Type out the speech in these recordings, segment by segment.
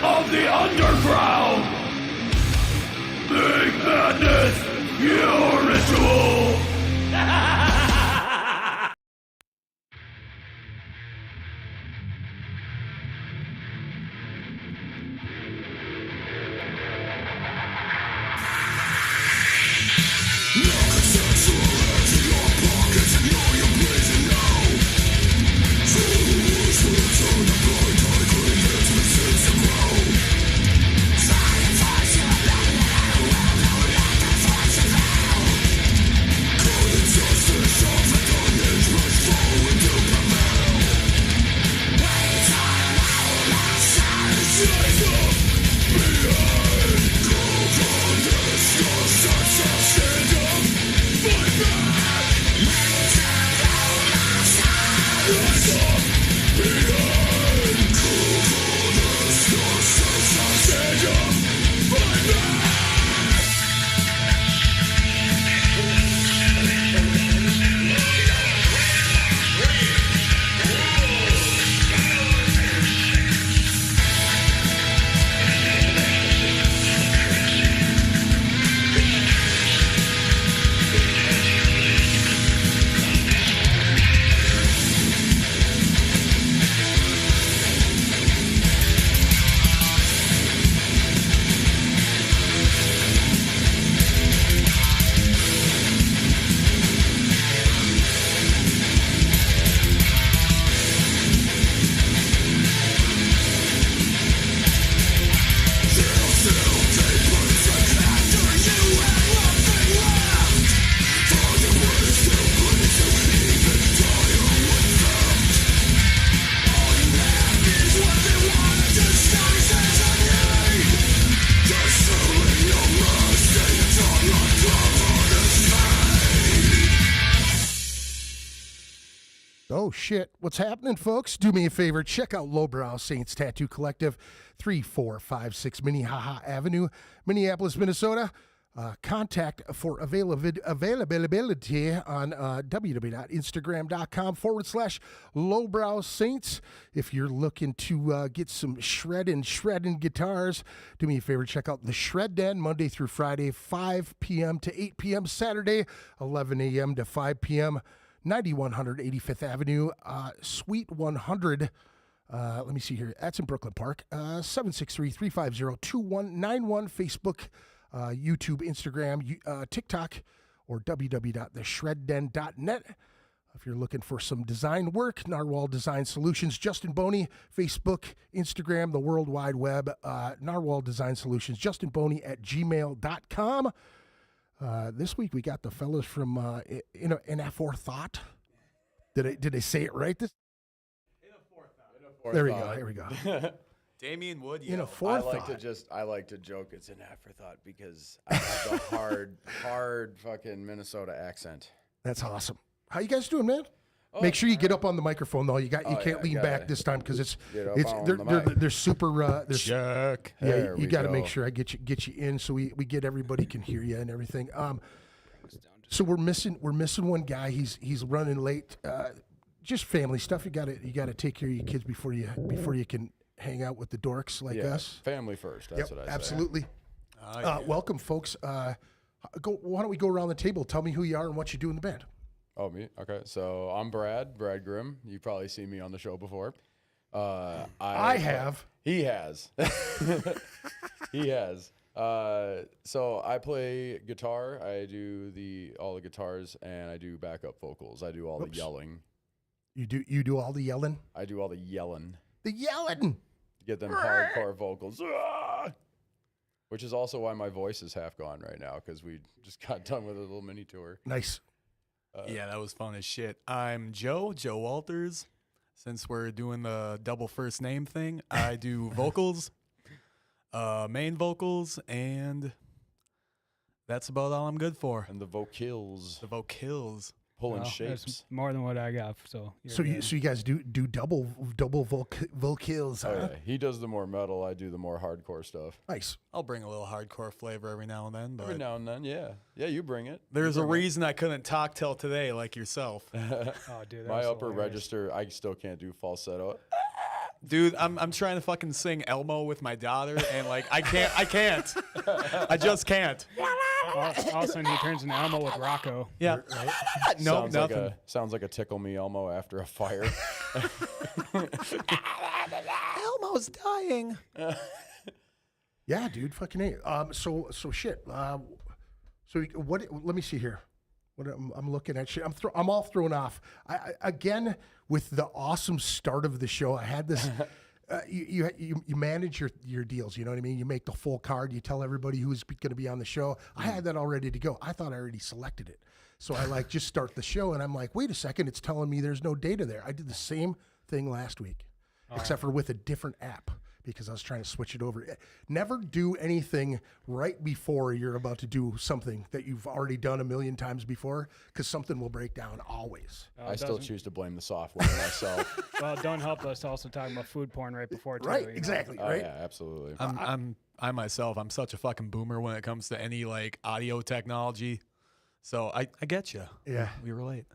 of the underground. Make madness your ritual. Oh, shit. What's happening, folks? Do me a favor. Check out Lowbrow Saints Tattoo Collective, 3456 Minnehaha Avenue, Minneapolis, Minnesota. Contact for availability on www.instagram.com/Lowbrow Saints. If you're looking to get some shredding guitars, do me a favor. Check out the Shred Den, Monday through Friday, 5 p.m. to 8 p.m. Saturday, 11 a.m. to 5 p.m. 9100 85th Avenue, Suite 100. Let me see here. That's in Brooklyn Park. 763-350-2191. Facebook, YouTube, Instagram, TikTok, or www.theshredden.net. If you're looking for some design work, Narwhal Design Solutions, Justin Boney, Facebook, Instagram, the World Wide Web, Narwhal Design Solutions, Justin Boney at gmail.com. This week we got the fellas from Inaforethought. Did I say it right? Inaforethought. There we go. Here we go. Damian Wood. I like to joke it's an afterthought because I have the hard fucking Minnesota accent. That's awesome. How you guys doing, man? Make sure you get up on the microphone though. You can't lean back this time because they're super. Check. Yeah, you got to make sure I get you in so we get everybody can hear you and everything. So we're missing one guy. He's running late. Just family stuff. You gotta take care of your kids before you can hang out with the dorks like us. Family first. That's what I say. Absolutely. Welcome, folks. Why don't we go around the table? Tell me who you are and what you do in the band. Oh, me? Okay. So I'm Brad Grimm. You've probably seen me on the show before. I have. He has. He has. So I play guitar. I do all the guitars, and I do backup vocals. I do all the yelling. You do all the yelling? I do all the yelling. The yelling! To get them hardcore vocals. Which is also why my voice is half gone right now, because we just got done with a little mini tour. Nice. Yeah, that was fun as shit. I'm Joe Walters. Since we're doing the double first name thing, I do vocals, main vocals, and that's about all I'm good for. And the vocals. Pulling shapes. That's more than what I got. So you guys do double vocals. Oh, yeah. He does the more metal. I do the more hardcore stuff. Nice. I'll bring a little hardcore flavor every now and then. But every now and then, yeah. Yeah, you bring it. There's a reason I couldn't talk till today like yourself. Oh, dude. My upper register, I still can't do falsetto. Dude, I'm trying to fucking sing Elmo with my daughter, and like I can't. I just can't. All of a sudden, he turns into Elmo with Rocco. Yeah. No, sounds nothing. Sounds like a tickle me Elmo after a fire. Elmo's dying. Yeah, dude, fucking A. So shit. So what? Let me see here. What I'm looking at shit. I'm all thrown off. I again with the awesome start of the show. I had this. You manage your deals. You know what I mean. You make the full card. You tell everybody who's going to be on the show. I had that all ready to go. I thought I already selected it. So I like just start the show, and I'm like, wait a second, it's telling me there's no data there. I did the same thing last week, except for with a different app because I was trying to switch it over. Never do anything right before you're about to do something that you've already done a million times before, because something will break down always. I still choose to blame the software myself. Well, don't help us also talking about food porn right before too, Right, you know? exactly, Oh, right? yeah, absolutely. I myself, I'm such a fucking boomer when it comes to any like audio technology. So I get you. Yeah. We relate.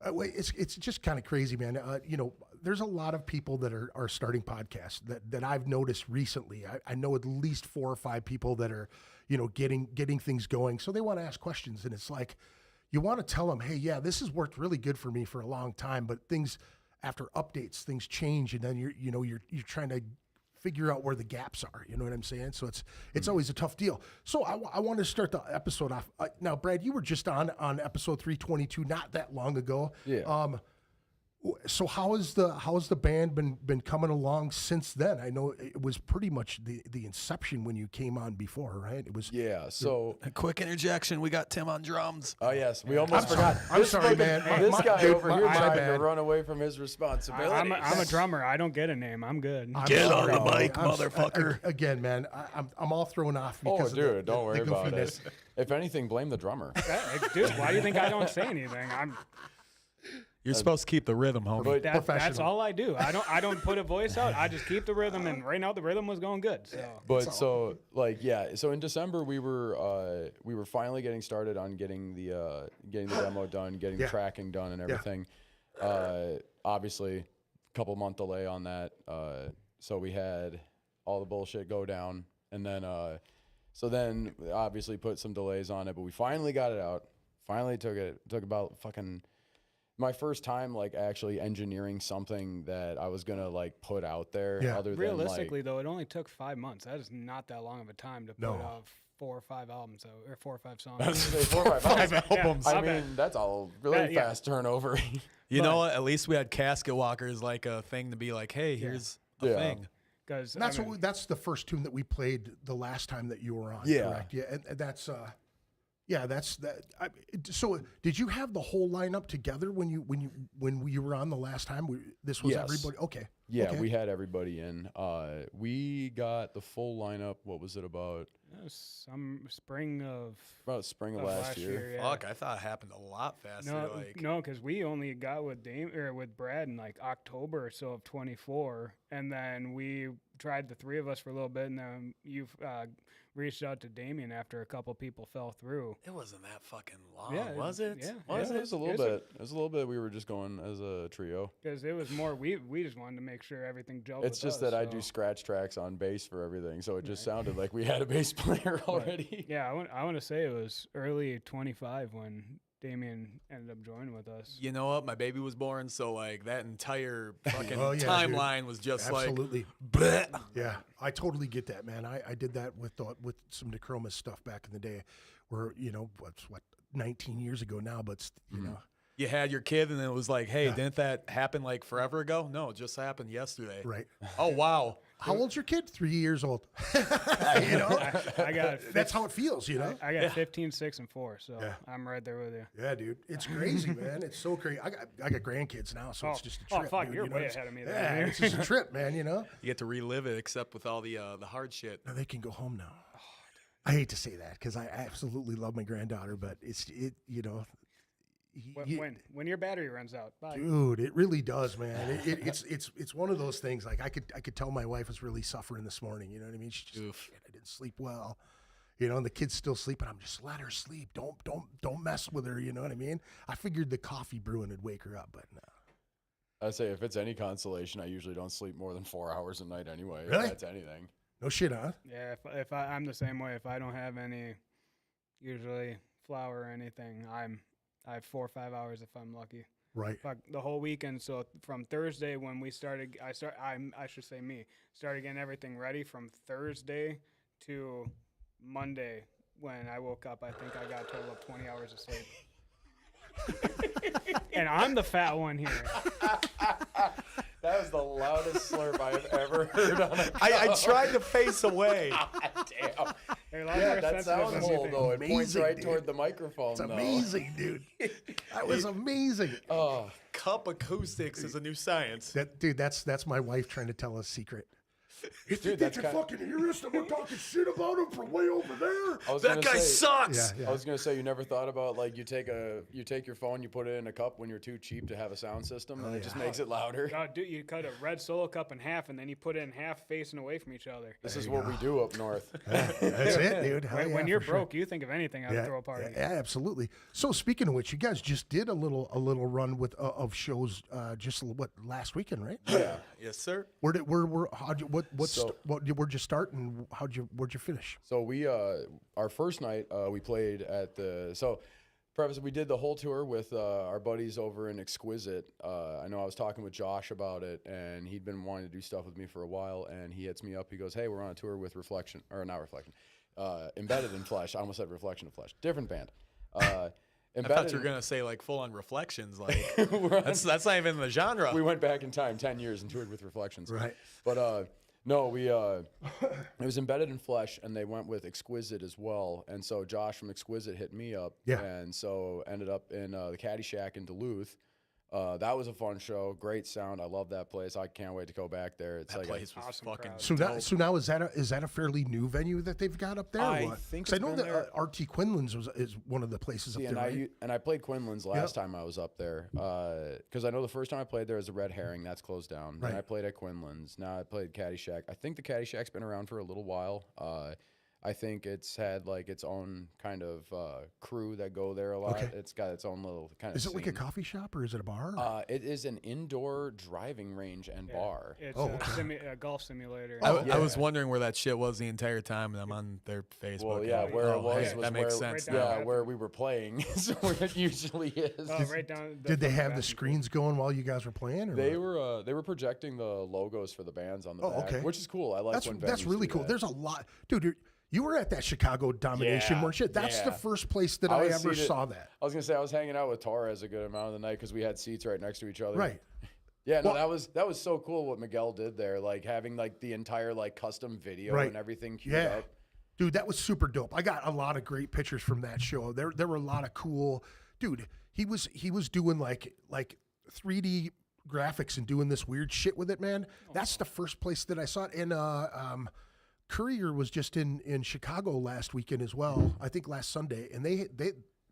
Wait, it's just kind of crazy, man. You know, there's a lot of people that are starting podcasts that I've noticed recently. I know at least 4 or 5 people that are, you know, getting things going. So they want to ask questions, and it's like, you want to tell them, hey, yeah, this has worked really good for me for a long time, but things after updates, things change, and then you're trying to figure out where the gaps are. You know what I'm saying? So it's always a tough deal. So I want to start the episode off. Now, Brad, you were just on episode 322 not that long ago. Yeah. So how has the band been coming along since then? I know it was pretty much the inception when you came on before, right? It was. Yeah. So, A quick interjection. We got Tim on drums. oh yes, we almost forgot. I'm sorry, man. This guy dude, over here my trying to bad. run away from his responsibilities. I'm a drummer. I don't get a name. I'm good. I'm Get on sorry, the man. mic, motherfucker. Again, man, I'm all thrown off because Oh, dude, of don't worry the about goofiness. it. If anything, blame the drummer. Dude, why do you think I don't say anything? You're supposed to keep the rhythm, homie. But That's Professional. all I do. I don't put a voice out. I just keep the rhythm, and right now the rhythm was going good. So So in December we were finally getting started on getting the demo done, getting the tracking done and everything. Obviously, a couple month delay on that. So we had all the bullshit go down, and then then obviously put some delays on it, but we finally got it out. Finally took about fucking my first time like actually engineering something that I was gonna like put out there. Yeah. Other realistically, than though, it only took 5 months. That is not that long of a time to put out 4 or 5 albums or 4 or 5 songs. like 4 or 5 albums. albums. I My mean, bad. that's all really Yeah. fast turnover. You know what? At least we had Casket Walkers, like a thing to be like, hey, here's a Yeah. thing. Because That's the first tune that we played the last time that you were on. Yeah. Correct. Yeah, and that's that's that. So did you have the whole lineup together when you were on the last time? This was Yes. everybody. Okay. Yeah, Okay. we had everybody in. We got the full lineup. What was it about some spring of spring of of last year? Yeah. Fuck, I thought it happened a lot faster. No, because we only got with with Brad in like October or so of 24, and then we tried the 3 of us for a little bit, and then you reached out to Damien after a couple people fell through. It wasn't that fucking long, Yeah, was it? yeah. Was It it? was a little bit. It was a little bit. We were just going as a trio. Because it was more, we just wanted to make sure everything gelled. It's with just us, that I so. do scratch tracks on bass for everything, so it just sounded like we had a bass player already. Yeah, I want to say it was early 25 when Damien ended up joining with us. You know what? My baby was born, so like that entire fucking Oh, yeah, dude. timeline was just Absolutely. like, bleh. Yeah, I totally get that, man. I did that with some Necromus stuff back in the day, where what 19 years ago now, but you know. You had your kid, and it was like, hey, didn't that happen like forever ago? No, it just happened yesterday. Right. Oh wow. How old's your kid? 3 years old. You know, I got that's how it feels. You know. I got 15, 6, and 4, so Yeah. I'm right there with you. Yeah, dude, it's crazy, man. It's so crazy. I got grandkids now, so it's just a Oh, trip. fuck, dude, you're you know, way it's- ahead of me there. Yeah, it's just a trip, man. You know. You get to relive it, except with all the hard shit. Now they can go home now. I hate to say that because I absolutely love my granddaughter, but When your battery runs out, bye. dude, it really does, man. It's one of those things. Like I could tell my wife was really suffering this morning. You know what I mean? She just, "Shit, I didn't sleep well. You know, and the kid's still sleeping. I'm just let her sleep. Don't mess with her. You know what I mean? I figured the coffee brewing would wake her up, but no. I say if it's any consolation, I usually don't sleep more than 4 hours a night anyway. Really? If that's anything. No shit, huh? Yeah, if I'm the same way. If I don't have any, usually flour or anything, I have 4 or 5 hours if I'm lucky. Right. Fuck the whole weekend. So from Thursday when we started, I should say started getting everything ready from Thursday to Monday when I woke up. I think I got a total of 20 hours of sleep. And I'm the fat one here. That was the loudest slurp I have ever heard on a I tried to face away. Damn. They're a lot Yeah, more that sensitive sounds than you whole think. though. It points Amazing, right dude. toward the microphone. It's though. amazing, dude. That was amazing. Oh, Cup acoustics is a new science. That's my wife trying to tell a secret. If Dude, that's you kind- fucking hear us, then we're talking shit about him from way over there. I was That gonna guy say, sucks. Yeah. I was gonna say you never thought about like you take your phone, you put it in a cup when you're too cheap to have a sound system, and it just makes it louder. God, dude, you cut a red Solo cup in half and then you put it in half facing away from each other. This is what we do up north. That's it, dude. Hell When yeah, you're for sure. broke, you think of anything how to throw a party. Yeah, absolutely. So speaking of which, you guys just did a little run with of shows just last weekend, right? Yeah. Yes, sir. Where'd you start and where'd you finish? So we our first night we played at preface, we did the whole tour with our buddies over in Exquisite. I know I was talking with Josh about it, and he'd been wanting to do stuff with me for a while, and he hits me up. He goes, "Hey, we're on a tour with Embedded in Flesh." I almost said Reflection of Flesh. Different band. I thought you were gonna say like full on reflections. Like that's not even the genre. We went back in time 10 years and toured with Reflections. Right. But no, we it was Embedded in Flesh, and they went with Exquisite as well. And so Josh from Exquisite hit me up. Yeah. And so ended up in the Caddy Shack in Duluth. That was a fun show. Great sound. I love that place. I can't wait to go back there. It's that like place was awesome fucking. crowd. So now is that a fairly new venue that they've got up there? or I what? think 'Cause I it's know been that there- RT Quinlan's is one of the places See, up there. Right? and I played Quinlan's last time I was up there because I know the first time I played there was a Red Herring. That's closed down. Then Right. I played at Quinlan's. Now I played Caddy Shack. I think the Caddy Shack's been around for a little while. I think it's had like its own kind of crew that go there a lot. Okay. It's got its own little kind of Is it like a scene. coffee shop or is it a bar? It is an indoor driving range and bar. It's Oh, a golf simulator. I was wondering where that shit was the entire time, and I'm on their Facebook. Well, yeah, and- where it oh, was hey, was that makes where, sense. Right now. down- yeah, where we were playing, so where it usually is. Right down. Did they fucking have the bathroom. screens going while you guys were playing? Or They what? were projecting the logos for the bands on the Oh, back, okay. which is cool. I like That's when that's venues really do cool. that. There's a lot, dude. You were at that Chicago Domination, Yeah, weren't you? That's the yeah. first place that I I was ever seated- saw that. I was gonna say I was hanging out with Torres a good amount of the night because we had seats right next to each other. Right. Yeah, no, Well- that was so cool what Miguel did there, like having like the entire like custom video Right. and everything queued Yeah. up. Dude, that was super dope. I got a lot of great pictures from that show. There were a lot of cool. Dude, he was doing like 3D graphics and doing this weird shit with it, man. That's the first place that I saw it. And Courier was just in Chicago last weekend as well. I think last Sunday, and they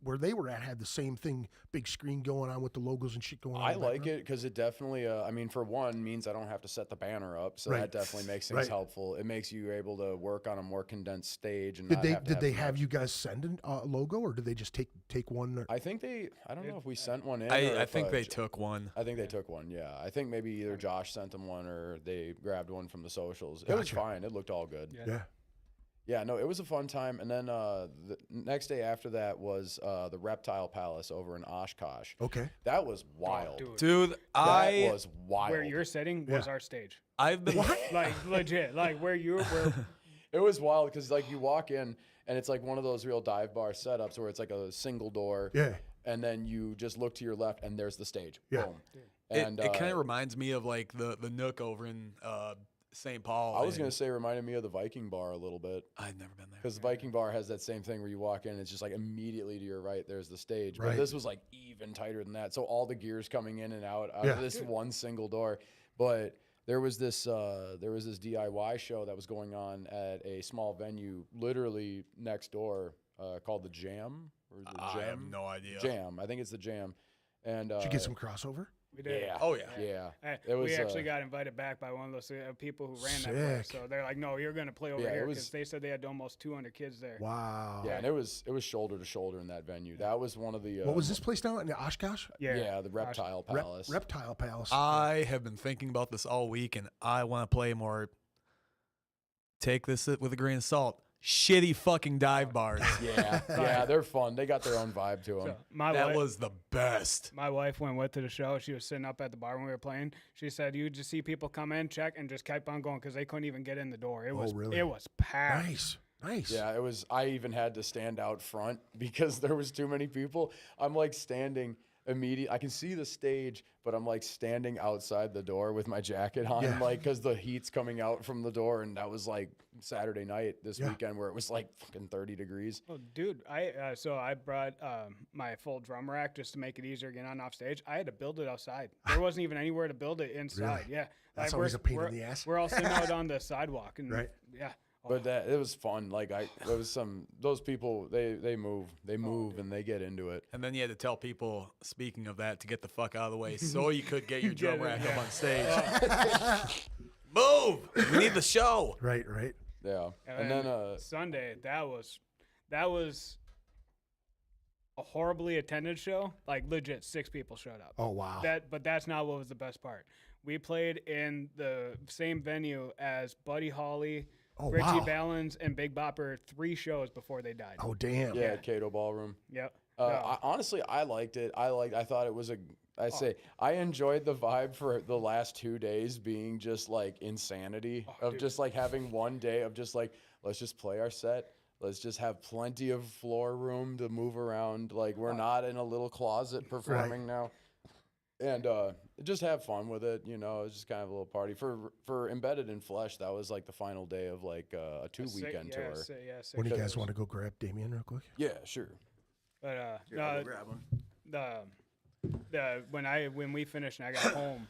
where they were at had the same thing, big screen going on with the logos and shit going on. I in the like background. it because it definitely, I mean, for one, means I don't have to set the banner up, so Right. that definitely makes things Right. helpful. It makes you able to work on a more condensed stage. And Did not they have to did they so have much. you guys send a logo, or did they just take one? Or, I think I don't know if we sent one in. or I if, think they took one. I think they took one. Yeah, I think maybe either Josh sent them one or they grabbed one from the socials. It was Gotcha. fine. It looked all good. yeah. Yeah, no, it was a fun time. And then the next day after that was the Reptile Palace over in Oshkosh. Okay. That was wild. dude. Dude, That was wild. Where you're sitting was our stage. I've been Like legit. Like where It was wild because like you walk in and it's like one of those real dive bar setups where it's like a single door. Yeah. And then you just look to your left and there's the stage. Yeah. Boom. And it kind of reminds me of like the Nook over in St. Paul. I was and gonna say reminded me of the Viking Bar a little bit. I've never been there. Because the Viking Bar has that same thing where you walk in, and it's just like immediately to your right, there's the stage. Right. But this was like even tighter than that. So all the gear's coming in and out Yeah. of this one single door. But there was this DIY show that was going on at a small venue, literally next door, called the Jam or the I have Jam. no idea. Jam. I think it's the Jam. And Did you get some crossover? We did. Yeah. Oh, yeah. Yeah. We actually got invited back by one of those people who ran that place. So they're like, no, you're going to play over here because they said they had almost 200 kids there. Wow. Yeah, and it was shoulder to shoulder in that venue. That was one of the. What was this place now in Oshkosh? Yeah, the Reptile Palace. Reptile Palace. I have been thinking about this all week, and I want to play more. Take this with a grain of salt. Shitty fucking dive bars. Yeah, they're fun. They got their own vibe to them. So that was the best. My wife went with to the show. She was sitting up at the bar when we were playing. She said you just see people come in, check, and just kept on going because they couldn't even get in the door. It was packed. Nice. Yeah, it was. I even had to stand out front because there was too many people. I'm like standing I can see the stage, but I'm like standing outside the door with my jacket on, like because the heat's coming out from the door, and that was like Saturday night this weekend where it was like fucking 30 degrees. Oh, dude, I brought my full drum rack just to make it easier getting on off stage. I had to build it outside. There wasn't even anywhere to build it inside. Really? Yeah, That's always a pain in the ass. We're all sitting out on the sidewalk, and yeah. But it was fun. Like there was those people they move and they get into it. And then you had to tell people, speaking of that, to get the fuck out of the way so you could get your drum rack up on stage. Move! We need the show. Right. Yeah. And then Sunday, that was a horribly attended show. Like legit 6 people showed up. Oh wow. But that's not what was the best part. We played in the same venue as Buddy Holly, Richie Valens, and Big Bopper 3 shows before they died. Oh damn. Yeah, Cato Ballroom. Yep. Honestly, I liked it. I thought it was I enjoyed the vibe for the last 2 days being just like insanity just like having one day of just like, let's just play our set. Let's just have plenty of floor room to move around. Like we're not in a little closet performing now. And just have fun with it, you know. It's just kind of a little party for Embedded in Flesh. That was like the final day of like a 2-weekend tour. When do you guys want to go grab Damien real quick? Yeah, sure. But grab him. when we finished and I got home,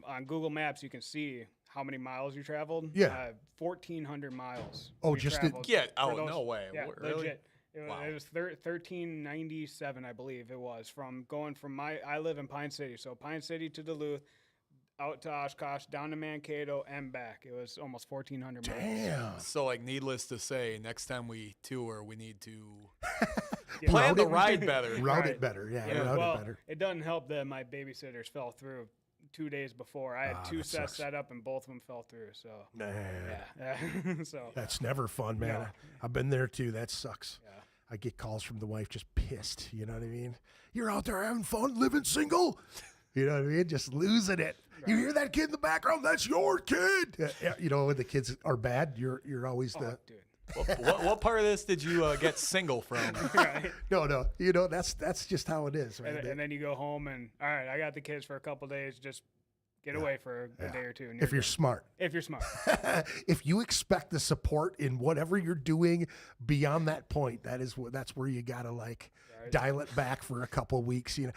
on Google Maps you can see how many miles you traveled. 1,400 miles. Oh, just to get out? No way. Yeah, really? legit. It was 1397, I believe it was, from going from I live in Pine City, so Pine City to Duluth, out to Oshkosh, down to Mankato, and back. It was almost 1,400 miles. Damn. So, like, needless to say, next time we tour, we need to Yeah. plan the ride better. Route it better. Yeah, route it better. It doesn't help that my babysitters fell through 2 days before. I had 2 sets set up, and both of them fell through. So, yeah. So that's never fun, man. No. I've been there too. That sucks. Yeah. I get calls from the wife just pissed. You know what I mean? You're out there having fun, living single. You know what I mean? Just losing it. Right. You hear that kid in the background? That's your kid. You know, when the kids are bad, you're always the. Dude. What part of this did you get single from? Right. No. You know, that's just how it is, right? And then you go home and, all right, I got the kids for a couple days. Just get away for a day or two. And if you're smart. If you're smart. If you expect the support in whatever you're doing beyond that point, that's where you gotta dial it back for a couple weeks. You know,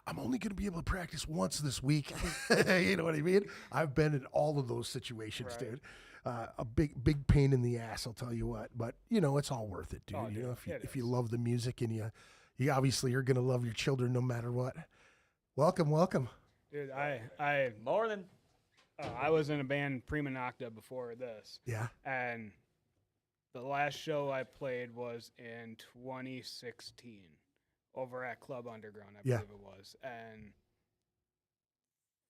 I'm only gonna be able to practice once this week. You know what I mean? I've been in all of those situations, dude. A big pain in the ass, I'll tell you what. But you know, it's all worth it, dude. You know, if you love the music and you obviously are gonna love your children no matter what. Welcome. Dude, I Morning. I was in a band Prima Nocta before this. Yeah. And the last show I played was in 2016 over at Club Underground, I believe it was. And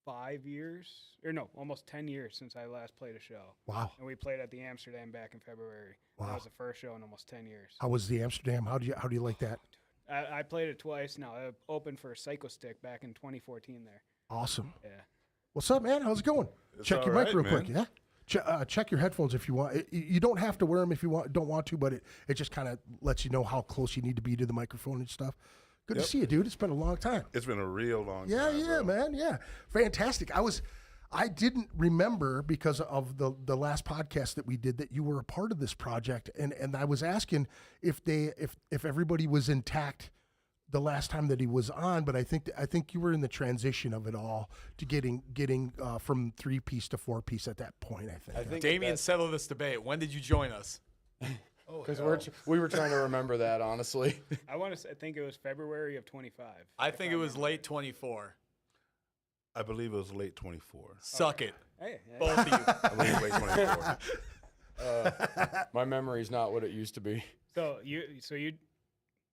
5 years, or no, almost 10 years since I last played a show. Wow. And we played at the Amsterdam back in February. Wow. That was the first show in almost 10 years. How was the Amsterdam? How do you like that? I played it twice now. I opened for Psycho Stick back in 2014 there. Awesome. Yeah. What's up, man? How's it going? Check your mic real quick. Yeah. Check your headphones if you want. You don't have to wear them if you don't want to, but it just kind of lets you know how close you need to be to the microphone and stuff. Good to see you, dude. It's been a long time. It's been a real long time. Yeah, man. Yeah. Fantastic. I didn't remember because of the last podcast that we did that you were a part of this project, and I was asking if everybody was intact the last time that he was on, but I think you were in the transition of it all to getting from 3-piece to 4-piece at that point. I think Damien settled this debate. When did you join us? Because we were trying to remember that, honestly. I think it was February of 25. I think it was late 24. I believe it was late 24. Suck it. Hey, Both of you. I believe late 24. My memory's not what it used to be.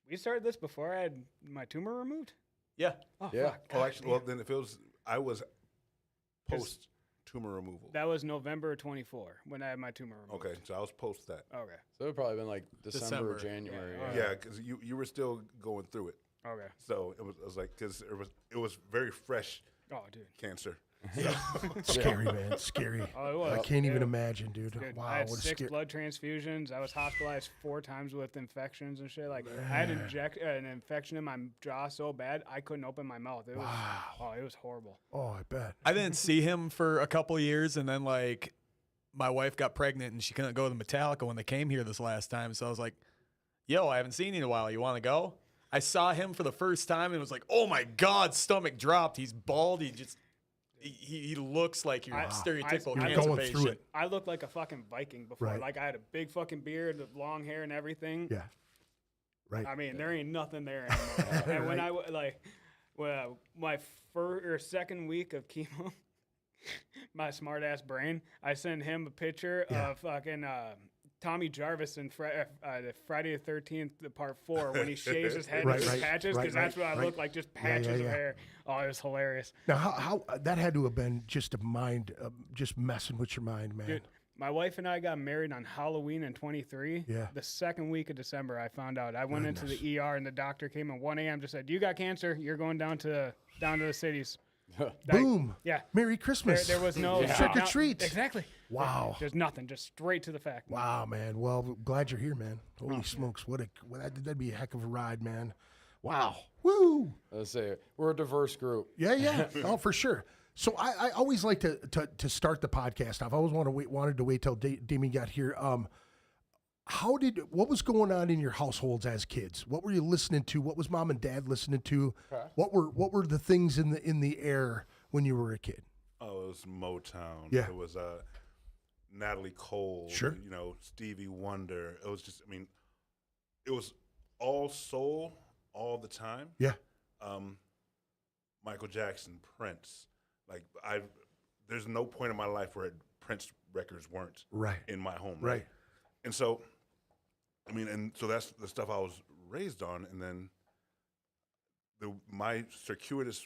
We started this before I had my tumor removed? Yeah. Oh, Yeah. fuck. Oh, actually, well, then if it was, I was post tumor removal. That was November 24 when I had my tumor removed. Okay, so I was post that. Okay. So it would probably been like December or December. January. Yeah. Yeah, because you were still going through it. Okay. So it was like, because it was very fresh Oh, dude. cancer. Scary, man. Scary. Oh, it was. I can't even It- imagine, dude. Dude, Wow, I had what a 6 scary. blood transfusions. I was hospitalized 4 times with infections and shit. Like I had an infection in my jaw so bad I couldn't open my mouth. It was it was horrible. Oh, I bet. I didn't see him for a couple years, and then like my wife got pregnant and she couldn't go to Metallica when they came here this last time. So I was like, "Yo, I haven't seen you in a while. You want to go?" I saw him for the first time and was like, "Oh my God!" Stomach dropped. He's bald. He looks like your stereotypical You're cancer going patient. through it. I looked like a fucking Viking before. Right. Like I had a big fucking beard, long hair, and everything. Yeah. Right. I mean, there ain't nothing there anymore. And when my second week of chemo, my smart ass brain, I sent him a picture of fucking Tommy Jarvis in Friday the 13th, Part 4, when he shaves his head Right, with right, patches, because right, that's what I right. look like, just patches yeah. of hair. Oh, it was hilarious. Now, how that had to have been just a mind, just messing with your mind, man. Dude, my wife and I got married on Halloween in 23. Yeah. The second week of December, I found out. I went into the ER, and the doctor came at 1 a.m. just said, "You got cancer. You're going down to the cities." Boom. Yeah. Merry Christmas. There was no trick or treat. Exactly. Wow. There's nothing. Just straight to the fact. Wow, man. Well, glad you're here, man. Holy smokes. That'd be a heck of a ride, man. Wow. Woo. Let's say we're a diverse group. Yeah. Oh, for sure. So I always like to start the podcast off. I always wanted to wait till Damien got here. What was going on in your households as kids? What were you listening to? What was mom and dad listening to? Okay. What were the things in the air when you were a kid? Oh, it was Motown. Yeah. It was Natalie Cole. Sure. You know, Stevie Wonder. It was just, I mean, it was all soul all the time. Yeah. Michael Jackson, Prince. Like there's no point in my life where Prince records weren't Right. in my home. Right. And so, I mean, and so that's the stuff I was raised on. And then my circuitous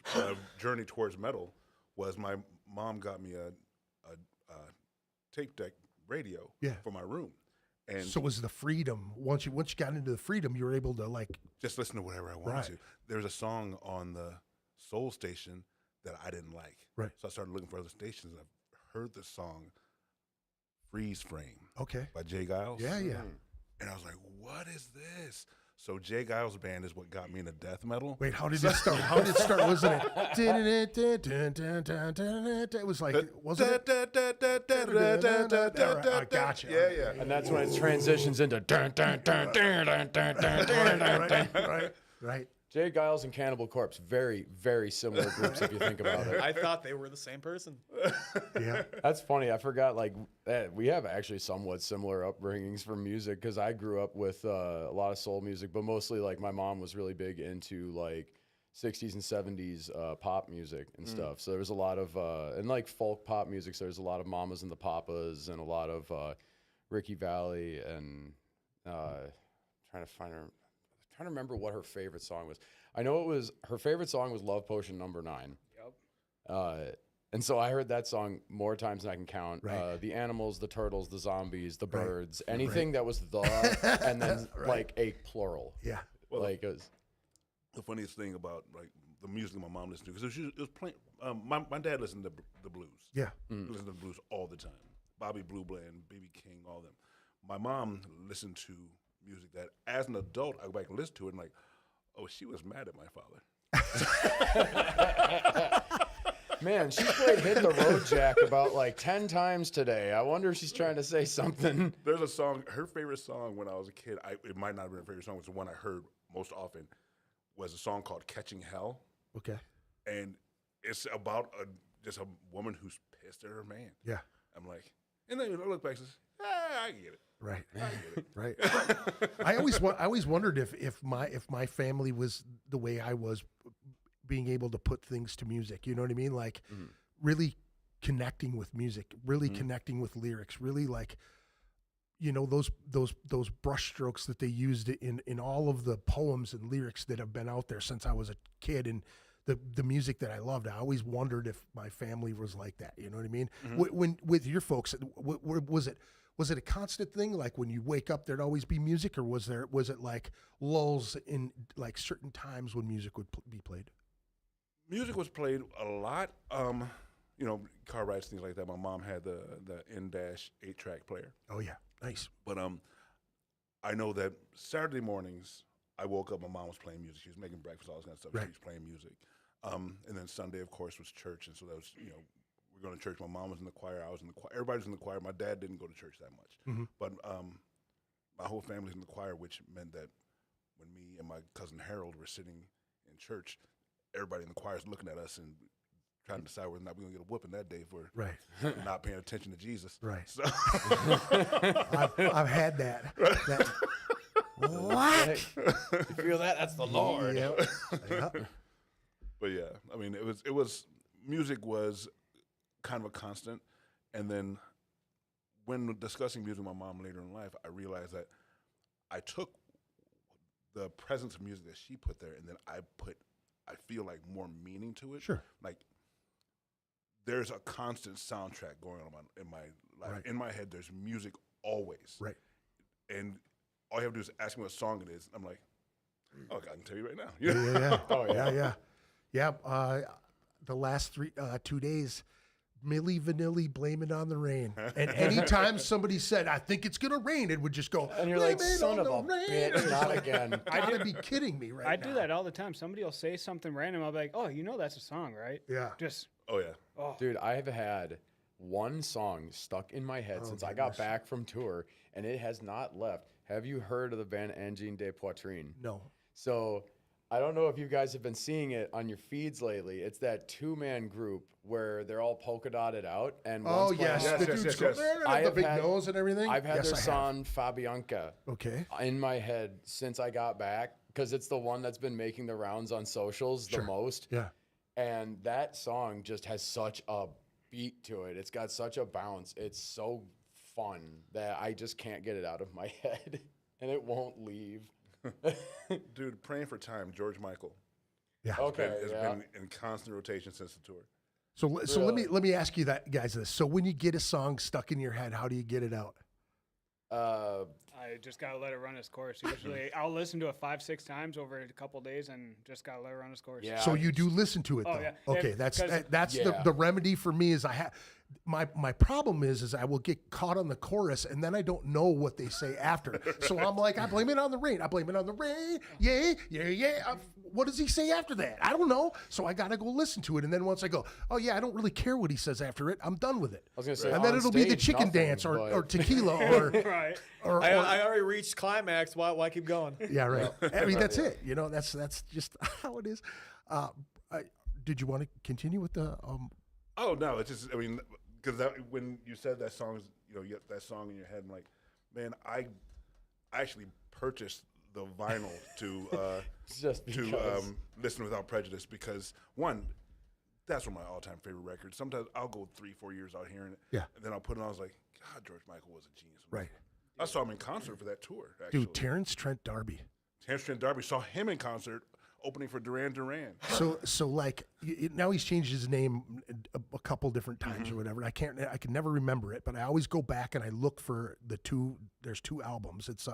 journey towards metal was my mom got me a tape deck radio for my room. And So was the freedom once you got into the freedom, you were able to like just listen to whatever I wanted to. There's a song on the Soul station that I didn't like. Right. So I started looking for other stations. And I heard the song Freeze Frame okay. by Jay Giles. Yeah. And I was like, what is this? So Jay Giles Band is what got me into death metal. Wait, how did it start? Wasn't it? It was like, wasn't it? I gotcha. Yeah. And that's when it transitions into dun dun dun dun dun dun dun dun dun. Right. Jay Giles and Cannibal Corpse, very, very similar groups if you think about it. I thought they were the same person. Yeah. That's funny. I forgot, like, we have actually somewhat similar upbringings for music because I grew up with a lot of soul music, but mostly, like, my mom was really big into, like, 60s and 70s pop music and stuff. So there was a lot of, and, like, folk pop music, so there's a lot of Mamas and the Papas and a lot of Ricky Valley and trying to remember what her favorite song was. I know her favorite song was Love Potion No. 9. Yep. And so I heard that song more times than I can count. Right. The animals, the turtles, the zombies, the birds, anything that was the, and then like a plural. Yeah. Well, Like it was, the funniest thing about like the music my mom listened to, because it was playing. My dad listened to the blues. Yeah. He listened to the blues all the time. Bobby Blue Bland, B.B. King, all them. My mom listened to music that, as an adult, I go back and listen to it and like, oh, she was mad at my father. man, she played Hit the Road Jack about like 10 times today. I wonder if she's trying to say something. There's a song, her favorite song when I was a kid, it might not have been her favorite song, it's the one I heard most often, was a song called Catching Hell. Okay. And it's about just a woman who's pissed at her man. Yeah. I'm like, and then I look back and says, I get it. Right. I get it. Right. I always wondered if my family was the way I was, being able to put things to music. You know what I mean? Like really connecting with music, really connecting with lyrics, really like, you know, those brushstrokes that they used in all of the poems and lyrics that have been out there since I was a kid, and the music that I loved. I always wondered if my family was like that. You know what I mean? When with your folks, was it a constant thing? Like when you wake up, there'd always be music, or was it like lulls in like certain times when music would be played? Music was played a lot. You know, car rides, things like that. My mom had the N-8-track player. Oh yeah, nice. But I know that Saturday mornings, I woke up, my mom was playing music. She was making breakfast, all this kind of stuff. Right. She was playing music. And then Sunday, of course, was church. And so that was, you know, we're going to church. My mom was in the choir. I was in the choir. Everybody was in the choir. My dad didn't go to church that much. But my whole family's in the choir, which meant that when me and my cousin Harold were sitting in church, everybody in the choir is looking at us and trying to decide whether or not we're going to get a whooping that day if we're not paying attention to Jesus. Right. So I've had that. What? You feel that? That's the Lord. Yep. But yeah, I mean, it was music was kind of a constant, and then when discussing music with my mom later in life, I realized that I took the presence of music that she put there, and then I feel like more meaning to it. Sure. Like there's a constant soundtrack going on in my life. Right. In my head, there's music always. Right. And all you have to do is ask me what song it is. I'm like, oh, I can tell you right now. Yeah. Oh, yeah. Yeah. The last 2 days, Milli Vanilli, Blame It on the Rain. And anytime somebody said, I think it's going to rain, it would just go, And you're "Blame like, it son on of the a rain." bitch, not again. Gotta be kidding me right I now. do that all the time. Somebody will say something random. I'll be like, oh, you know that's a song, right? Yeah. Just, Oh, yeah. Dude, I have had one song stuck in my head since I got back from tour, and it has not left. Have you heard of the band Engine de Poitrine? No. So I don't know if you guys have been seeing it on your feeds lately. It's that two-man group where they're all polka dotted out. And Oh, one's playing- yes. Yes, The yes, dude's yes, going, yes. the have big had- nose and everything. I've had Yes, their I have. song Fabianca Okay. in my head since I got back because it's the one that's been making the rounds on socials the most. Yeah. And that song just has such a beat to it. It's got such a bounce. It's so fun that I just can't get it out of my head, and it won't leave. Dude, Praying for Time, George Michael. Yeah. Okay, Has yeah. been in constant rotation since the tour. So let me ask you that, guys, this. So when you get a song stuck in your head, how do you get it out? I just got to let it run its course. Usually I'll listen to it 5-6 times over a couple days and just got to let it run its course. Yeah. So you do listen to it, Oh, though. yeah. Okay, If- that's 'cause- the remedy for me is I have my problem is I will get caught on the chorus and then I don't know what they say after. So I'm like, I blame it on the rain. I blame it on the rain. Yeah, yeah, yeah. What does he say after that? I don't know. So I gotta go listen to it. And then once I go, oh yeah, I don't really care what he says after it. I'm done with it. I was gonna say, and then on it'll be the stage, chicken nothing, dance or but- tequila or Right. or I already reached climax. Why keep going? yeah, right. I mean, that's it. You know, that's just how it is. Did you want to continue with the? Oh no, it's just, I mean, because when you said that song, you know, you got that song in your head, I'm like, man, I actually purchased the vinyl to Just because. Listen Without Prejudice because one, that's one of my all-time favorite records. Sometimes I'll go 3-4 years out hearing it, Yeah. and then I'll put it on. I was like, God, George Michael was a genius. Right. I saw him in concert for that tour. Actually, Dude, Terrence Trent D'Arby. Terrence Trent D'Arby, saw him in concert opening for Duran Duran. So like now he's changed his name a couple different times or whatever. I can never remember it, but I always go back and I look for there's two albums. It's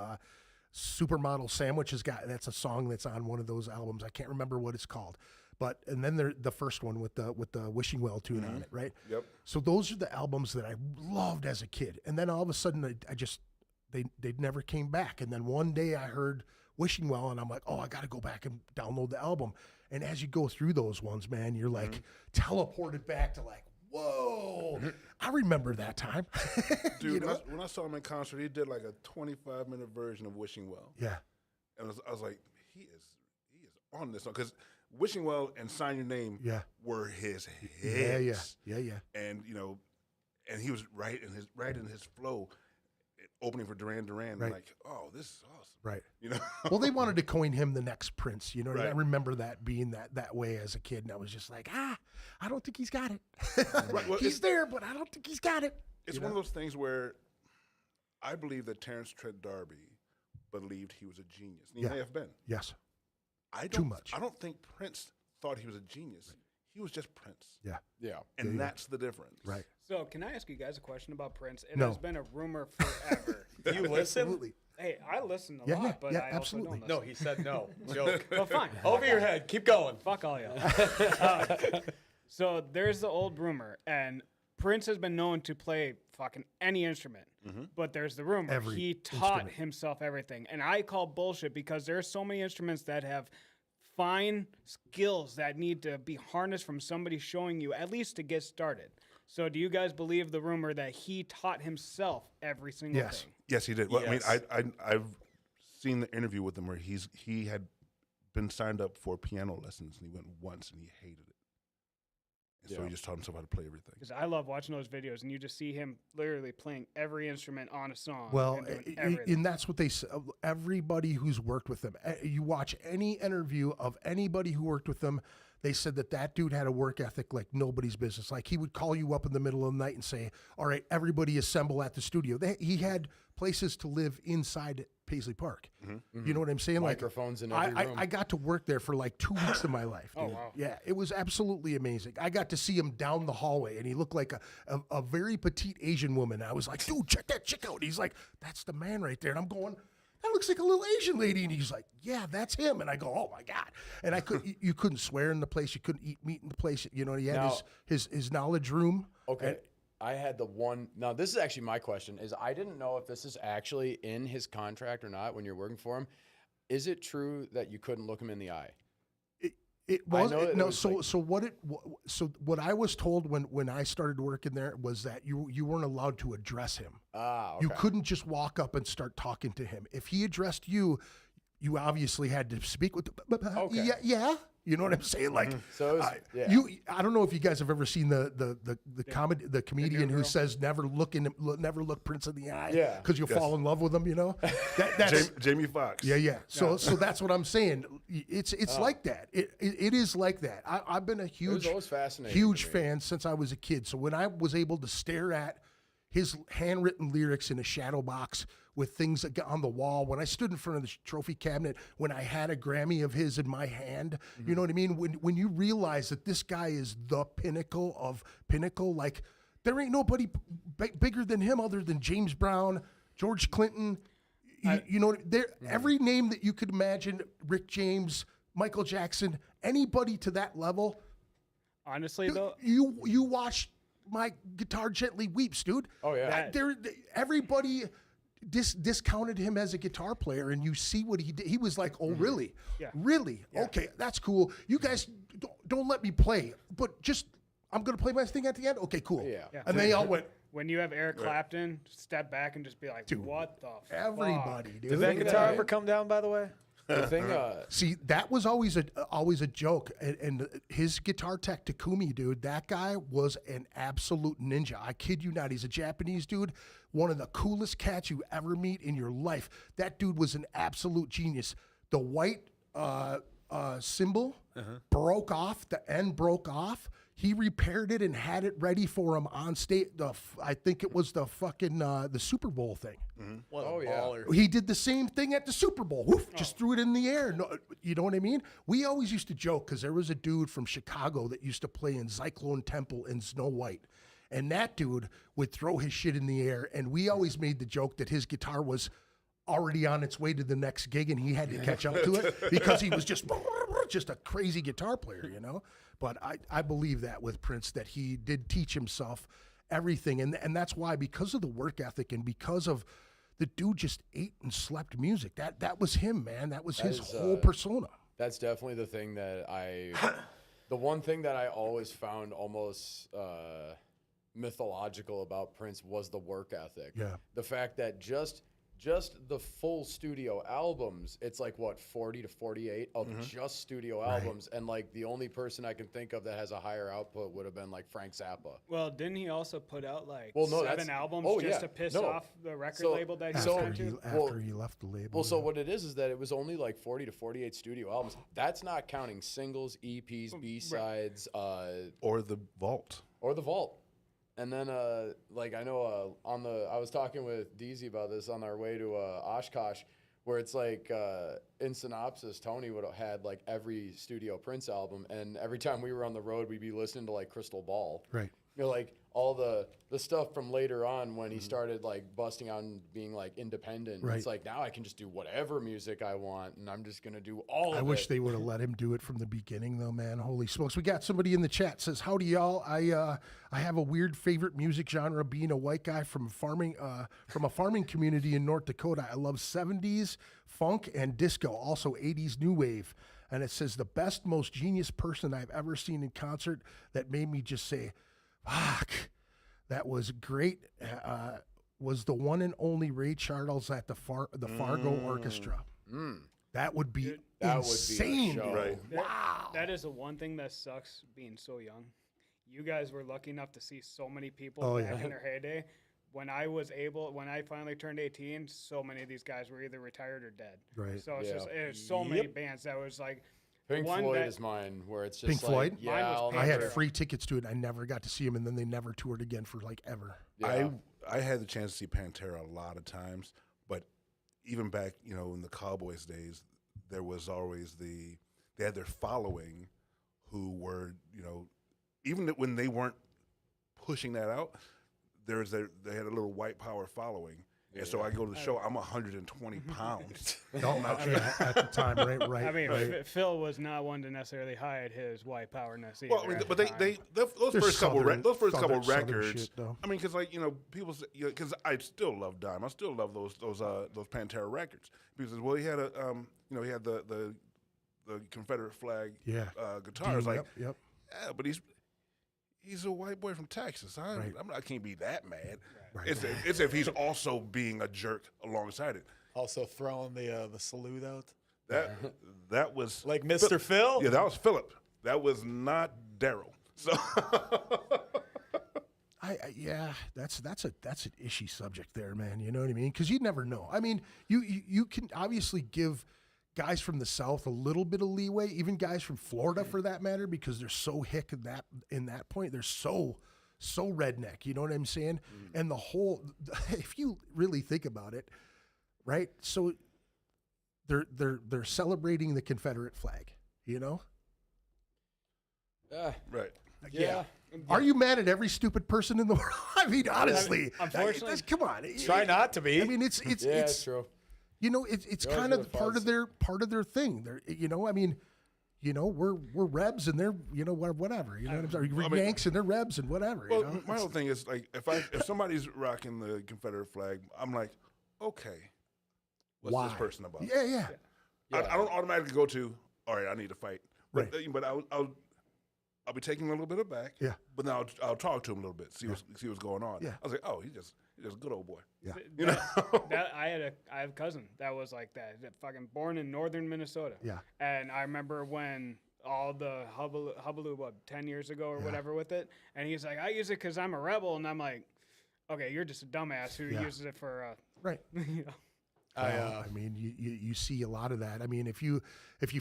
Supermodel Sandwich that's a song that's on one of those albums. I can't remember what it's called. But and then the first one with the Wishing Well tune on it, right? Yep. So those are the albums that I loved as a kid. And then all of a sudden they never came back. And then one day I heard Wishing Well, and I'm like, oh, I got to go back and download the album. And as you go through those ones, man, you're like teleported back to like, whoa, I remember that time. Dude, You know? when I saw him in concert, he did like a 25-minute version of Wishing Well. Yeah, And I was like, he is on this song. Because Wishing Well and Sign Your Name Yeah. were his yeah, hits. yeah. And, you know, and he was right in his flow. opening for Duran Duran. Right. Like, oh, this is awesome. Right. You know. Well, they wanted to coin him the next Prince. You know, Right. I remember that being that way as a kid, and I was just like, I don't think he's got it. Right, well, He's there, but I don't think he's got it. It's one of those things where I believe that Terrence Trent D'Arby believed he was a genius. And he may have been. Yes. I don't, Too much. I don't think Prince thought he was a genius. He was just Prince. Yeah. Yeah. And that's the difference. Right. So, can I ask you guys a question about Prince? It No. has been a rumor forever. You listen? Absolutely. Hey, I listen a Yeah, lot, yeah, but yeah, I absolutely. also don't No, listen. he said no. Joke. Well, fine. Over your head. Keep going. Fuck all y'all. So there's the old rumor, and Prince has been known to play fucking any instrument. But there's the rumor Every he taught instrument. himself everything, and I call bullshit because there's so many instruments that have fine skills that need to be harnessed from somebody showing you at least to get started. So do you guys believe the rumor that he taught himself every single Yes. thing? Yes, he did. Well, Yes. I mean, I've seen the interview with him where he had been signed up for piano lessons and he went once and he hated it. And so Yeah. he just taught himself how to play everything. Because I love watching those videos, and you just see him literally playing every instrument on a song. Well, and doing everything. and that's what they say. Everybody who's worked with them, you watch any interview of anybody who worked with them, they said that dude had a work ethic like nobody's business. Like he would call you up in the middle of the night and say, all right, everybody assemble at the studio. He had places to live inside Paisley Park. You know what I'm saying? Microphones in like, every room. I got to work there for like 2 weeks of my life. Oh, dude. wow. Yeah, it was absolutely amazing. I got to see him down the hallway, and he looked like a very petite Asian woman. I was like, dude, check that chick out. He's like, that's the man right there. And I'm going, that looks like a little Asian lady. And he's like, yeah, that's him. And I go, oh my God. And I could, you couldn't swear in the place. You couldn't eat meat in the place. You know, he had Now- his knowledge room. Okay. I had the one. Now, this is actually my question. Is I didn't know if this is actually in his contract or not when you're working for him. Is it true that you couldn't look him in the eye? It I was know it no. was So like- so what I was told when I started working there was that you weren't allowed to address him. Ah, okay. You couldn't just walk up and start talking to him. If he addressed you, you obviously had to speak with. Okay. Yeah. You know what I'm saying? Like, So it was, yeah. I don't know if you guys have ever seen the comedian who girl. says never look Prince in the eye, Yeah. because you'll fall in love with him. You know, that's Jamie Foxx. yeah. So that's what I'm saying. It's like that. It is like that. I've been a was huge always fascinating huge to me. fan since I was a kid. So when I was able to stare at his handwritten lyrics in a shadow box with things that got on the wall, when I stood in front of the trophy cabinet, when I had a Grammy of his in my hand, you know what I mean? When you realize that this guy is the pinnacle of pinnacle, like there ain't nobody bigger than him other than James Brown, George Clinton. You know, every name that you could imagine, Rick James, Michael Jackson, anybody to that level. Honestly, though, You watch My Guitar Gently Weeps, dude. Oh, yeah. Everybody discounted him as a guitar player, and you see what he did. He was like, "Oh, really? Yeah. Really? Okay, that's cool. You guys don't let me play, but just I'm gonna play my thing at the end. Okay, cool. Yeah. Yeah. And they all went, when you have Eric Clapton step back and just be like, what the fuck? everybody, dude. Did that guitar Yeah. ever come down, by the way? The thing, See, that was always a joke. And his guitar tech, Takumi, dude, that guy was an absolute ninja. I kid you not. He's a Japanese dude, one of the coolest cats you ever meet in your life. That dude was an absolute genius. The white cymbal broke off. The end broke off. He repaired it and had it ready for him on stage. I think it was the fucking the Super Bowl thing. What Oh, a yeah. baller. He did the same thing at the Super Bowl. Woof, just threw it in the air. No, you know what I mean? We always used to joke because there was a dude from Chicago that used to play in Cyclone Temple in Snow White. And that dude would throw his shit in the air. And we always made the joke that his guitar was already on its way to the next gig and he had to catch up to it because he was just a crazy guitar player, you know? But I believe that with Prince, that he did teach himself everything. And that's why, because of the work ethic and because of the dude just ate and slept music. That was him, man. That was his whole persona. that's definitely the thing that the one thing that I always found almost mythological about Prince was the work ethic. Yeah. The fact that just just the full studio albums, it's like what 40 to 48 of just studio albums, and like the only person I can think of that has a higher output would have been like Frank Zappa. Well, didn't he also put out like no, 7 albums just to piss off the record label that he signed to? After he left the label. Well, so what it is that it was only like 40 to 48 studio albums. That's not counting singles, EPs, B-sides, or the vault. Or the vault. And then, like, I know I was talking with DZ about this on our way to Oshkosh, where it's like, in synopsis, Tony would have had like every studio Prince album, and every time we were on the road, we'd be listening to like Crystal Ball. Right. You know, like all the stuff from later on when he started like busting out and being like independent. Right. It's like now I can just do whatever music I want, and I'm just gonna do all of it. I wish they would have let him do it from the beginning, though, man. Holy smokes! We got somebody in the chat says, "Howdy, y'all. I have a weird favorite music genre. Being a white guy from a farming community in North Dakota, I love '70s funk and disco, also '80s new wave." And it says the best, most genius person I've ever seen in concert that made me just say, "Fuck, that was great." Was the one and only Ray Charles at the Fargo Orchestra. That would be insane. Would be right. Wow. That is the one thing that sucks being so young. You guys were lucky enough to see so many people back in their heyday. When I finally turned 18, so many of these guys were either retired or dead. Right. So it's just there's so many bands that was like Pink Floyd is mine, where it's just Pink like, Floyd? yeah, Mine was I had Pantera. free tickets to it. I never got to see them, and then they never toured again for like ever. Yeah. I had the chance to see Pantera a lot of times, but even back, in the Cowboys days, there was always they had their following who were, even when they weren't pushing that out, they had a little white power following. And so I go to the show, I'm 120 pounds. At the time, right. I mean, Phil was not one to necessarily hide his white powerness either. Well, I mean, but those There's first couple southern records. shit, though. I mean, because people say, because I still love Dime. I still love those Pantera records. Because he had he had the Confederate flag guitar. It's like, Yep. yeah, but he's a white boy from Texas. I can't be that mad. Right. It's if he's also being a jerk alongside it. Also throwing the salute out. That was Like Mr. Phil? Yeah, that was Philip. That was not Daryl. So that's an ishy subject there, man. You know what I mean? Because you never know. I mean, you can obviously give guys from the South a little bit of leeway, even guys from Florida for that matter, because they're so hick in that point. They're so redneck. You know what I'm saying? And the whole, if you really think about it, right? So they're celebrating the Confederate flag. You know? right. Yeah. Are you mad at every stupid person in the world? I mean, honestly, unfortunately, come on. Try not to be. I mean, it's It's true. It's You're kind always of gonna part of their thing. I mean, we're Rebs and they're whatever. You know what I'm saying? We're Yanks and they're Rebs and whatever. Well, my whole thing is like if somebody's rocking the Confederate flag, I'm like, okay, what's this person about? Yeah. I don't automatically go to, all right, I need to fight. Right. But I'll be taking a little bit aback. Yeah. But then I'll talk to him a little bit, see what's going on. Yeah. I was like, oh, he's just a good old boy. Yeah. I have a cousin that was like that fucking born in northern Minnesota. Yeah. And I remember when all the hubbub 10 years ago or whatever with it, and he's like, I use it because I'm a rebel, and I'm like, okay, you're just a dumbass who uses it for Right. you know. I mean, you see a lot of that. I mean, if you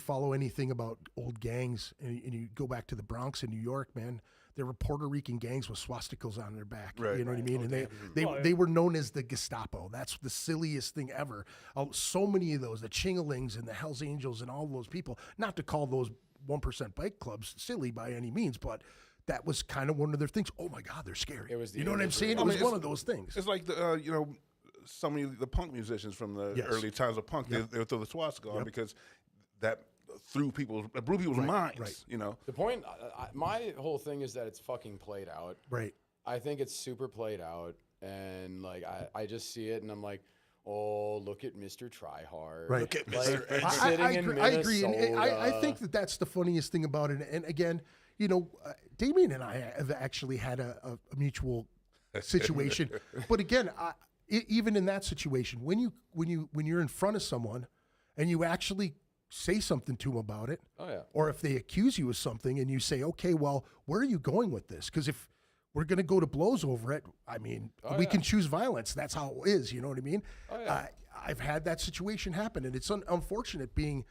follow anything about old gangs and you go back to the Bronx in New York, man, there were Puerto Rican gangs with swastikas on their back. Right. You know what I mean? And Well, they were known as the Gestapo. That's the silliest thing ever. So many of those, the Chingalings and the Hells Angels and all those people, not to call those 1% bike clubs silly by any means, but that was kind of one of their things. Oh my God, they're scary. It was the you know what I'm imagery. saying? I It mean, was one of those things. It's like the some of the punk musicians from the early times of punk. They would throw the swastika on because that blew people's minds. right. You know. The point, my whole thing is that it's fucking played out. Right. I think it's super played out, and like I just see it, and I'm like, oh, look at Mr. Tryhard. Right. Look at Like, Mr. it's I sitting in agree. I agree. And Minnesota. I think that's the funniest thing about it. And again, Damien and I have actually had a mutual situation. But again, even in that situation, when you're in front of someone and you actually say something to them about it, or if they accuse you of something and you say, okay, well, where are you going with this? Because if we're going to go to blows over it, I mean, we can choose violence. That's how it is. You know what I mean? I've had that situation happen, and it's unfortunate being,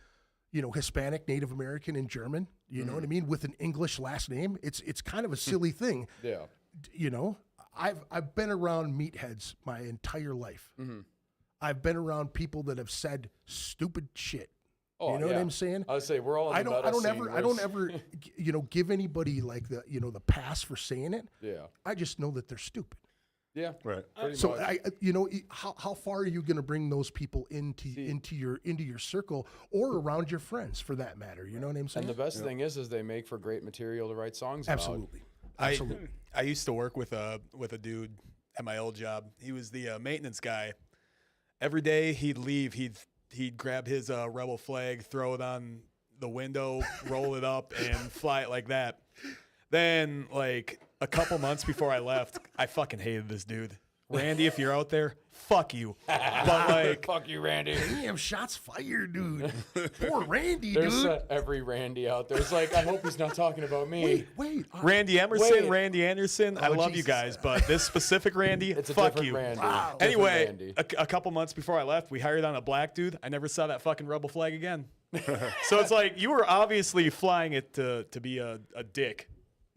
Hispanic, Native American, and German. You know what I mean? With an English last name, it's kind of a silly thing. Yeah. I've been around meatheads my entire life. I've been around people that have said stupid shit. Oh, you know what I'm saying? I would say we're all. In the I don't ever, give anybody like the pass for saying it. Yeah. I just know that they're stupid. Yeah. Right. So how far are you going to bring those people into your circle or around your friends for that matter? You know what I'm saying? And the best thing is they make for great material to write songs Absolutely. about. Absolutely. I used to work with a dude at my old job. He was the maintenance guy. Every day he'd leave, he'd grab his rebel flag, throw it on the window, roll it up, and fly it like that. Then, like a couple months before I left, I fucking hated this dude. Randy, if you're out there, fuck you. But like, fuck you, Randy. Damn, shots fired, dude. Poor Randy, There's dude. every Randy out there. It's like, I hope he's not talking about me. Wait. Randy Emerson, Randy Anderson, I love you Jesus. guys, but this specific Randy, It's a fuck different you. Randy. Wow. Different Anyway, Randy. a couple months before I left, we hired on a black dude. I never saw that fucking rebel flag again. So it's like, you were obviously flying it to be a dick.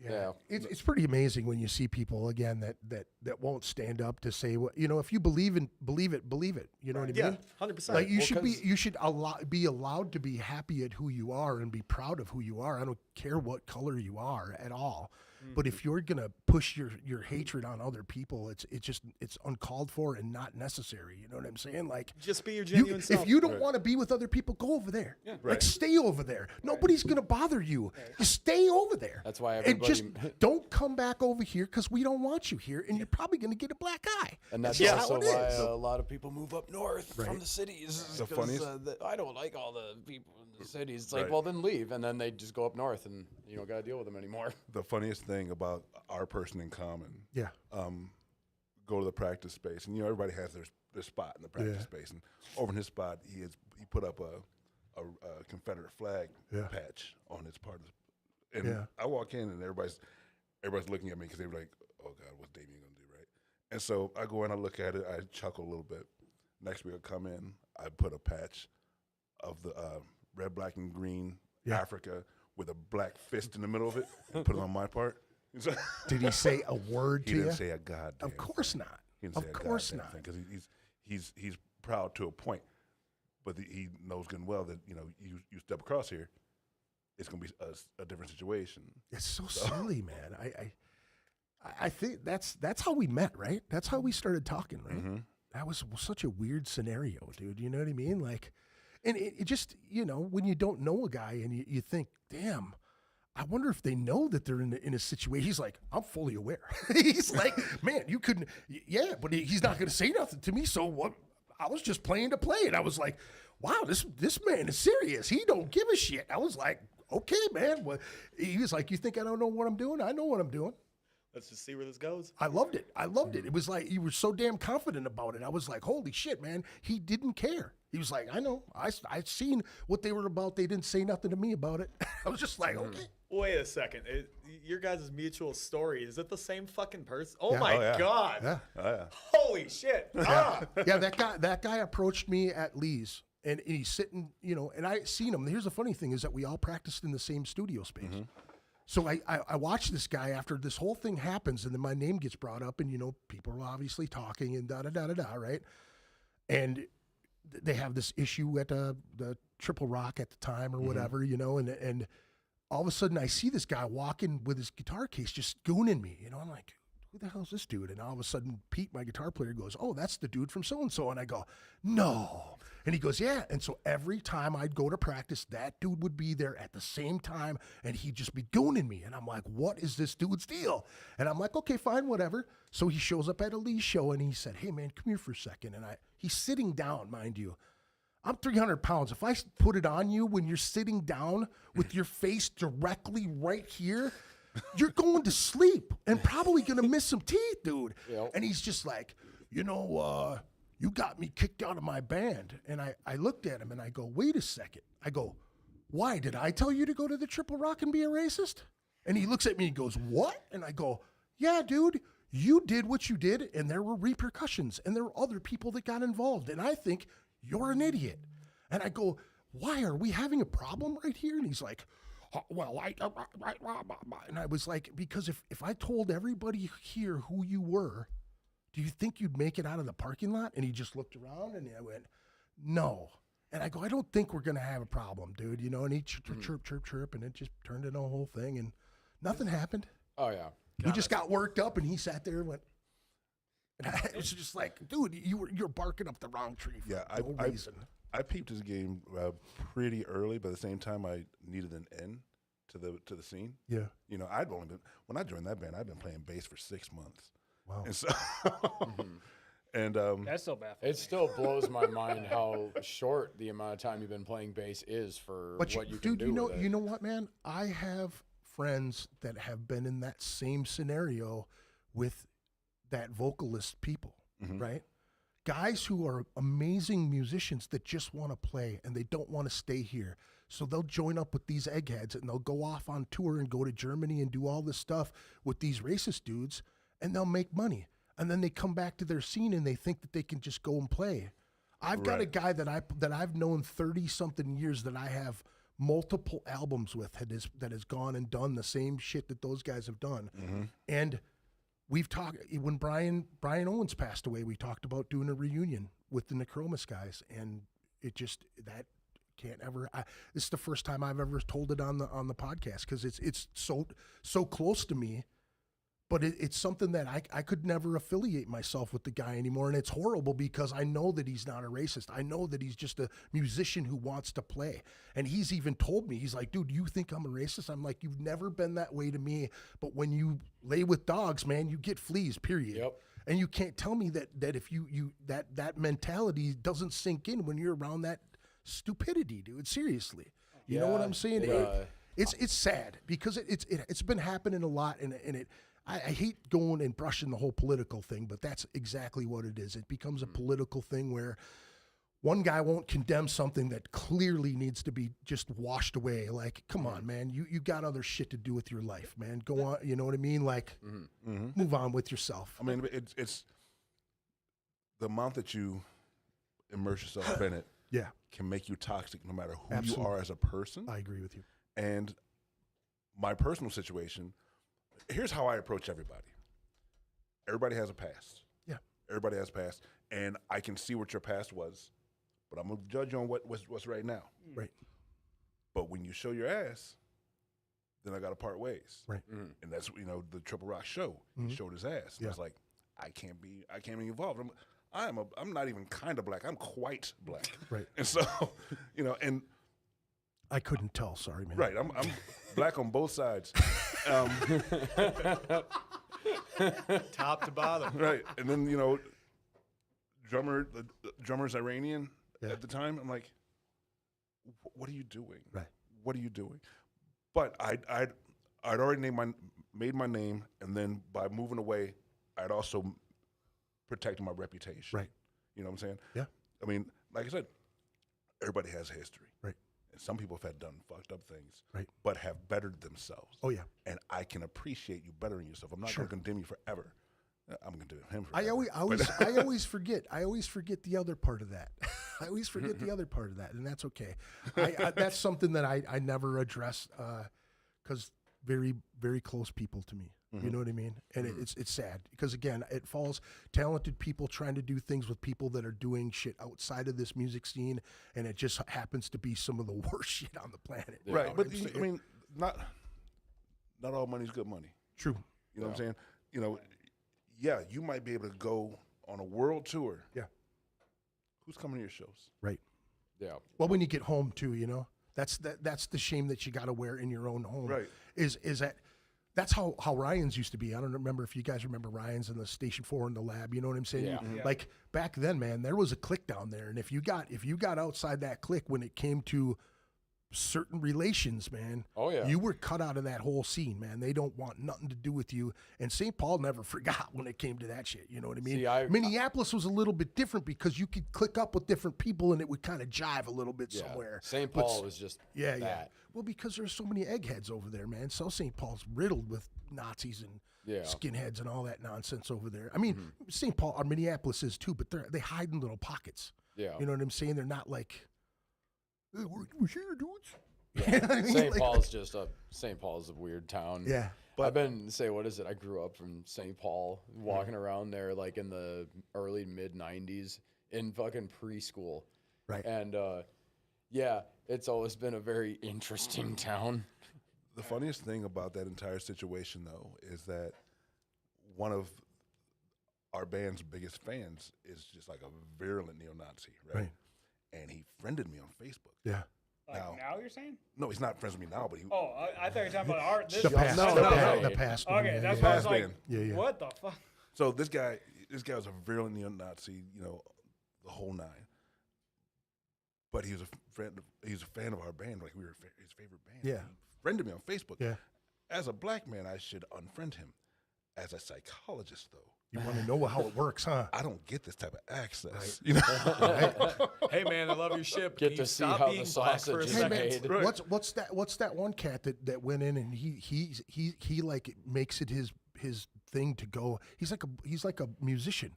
Yeah. It's pretty amazing when you see people again that won't stand up to say what if you believe it. You know what I Yeah, mean? 100%. Like you Well, you should be allowed to be happy at who you are and be proud of who you are. I don't care what color you are at all. But if you're gonna push your hatred on other people, it's uncalled for and not necessary. You know what I'm saying? Like Just be your genuine self. if you don't want to be with other people, go over there. Like Right. stay over there. Nobody's gonna bother you. Just stay over there. That's why And just everybody- don't come back over here because we don't want you here, and you're probably gonna get a black eye. And that's just also how it why is. a lot of people move up north from the cities. The 'cause, funniest- I don't like all the people in the cities. It's like, Right. well, then leave. And then they just go up north and you don't got to deal with them anymore. The funniest thing about our person in common, Yeah. go to the practice space, and everybody has their spot in the practice space, and over in his spot, he put up a Confederate flag patch on his part of and I walk in and everybody's looking at me because they were like, oh God, what's Damien gonna do, right? And so I go in, I look at it, I chuckle a little bit. Next week I come in, I put a patch of the red, black, and green Africa with a black fist in the middle of it and put it on my part. So Did he say a word he to you? didn't say a goddamn Of course thing. not. He didn't Of say a course goddamn not. thing because he's proud to a point, but he knows good and well that you step across here, it's gonna be a different situation. It's so silly, man. I think that's how we met, right? That's how we started talking, right? Mm-hmm. That was such a weird scenario, dude. You know what I mean? Like, and it just, when you don't know a guy and you think, damn, I wonder if they know that they're in a situation. He's like, I'm fully aware. He's like, man, you couldn't, but he's not going to say nothing to me. So what? I was just playing to play. And I was like, wow, this man is serious. He don't give a shit. I was like, okay, man. Well, he was like, you think I don't know what I'm doing? I know what I'm doing. Let's just see where this goes. I loved it. It was like you were so damn confident about it. I was like, holy shit, man. He didn't care. He was like, I know. I seen what they were about. They didn't say nothing to me about it. I was just like, okay. Wait a second. Your guys' mutual story, is it the same fucking person? Oh my Oh, yeah. God. Yeah. Oh yeah. Holy shit. Ah. Yeah, that guy approached me at Lee's and he's sitting, and I seen him. Here's the funny thing is that we all practiced in the same studio space. Mm-hmm. So I watched this guy after this whole thing happens, and then my name gets brought up, and people are obviously talking and da-da-da-da-da, right? And they have this issue at the Triple Rock at the time or whatever, and all of a sudden I see this guy walking with his guitar case just gooning me. I'm like, who the hell is this dude? And all of a sudden Pete, my guitar player, goes, oh, that's the dude from so-and-so. And I go, no. And he goes, yeah. And so every time I'd go to practice, that dude would be there at the same time, and he'd just be gooning me. And I'm like, what is this dude's deal? And I'm like, okay, fine, whatever. So he shows up at a Lee show, and he said, hey, man, come here for a second. And he's sitting down, mind you. I'm 300 pounds. If I put it on you when you're sitting down with your face directly right here, you're going to sleep and probably going to miss some teeth, dude. Yep. And he's just like, you got me kicked out of my band. And I looked at him and I go, wait a second. I go, why? Did I tell you to go to the Triple Rock and be a racist? And he looks at me and goes, what? And I go, yeah, dude, you did what you did, and there were repercussions, and there were other people that got involved, and I think you're an idiot. And I go, why? Are we having a problem right here? And he's like, well, and I was like, because if I told everybody here who you were, do you think you'd make it out of the parking lot? And he just looked around, and I went, no. And I go, I don't think we're going to have a problem, dude. And he chirp, and it just turned into a whole thing, and nothing happened. Oh, yeah. He just got worked up, and he sat there and went, and it was just like, dude, you're barking up the wrong tree for no reason. I peeped his game pretty early, but at the same time, I needed an end to the scene. Yeah. I'd only been, when I joined that band, I'd been playing bass for 6 months. Wow. And so, and that's so bad. It still blows my mind how short the amount of time you've been playing bass is for what you can do. You know what, man? I have friends that have been in that same scenario with that vocalist people, right? Guys who are amazing musicians that just want to play and they don't want to stay here. So they'll join up with these eggheads and they'll go off on tour and go to Germany and do all this stuff with these racist dudes, and they'll make money. And then they come back to their scene and they think that they can just go and play. I've got a guy that I've known 30-something years that I have multiple albums with that has gone and done the same shit that those guys have done. And we've talked, when Brian Owens passed away, we talked about doing a reunion with the Necromus guys, and it just, that can't ever, this is the first time I've ever told it on the podcast, because it's so close to me. But it's something that I could never affiliate myself with the guy anymore. And it's horrible because I know that he's not a racist. I know that he's just a musician who wants to play. And he's even told me, he's like, dude, you think I'm a racist? I'm like, you've never been that way to me. But when you lay with dogs, man, you get fleas, period. Yep. And you can't tell me that if that mentality doesn't sink in when you're around that stupidity, dude. Seriously. You know what I'm saying? It's sad because it's been happening a lot, and I hate going and brushing the whole political thing, but that's exactly what it is. It becomes a political thing where one guy won't condemn something that clearly needs to be just washed away. Like, come on, man, you got other shit to do with your life, man. Go on, you know what I mean? Like, move on with yourself. I mean, it's the amount that you immerse yourself in it. Yeah, can make you toxic no matter who Absolutely. you are as a person. I agree with you. And my personal situation, here's how I approach everybody. Everybody has a past. Yeah. Everybody has a past. And I can see what your past was, but I'm going to judge you on what's right now. Right. But when you show your ass, then I got to part ways. Right. And that's, the Triple Rock show. He showed his ass. And I was like, I can't be involved. I'm not even kind of black. I'm quite black. Right. And so, and I couldn't tell. Sorry, man. right. I'm black on both sides. Top to bottom. Right. And then, the drummer's Iranian at the time. I'm like, what are you doing? Right. What are you doing? But I'd already made my name, and then by moving away, I'd also protected my reputation. Right. You know what I'm saying? Yeah. I mean, like I said, everybody has a history. Right. And some people have done fucked up things. Right. But have bettered themselves. Oh, yeah. And I can appreciate you bettering yourself. I'm not going to condemn you forever. I'm going to condemn him forever. I always forget. I always forget the other part of that. I always forget the other part of that, and that's okay. That's something that I never address because very, very close people to me. You know what I mean? And it's sad because, again, it falls talented people trying to do things with people that are doing shit outside of this music scene, and it just happens to be some of the worst shit on the planet. Right. But, I mean, not all money's good money. True. You know what I'm saying? Yeah, you might be able to go on a world tour. Yeah. Who's coming to your shows? Right. Yeah. Well, when you get home too, that's the shame that you got to wear in your own home. Right. Is that that's how Ryan's used to be. I don't remember if you guys remember Ryan's in the Station 4 in the lab. You know what I'm saying? Yeah. Like back then, man, there was a clique down there, and if you got outside that clique when it came to certain relations, man. Oh, yeah. You were cut out of that whole scene, man. They don't want nothing to do with you. And St. Paul never forgot when it came to that shit. You know what I mean? See, Minneapolis was a little bit different because you could click up with different people and it would kind of jive a little bit somewhere. St. But Paul was just yeah. that. Well, because there's so many eggheads over there, man. South St. Paul's riddled with Nazis and skinheads and all that nonsense over there. I mean, St. Paul or Minneapolis is too, but they hide in little pockets. Yeah. You know what I'm saying? They're not like, hey, we're here, dudes. Yeah. You know what I mean? St. Like, St. Paul's a weird town. Yeah. What is it? I grew up from St. Paul, walking around there like in the early mid 90s in fucking preschool. Right. And it's always been a very interesting town. The funniest thing about that entire situation, though, is that one of our band's biggest fans is just like a virulent neo-Nazi, right? And he friended me on Facebook. Yeah. Like now you're saying? No, he's not friends with me now, but he. Oh, I thought you were talking about art. The past. The past. Okay, one, that's yeah. what I was Past like. band. Yeah. What the fuck? So this guy was a virulent neo-Nazi, you know, the whole nine. But he was a friend. He was a fan of our band. Like we were his favorite band. Yeah. He friended me on Facebook. Yeah. As a black man, I should unfriend him. As a psychologist, though, You want to know how it works, huh? I don't get this type of access. You know. Hey man, I love your ship. Get Can to you see stop how being the black sausage for a is second? made. Right. What's that one cat that went in and he like makes it his thing to go. He's like a musician,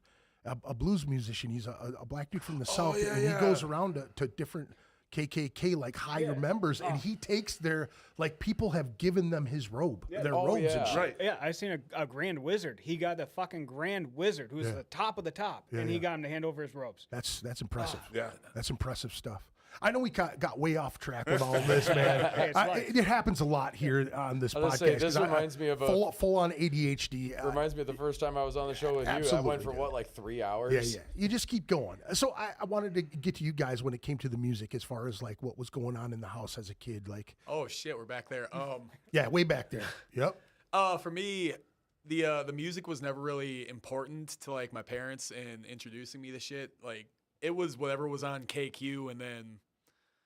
a blues musician. He's a black dude from the South, yeah, and yeah. he goes around to different KKK like higher members, and he takes their like people have given them his robe, their Oh, robes yeah. and shit. Right. Yeah, I seen a Grand Wizard. He got the fucking Grand Wizard, who's the top of the top, and he got him to hand over his robes. That's impressive. Yeah. That's impressive stuff. I know we got way off track with all this, man. Hey, it's life. It happens a lot here on this I was podcast. gonna say, this 'cause reminds me of a- full on ADHD. Reminds me of the first time I was on the show with you. I Absolutely, went for yeah. what, like 3 hours? Yeah. You just keep going. So I wanted to get to you guys when it came to the music, as far as like what was going on in the house as a kid. Like, Oh shit, we're back there. yeah, way back there. Yep. For me, the music was never really important to like my parents and introducing me to shit. Like it was whatever was on KQ, and then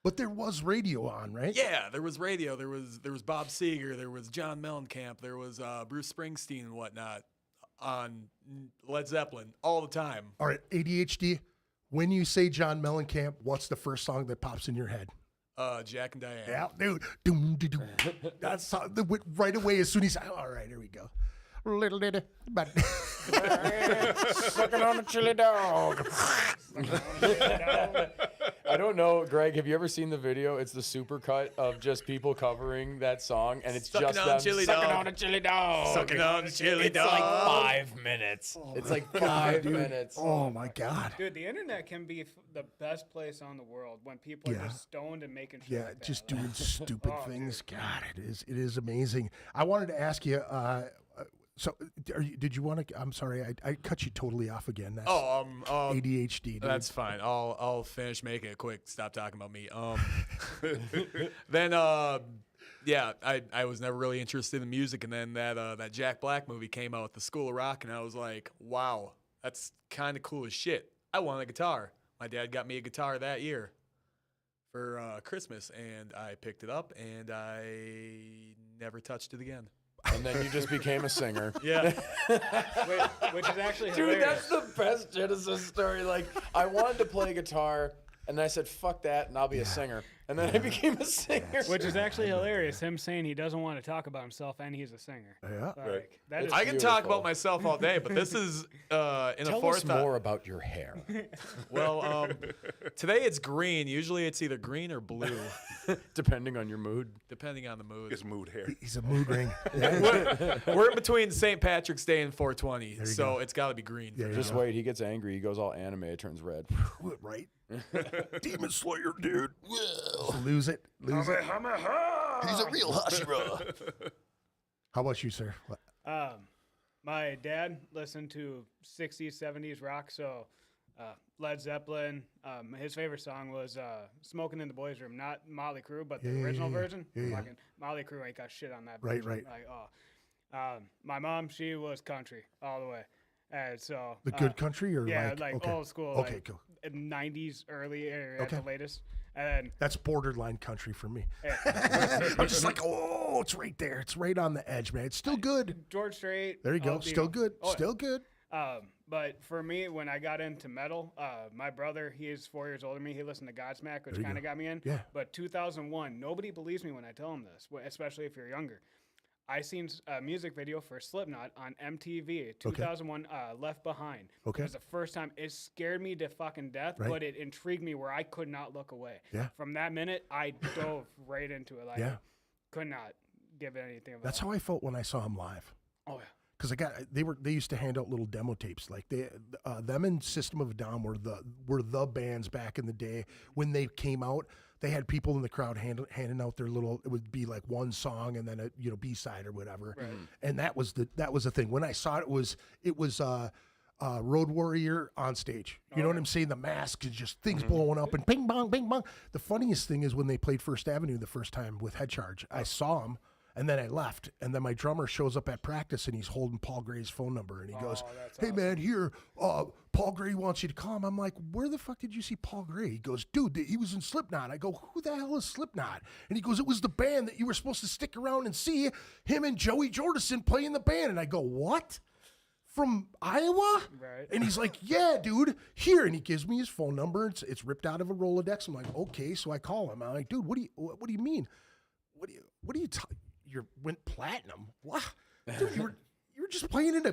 But there was radio on, right? yeah, there was radio. There was Bob Seger. There was John Mellencamp. There was Bruce Springsteen and whatnot on Led Zeppelin all the time. All right, ADHD. When you say John Mellencamp, what's the first song that pops in your head? Jack and Diane. Yeah, dude. Doom, doo, doo. That's right away as soon as all right, here we go. Little but Sucking on a chili dog. I don't know, Greg. Have you ever seen the video? It's the supercut of just people covering that song, and it's Sucking just on them chili sucking dog. on a chili dog. Sucking on the chili It's dog. like 5 minutes. It's like 5 minutes. oh my god. Dude, the internet can be the best place on the world when people Yeah. are just stoned and making shit Yeah, like that. just Like, doing stupid Oh, things. God, it is amazing. I wanted to ask you. So, did you want to? I'm sorry, I cut you totally off again. That's ADHD. Dude. That's fine. I'll finish making it quick. Stop talking about me. Then yeah, I was never really interested in music, and then that Jack Black movie came out, The School of Rock, and I was like, wow, that's kind of cool as shit. I want a guitar. My dad got me a guitar that year for Christmas, and I picked it up, and I never touched it again. And then you just became a singer. Yeah. which is actually Dude, hilarious. that's the best Genesis story. Like, I wanted to play guitar, and I said, fuck that, and I'll be a singer. And then I became a singer. Which is actually hilarious. Him saying he doesn't want to talk about himself and he's a singer. Yeah. Like, that is I can talk beautiful. about myself all day, but this is Tell us more about your hair. Well, today it's green. Usually it's either green or blue, Depending on your mood. depending on the mood. It's mood hair. He's a mood ring. We're in between St. Patrick's Day and 420, you so go. it's got to be green. Yeah, Just wait, he gets angry. He goes all anime. It turns red. right. Demon Slayer, dude. Lose it. He's a real Hashira. How about you, sir? My dad listened to 60s, 70s rock, so Led Zeppelin. His favorite song was "Smoking in the Boys' Room," not Motley Crue, but the original version. Fucking Motley Crue ain't got shit on that. Right, version. right. Like, my mom, she was country all the way, and so The good country, or yeah, like old school. Okay, like, cool. 90s early, or at the latest. And That's borderline country for me. hey, I'm just like, oh, it's right there. It's right on the edge, man. It's still good. George Strait. There you go. know, Still good. oh, Still good. But for me, when I got into metal, my brother, he is 4 years older than me. He listened to Godsmack, which kind of got me in. Yeah. But 2001, nobody believes me when I tell them this, especially if you're younger. I seen a music video for Slipknot on MTV, 2001, Left Behind. Okay. It was the first time. It scared me to fucking death, Right. but it intrigued me where I could not look away. Yeah. From that minute, I dove right into it. Like, Yeah. could not give it anything about That's it. how I felt when I saw him live. Oh, yeah. Because they used to hand out little demo tapes. Like them and System of a Down were the bands back in the day when they came out. They had people in the crowd handing out their little. It would be like one song and then a B-side or whatever. Right. And that was the thing. When I saw it was Road Warrior on stage. You know what I'm saying? The mask is just things blowing up and ping bong, bing bong. The funniest thing is when they played First Avenue the first time with Head Charge. I saw them. And then I left, and then my drummer shows up at practice, and he's holding Paul Gray's phone number, and he goes, "Hey man, here, Paul Gray wants you to call him." I'm like, "Where the fuck did you see Paul Gray?" He goes, "Dude, he was in Slipknot." I go, "Who the hell is Slipknot?" And he goes, "It was the band that you were supposed to stick around and see. Him and Joey Jordison play in the band." And I go, "What? From Iowa?" Right. And he's like, "Yeah, dude, here." And he gives me his phone number. It's ripped out of a Rolodex. I'm like, "Okay." So I call him. I'm like, "Dude, what do you mean? What do you you went platinum? What? Dude, you were just playing in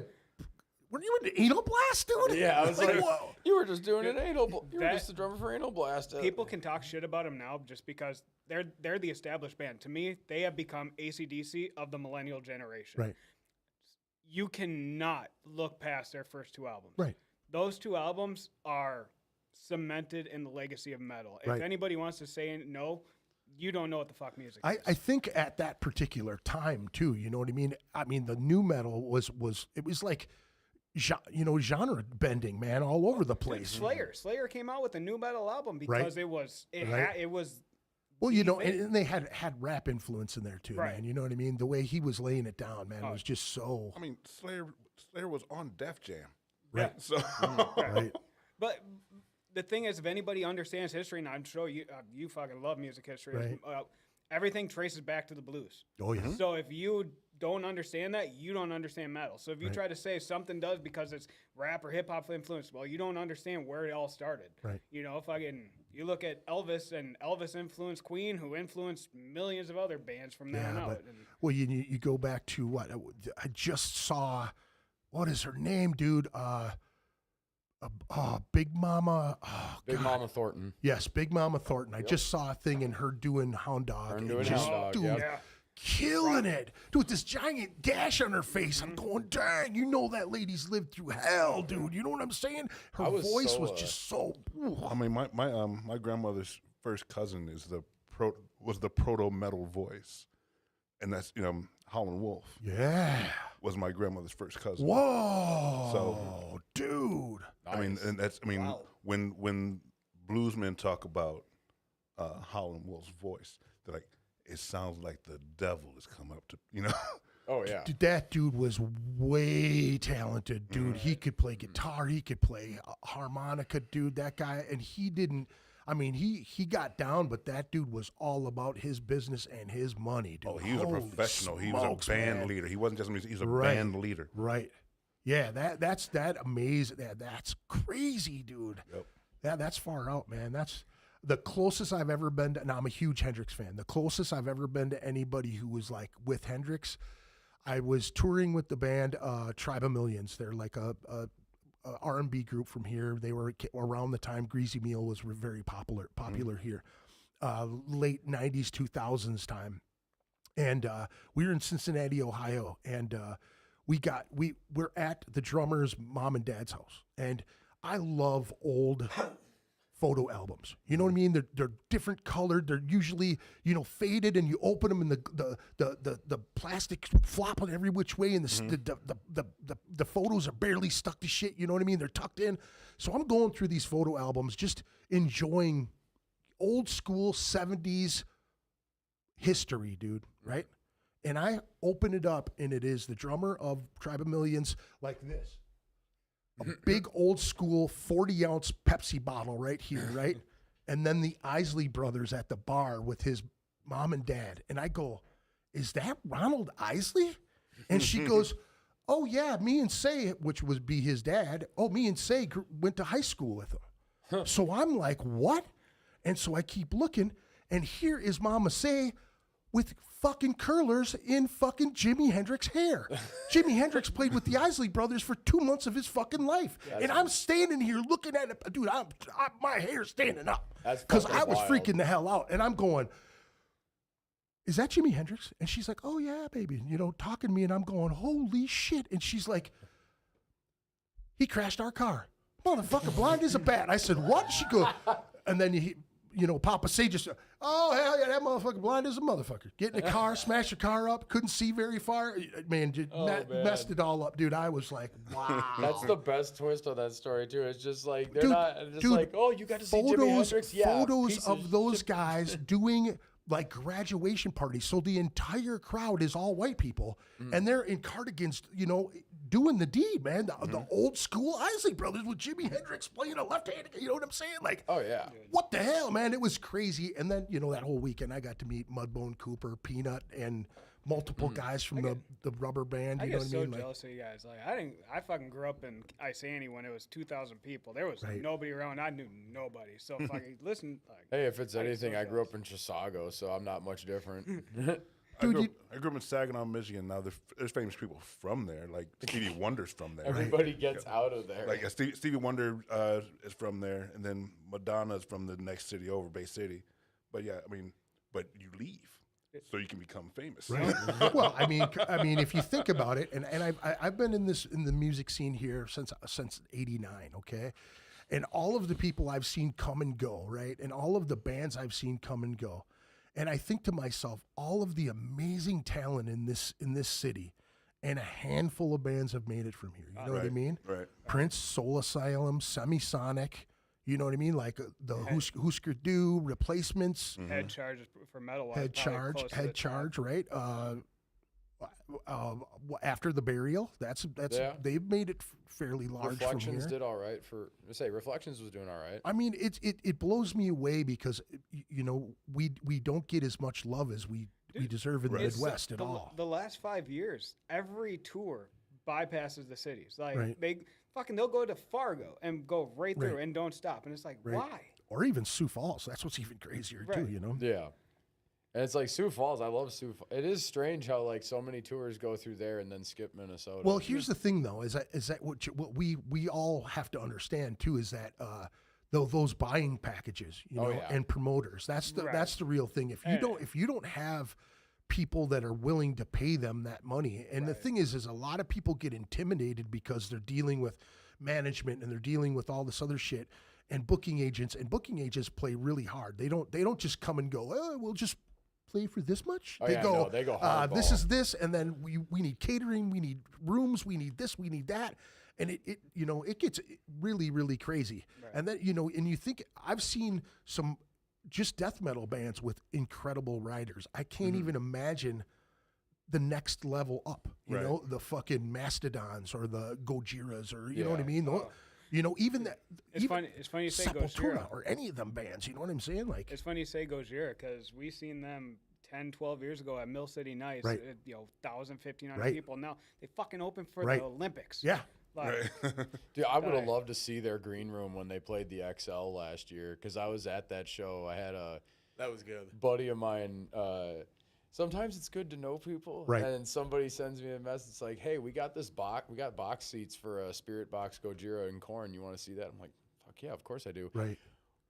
were you into Anal Blast, dude?" Yeah, I was like, whoa. you were just doing an anal. You were That- just the drummer for Anal Blast. People can talk shit about him now just because they're the established band. To me, they have become AC/DC of the millennial generation. Right, You cannot look past their first two albums. right. Those two albums are cemented in the legacy of metal. Right. If anybody wants to say no, you don't know what the fuck music is. I think at that particular time too, you know what I mean? I mean, the new metal was like, genre bending, man, all over the place. Slayer came out with a new metal album because it was Well, you know, and they had rap influence in there too, Right. man. You know what I mean? The way he was laying it down, man, was just so I mean, Slayer was on Def Jam. right. So Right. But the thing is, if anybody understands history, and I'm sure you fucking love music history, Right. Everything traces back to the blues. Oh yeah. So if you don't understand that, you don't understand metal. So if you try to say something does because it's rap or hip hop influence, well, you don't understand where it all started. Right. You know, you look at Elvis, and Elvis influenced Queen, who influenced millions of other bands from then on out. And Well, you go back to what I just saw. What is her name, dude? Big Mama. Oh, Big God. Mama Thornton. Yes, Big Mama Thornton. I just saw a thing in her doing Hound Dog. Her and doing just, Hound Dog, dude, yep. yeah. killing it. Dude, with this giant gash on her face. I'm going, dang, you know that lady's lived through hell, dude. You know what I'm saying? Her voice was just so. I mean, my grandmother's first cousin was the proto metal voice, and that's Howlin' Wolf Yeah. was my grandmother's first cousin. Whoa. So, dude. I mean, and that's when bluesmen talk about Howlin' Wolf's voice, they're like, it sounds like the devil is coming up to Oh yeah. Dude, that dude was way talented, dude. He could play guitar, he could play harmonica, dude. That guy, and he didn't. I mean, he got down, but that dude was all about his business and his money, dude. Oh, he was a Holy professional. He smokes, was a band man. leader. He wasn't just a musician. He was a Right. band leader. Right. Yeah, that's amazing. That's crazy, dude. Yep. Yeah, that's far out, man. That's the closest I've ever been to. Now, I'm a huge Hendrix fan. The closest I've ever been to anybody who was like with Hendrix, I was touring with the band Tribe of Millions. They're like a R&B group from here. They were around the time Greasy Meal was very popular here, late 90s, 2000s time. And we were in Cincinnati, Ohio, and we're at the drummer's mom and dad's house. And I love old photo albums. You know what I mean? They're different colored. They're usually, faded, and you open them and the plastic flopping every which way, and the photos are barely stuck to shit. You know what I mean? They're tucked in. So I'm going through these photo albums, just enjoying old school 70s history, dude, right? And I open it up, and it is the drummer of Tribe of Millions, like this. A big old school 40-ounce Pepsi bottle right here, right? and then the Isley brothers at the bar with his mom and dad. And I go, is that Ronald Isley? And she goes, oh yeah, me and Say, which would be his dad. Oh, me and Say went to high school with him. So I'm like, what? And so I keep looking, and here is Mama Say with fucking curlers in fucking Jimi Hendrix hair. Jimi Hendrix played with the Isley brothers for 2 months of his fucking life. And I'm standing here looking at it. Dude, my hair's standing up. Because I was freaking the hell out. And I'm going, is that Jimi Hendrix? And she's like, oh yeah, baby. You know, talking to me, and I'm going, holy shit. And she's like, he crashed our car. Motherfucker, blind as a bat. I said, what? She goes, and then Papa Say just, oh, hell yeah, that motherfucker blind as a motherfucker. Get in the car, smash your car up, couldn't see very far. Man, messed it all up, dude. I was like, wow. That's the best twist of that story, too. It's just like, they're not just like, oh, you got to see Jimi Hendrix? Yeah. Photos of those guys doing like graduation parties. So the entire crowd is all white people, and they're in cardigans, doing the deed, man. The old school Isley brothers with Jimi Hendrix playing a left-handed, you know what I'm saying? Like, oh yeah, what the hell, man? It was crazy. And then, that whole weekend I got to meet Mudbone Cooper, Peanut, and multiple guys from the rubber band. You know what I mean? I get so jealous of you guys. Like, I fucking grew up in Isani when it was 2,000 people. There was nobody around. I knew nobody. So fucking listen. Like, hey, if it's anything, I grew up in Chisago, so I'm not much different. Dude, I grew up in Saginaw, Michigan. Now there's famous people from there, like Stevie Wonder's from there. Everybody gets out of there. Like Stevie Wonder is from there, and then Madonna's from the next city over, Bay City. But yeah, but you leave so you can become famous. Right. Well, I mean, if you think about it, and I've been in the music scene here since '89, okay, and all of the people I've seen come and go, right, and all of the bands I've seen come and go. And I think to myself, all of the amazing talent in this city, and a handful of bands have made it from here. You know what I mean? Right. Prince, Soul Asylum, Semisonic. You know what I mean? Like the Husker Du, Replacements. Head Charge for metal. Head Charge, right? After the Burial, that's they've made it fairly large. Reflections from here. did all right Reflections was doing all right. I mean, it blows me away because we don't get as much love as we deserve in the Midwest at all. The last 5 years, every tour bypasses the cities. Like they'll go to Fargo and go right through and don't stop, and it's like why? Or even Sioux Falls. That's what's even crazier too. Yeah. And it's like Sioux Falls. I love Sioux Falls. It is strange how like so many tours go through there and then skip Minnesota. Well, here's the thing though, is that what we all have to understand too is that those buying packages, and promoters. That's the real thing. If you don't have people that are willing to pay them that money, and the thing is a lot of people get intimidated because they're dealing with management and they're dealing with all this other shit and booking agents play really hard. They don't just come and go, oh, we'll just play for this much. They go this is this, and then we need catering, we need rooms, we need this, we need that, and it gets really, really crazy. And then and you think I've seen some just death metal bands with incredible riders. I can't even imagine the next level up. You know, the fucking Mastodons or the Gojiras or you know what I mean. Even that. It's funny you say Gojira or any of them bands. You know what I'm saying? Like, it's funny you say Gojira because we seen them 10, 12 years ago at Mill City Nights. 1,000, 1,500 people. Now they fucking open for the Olympics. Yeah. Like, dude, I would have loved to see their green room when they played the XL last year because I was at that show. I had that was good buddy of mine. Sometimes it's good to know people. Right. And somebody sends me a message. It's like, hey, we got this box. We got box seats for a Spirit Box Gojira and Korn. You want to see that? I'm like, fuck yeah, of course I do. Right.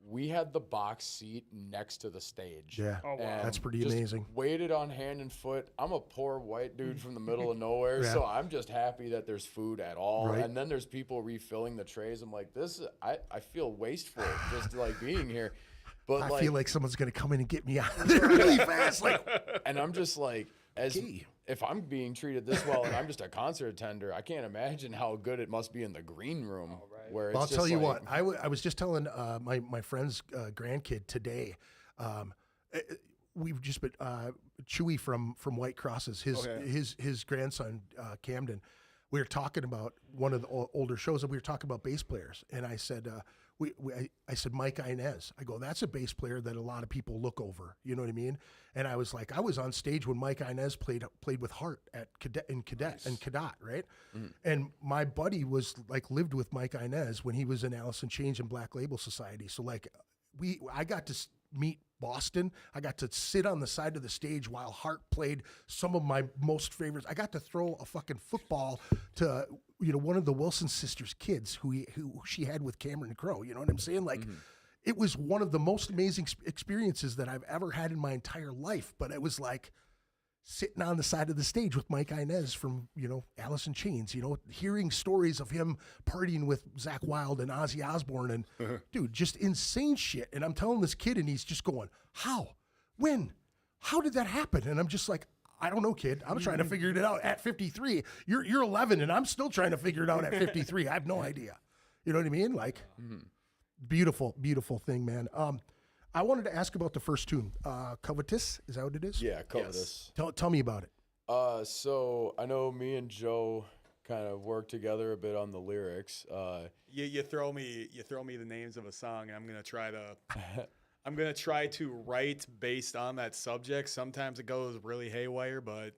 We had the box seat next to the stage. Yeah. Oh, wow. That's pretty amazing. Waited on hand and foot. I'm a poor white dude from the middle of nowhere, so I'm just happy that there's food at all. Right. And then there's people refilling the trays. I'm like, I feel wasteful just like being here. But I feel like someone's going to come in and get me out of there really fast. And I'm just like, if I'm being treated this well and I'm just a concert attender, I can't imagine how good it must be in the green room. Where it's I'll tell you what, I was just telling my friend's grandkid today. We've just been Chewy from White Crosses, his grandson Camden. We were talking about one of the older shows, and we were talking about bass players. And I said, I said, Mike Inez. I go, that's a bass player that a lot of people look over. You know what I mean? And I was like, I was on stage when Mike Inez played with Hart at Cadet, right? And my buddy was like lived with Mike Inez when he was in Alice in Chains and Black Label Society. So like I got to meet Boston. I got to sit on the side of the stage while Hart played some of my most favorites. I got to throw a fucking football to one of the Wilson sisters' kids who she had with Cameron Crowe. You know what I'm saying? Like, it was one of the most amazing experiences that I've ever had in my entire life. But it was like sitting on the side of the stage with Mike Inez from Alice in Chains. Hearing stories of him partying with Zakk Wylde and Ozzy Osbourne and dude, just insane shit. And I'm telling this kid, and he's just going, "How? When? How did that happen?" And I'm just like, I don't know, kid. I'm trying to figure it out at 53. You're 11, and I'm still trying to figure it out at 53. I have no idea. You know what I mean? Like, beautiful, beautiful thing, man. I wanted to ask about the first tune, Covetous. Is that what it is? Yeah, Covetous. Yes. Tell me about it. So I know me and Joe kind of worked together a bit on the lyrics. You throw me the names of a song, and I'm gonna try to write based on that subject. Sometimes it goes really haywire, but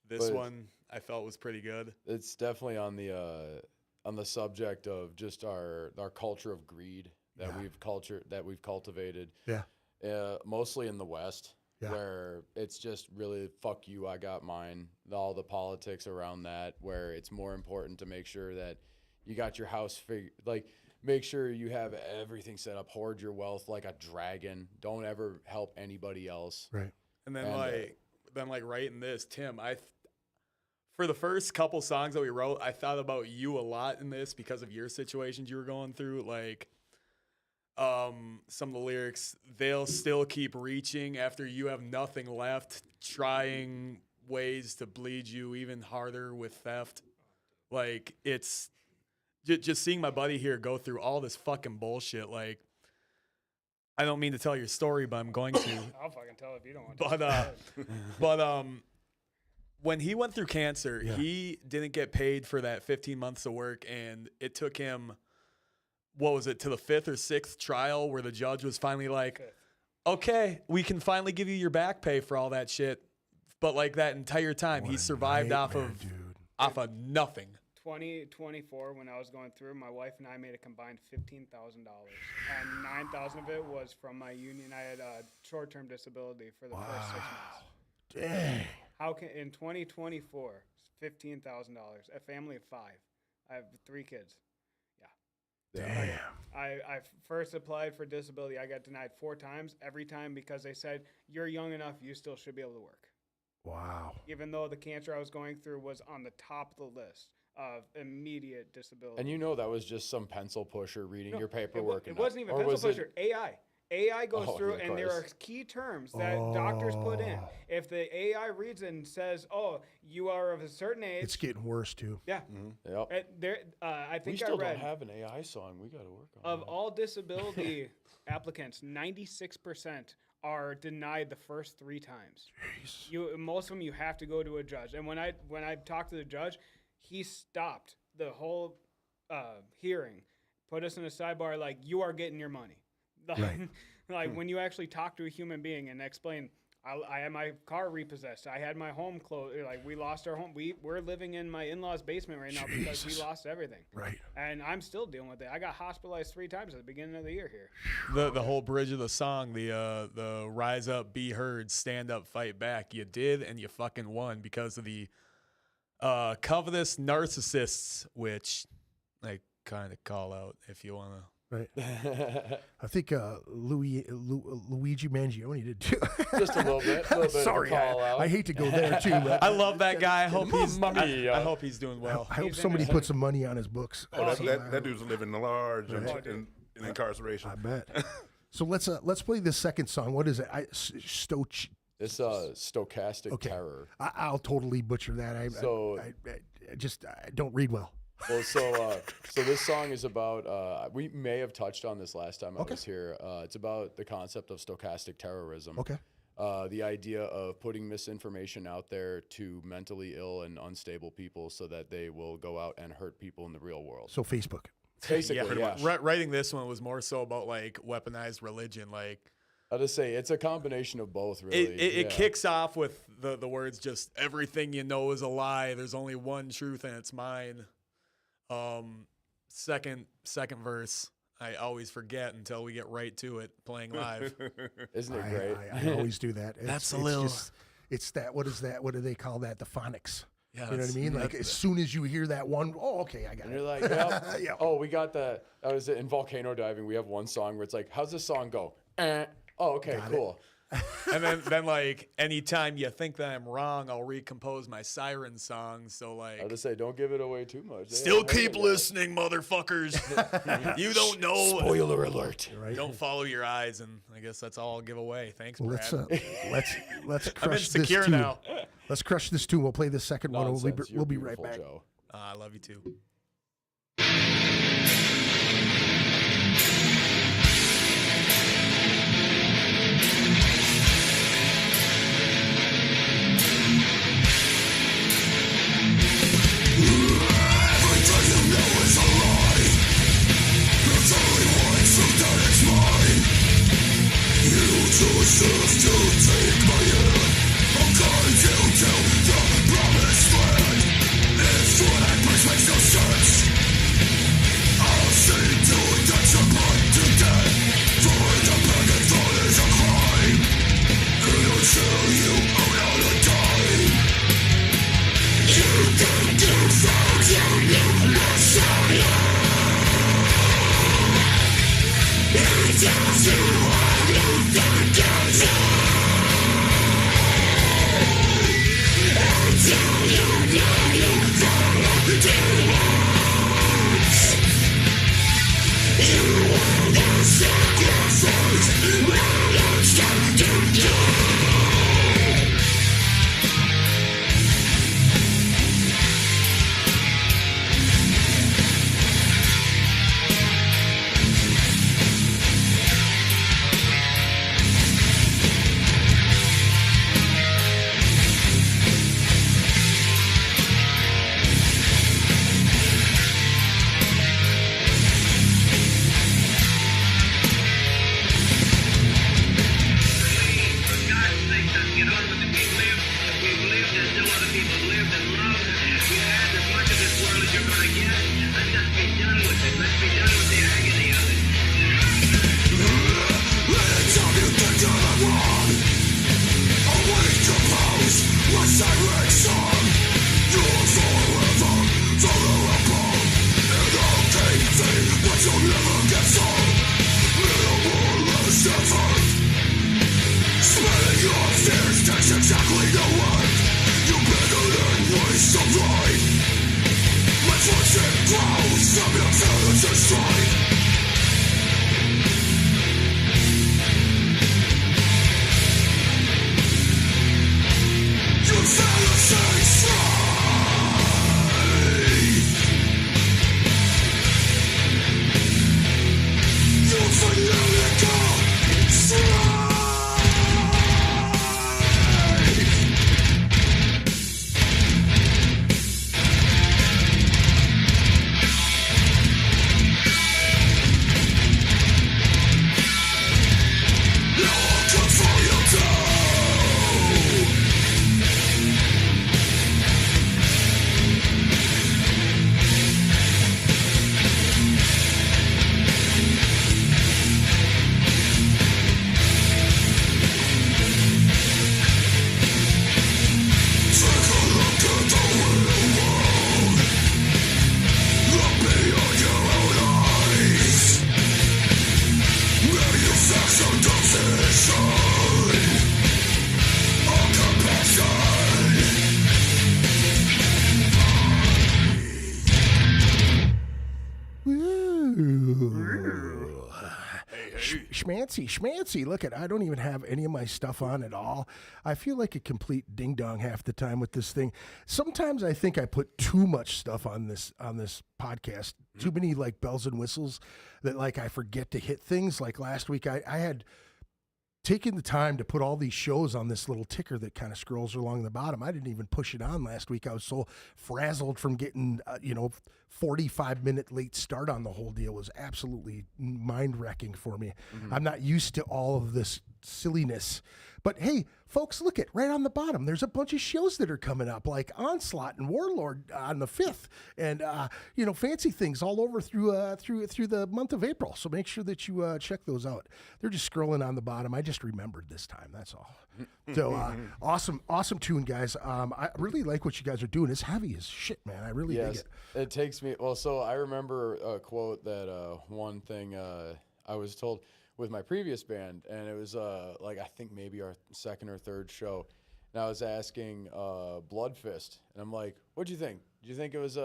this one I felt was pretty good. It's definitely on the subject of just our culture of greed that we've cultivated. Yeah. Mostly in the West, where it's just really fuck you, I got mine. All the politics around that, where it's more important to make sure that you got your house make sure you have everything set up, hoard your wealth like a dragon. Don't ever help anybody else. Right. And then writing this, Tim, for the first couple songs that we wrote, I thought about you a lot in this because of your situations you were going through. Like, some of the lyrics, they'll still keep reaching after you have nothing left, trying ways to bleed you even harder with theft. Like, it's just seeing my buddy here go through all this fucking bullshit. Like, I don't mean to tell your story, but I'm going to. I'll fucking tell if you don't want to. But when he went through cancer, he didn't get paid for that 15 months of work, and it took him, what was it, to the 5th or 6th trial where the judge was finally like, okay, we can finally give you your back pay for all that shit. But like that entire time, he survived off of nothing. 2024, when I was going through, my wife and I made a combined $15,000, and $9,000 of it was from my union. I had a short-term disability for the first 6 months. Dang. How can in 2024, $15,000, a family of 5? I have 3 kids. Damn. I first applied for disability. I got denied 4 times. Every time because they said, you're young enough, you still should be able to work. Wow. Even though the cancer I was going through was on the top of the list of immediate disability. And that was just some pencil pusher reading your paperwork. It wasn't even pencil pusher. AI goes through, and there are key terms that doctors put in. If the AI reads it and says, "Oh, you are of a certain age," it's getting worse too. Yeah. Yep. I think we still don't have an AI song. We got to work on. Of all disability applicants, 96% are denied the first 3 times. Jeez. Most of them you have to go to a judge. And when I talked to the judge, he stopped the whole hearing, put us in a sidebar like, you are getting your money. Like when you actually talk to a human being and explain, I had my car repossessed. I had my home closed. Like we lost our home. We're living in my in-laws' basement right now because we lost everything. Right. And I'm still dealing with it. I got hospitalized 3 times at the beginning of the year here. The whole bridge of the song, the rise up, be heard, stand up, fight back. You did, and you fucking won because of the covetous narcissists, which I kind of call out if you want to. Right. I think Luigi Mangione did too. Just a little bit. Sorry, I hate to go there too. But I love that guy. I hope I hope he's doing well. I hope somebody put some money on his books. That dude's living large in incarceration. I bet. So let's play this second song. What is it? Stoked. It's Stochastic Terror. I'll totally butcher that. I don't read well. Well, so this song is about, we may have touched on this last time I was here. It's about the concept of stochastic terrorism. Okay. The idea of putting misinformation out there to mentally ill and unstable people so that they will go out and hurt people in the real world. So Facebook. Basically, yeah. Writing this one was more so about like weaponized religion. Like, I'll just say it's a combination of both, really. It kicks off with the words just everything you know is a lie. There's only one truth and it's mine. Second verse, I always forget until we get right to it playing live. Isn't it great? I always do that. That's a it's little. It's that. What is that? What do they call that? The phonics. Yeah, You know what I mean? Like as soon as you hear that one, oh, okay, I got And it. you're like, yep. Yeah. Oh, we got that. I was in volcano diving. We have one song where it's like, how's this song go? Oh, okay, cool. And then like anytime you think that I'm wrong, I'll recompose my siren song. So like, I'll just say, don't give it away too much. still keep listening, motherfuckers. You don't know. Spoiler alert. Right? Don't follow your eyes, and I guess that's all I'll give away. Thanks, Well, Brad. let's I'm crush this insecure tune. now. Let's crush this tune. We'll play the second one. Nonsense. We'll be You're right beautiful, back. Joe. I love you too. Schmancy. Look, I don't even have any of my stuff on at all. I feel like a complete ding dong half the time with this thing. Sometimes I think I put too much stuff on this podcast. Too many like bells and whistles that like I forget to hit things. Like last week, I had taking the time to put all these shows on this little ticker that kind of scrolls along the bottom. I didn't even push it on last week. I was so frazzled from getting, 45-minute late start on the whole deal. It was absolutely mind-wrecking for me. I'm not used to all of this silliness. But hey, folks, look at right on the bottom. There's a bunch of shows that are coming up, like Onslaught and Warlord on the 5th, and fancy things all over through the month of April. So make sure that you check those out. They're just scrolling on the bottom. I just remembered this time. That's all. So awesome tune, guys. I really like what you guys are doing. It's heavy as shit, man. I really dig it. It takes me. Well, so I remember a quote that one thing I was told with my previous band, and it was I think maybe our second or third show, and I was asking Bloodfist, and I'm like, "What'd you think? Did you think it was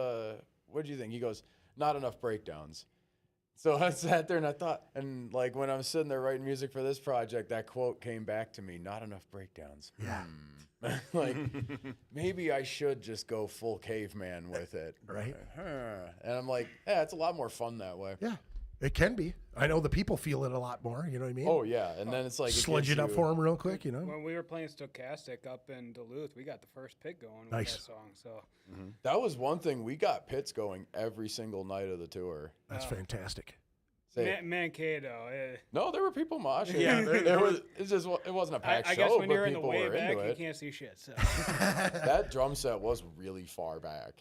what'd you think?" He goes, "Not enough breakdowns." So I sat there and I thought, and like when I'm sitting there writing music for this project, that quote came back to me: "Not enough breakdowns." Yeah. Like maybe I should just go full caveman with it, right? And I'm like, yeah, it's a lot more fun that way. Yeah. It can be. I know the people feel it a lot more. You know what I mean? Oh yeah, and then it's like sludge it up for them real quick. When we were playing Stochastic up in Duluth, we got the first pit going nice. with that song. So that was one thing. We got pits going every single night of the tour. That's fantastic. Mankato. No, there were people moshing. Yeah, it wasn't a packed show. I guess when but you're in the people way were back, into you it. can't see shit. So. That drum set was really far back.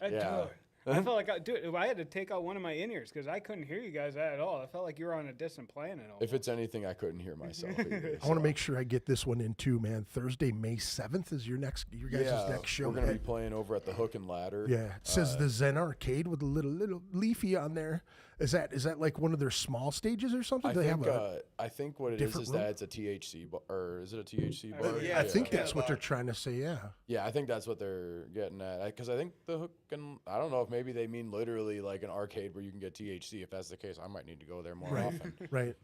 I felt like, I had to take out one of my in-ears because I couldn't hear you guys at all. I felt like you were on a distant planet. If it's anything, I couldn't hear myself either. I want to make sure I get this one in too, man. Thursday, May 7th is your guys' next show. We're going to be playing over at the Hook and Ladder. Yeah, it says the Zen Arcade with a little leafy on there. Is that like one of their small stages or something? I think what it is that it's a THC bar, or is it a THC bar? I think that's what they're trying to say. Yeah. Yeah, I think that's what they're getting at. Because I think the Hook and I don't know if maybe they mean literally like an arcade where you can get THC. If that's the case, I might need to go there more often. Right.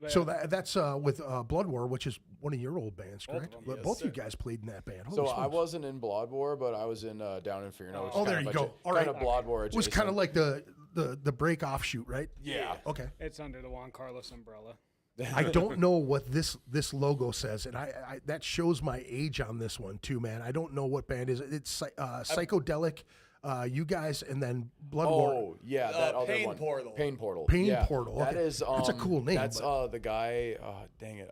So that's with Blood War, which is one of your old bands, correct? Both you guys played in that band. Holy smokes. I wasn't in Blood War, but I was in Down in Fierno. Oh, there you go. All right. Kind of Blood War adjacent. It was kind of like the break offshoot, right? Yeah. Okay. It's under the Juan Carlos umbrella. I don't know what this logo says, and I that shows my age on this one too, man. I don't know what band is it. It's Psychedelic. You guys, and then Blood War. Oh, yeah, that other Pain one. Portal. Pain Portal. Pain Portal. That okay. is. That's a cool name. That's the guy. Dang it.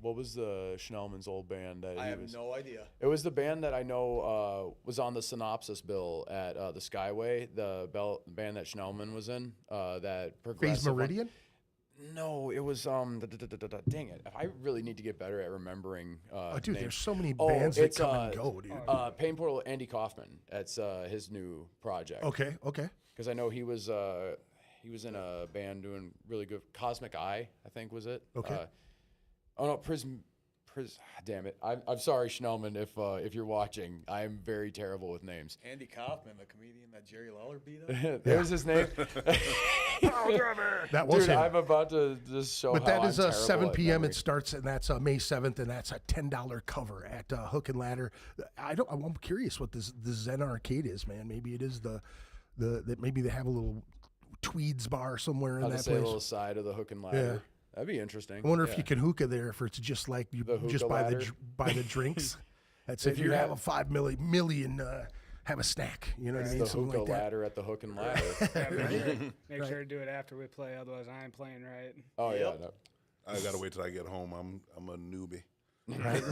What was the Schnellman's old band? I have no idea. It was the band that I know was on the synopsis bill at the Skyway. The band that Schnellman was in. That progressive. Phase Meridian. No, it was dang it. I really need to get better at remembering dude, names. there's so many bands that come and go, dude. Pain Portal, Andy Kaufman. That's his new project. Okay. Because I know he was in a band doing really good. Cosmic Eye, I think was it. Okay. Oh no, Prism. Damn it. I'm sorry, Schnellman, if you're watching. I'm very terrible with names. Andy Kaufman, the comedian that Jerry Lawler beat up. There's his name. That was Dude, him. I'm about to just show But how that is I'm 7 p.m. memory. It starts, and that's May 7th, and that's a $10 cover at Hook and Ladder. I'm curious what the Zen Arcade is, man. Maybe it is that maybe they have a little Tweeds bar somewhere in that A place. little side of the Hook and Ladder. Yeah. That'd be interesting. I wonder if you can hookah there, if it's just like you just buy the drinks. That's if you have a 5 million have a snack. You know what I mean? The Something hookah like that. ladder at the Hook and Ladder. Make sure to do it after we play, otherwise I ain't playing right. Oh yeah. No. I gotta wait till I get home. I'm a newbie. Right.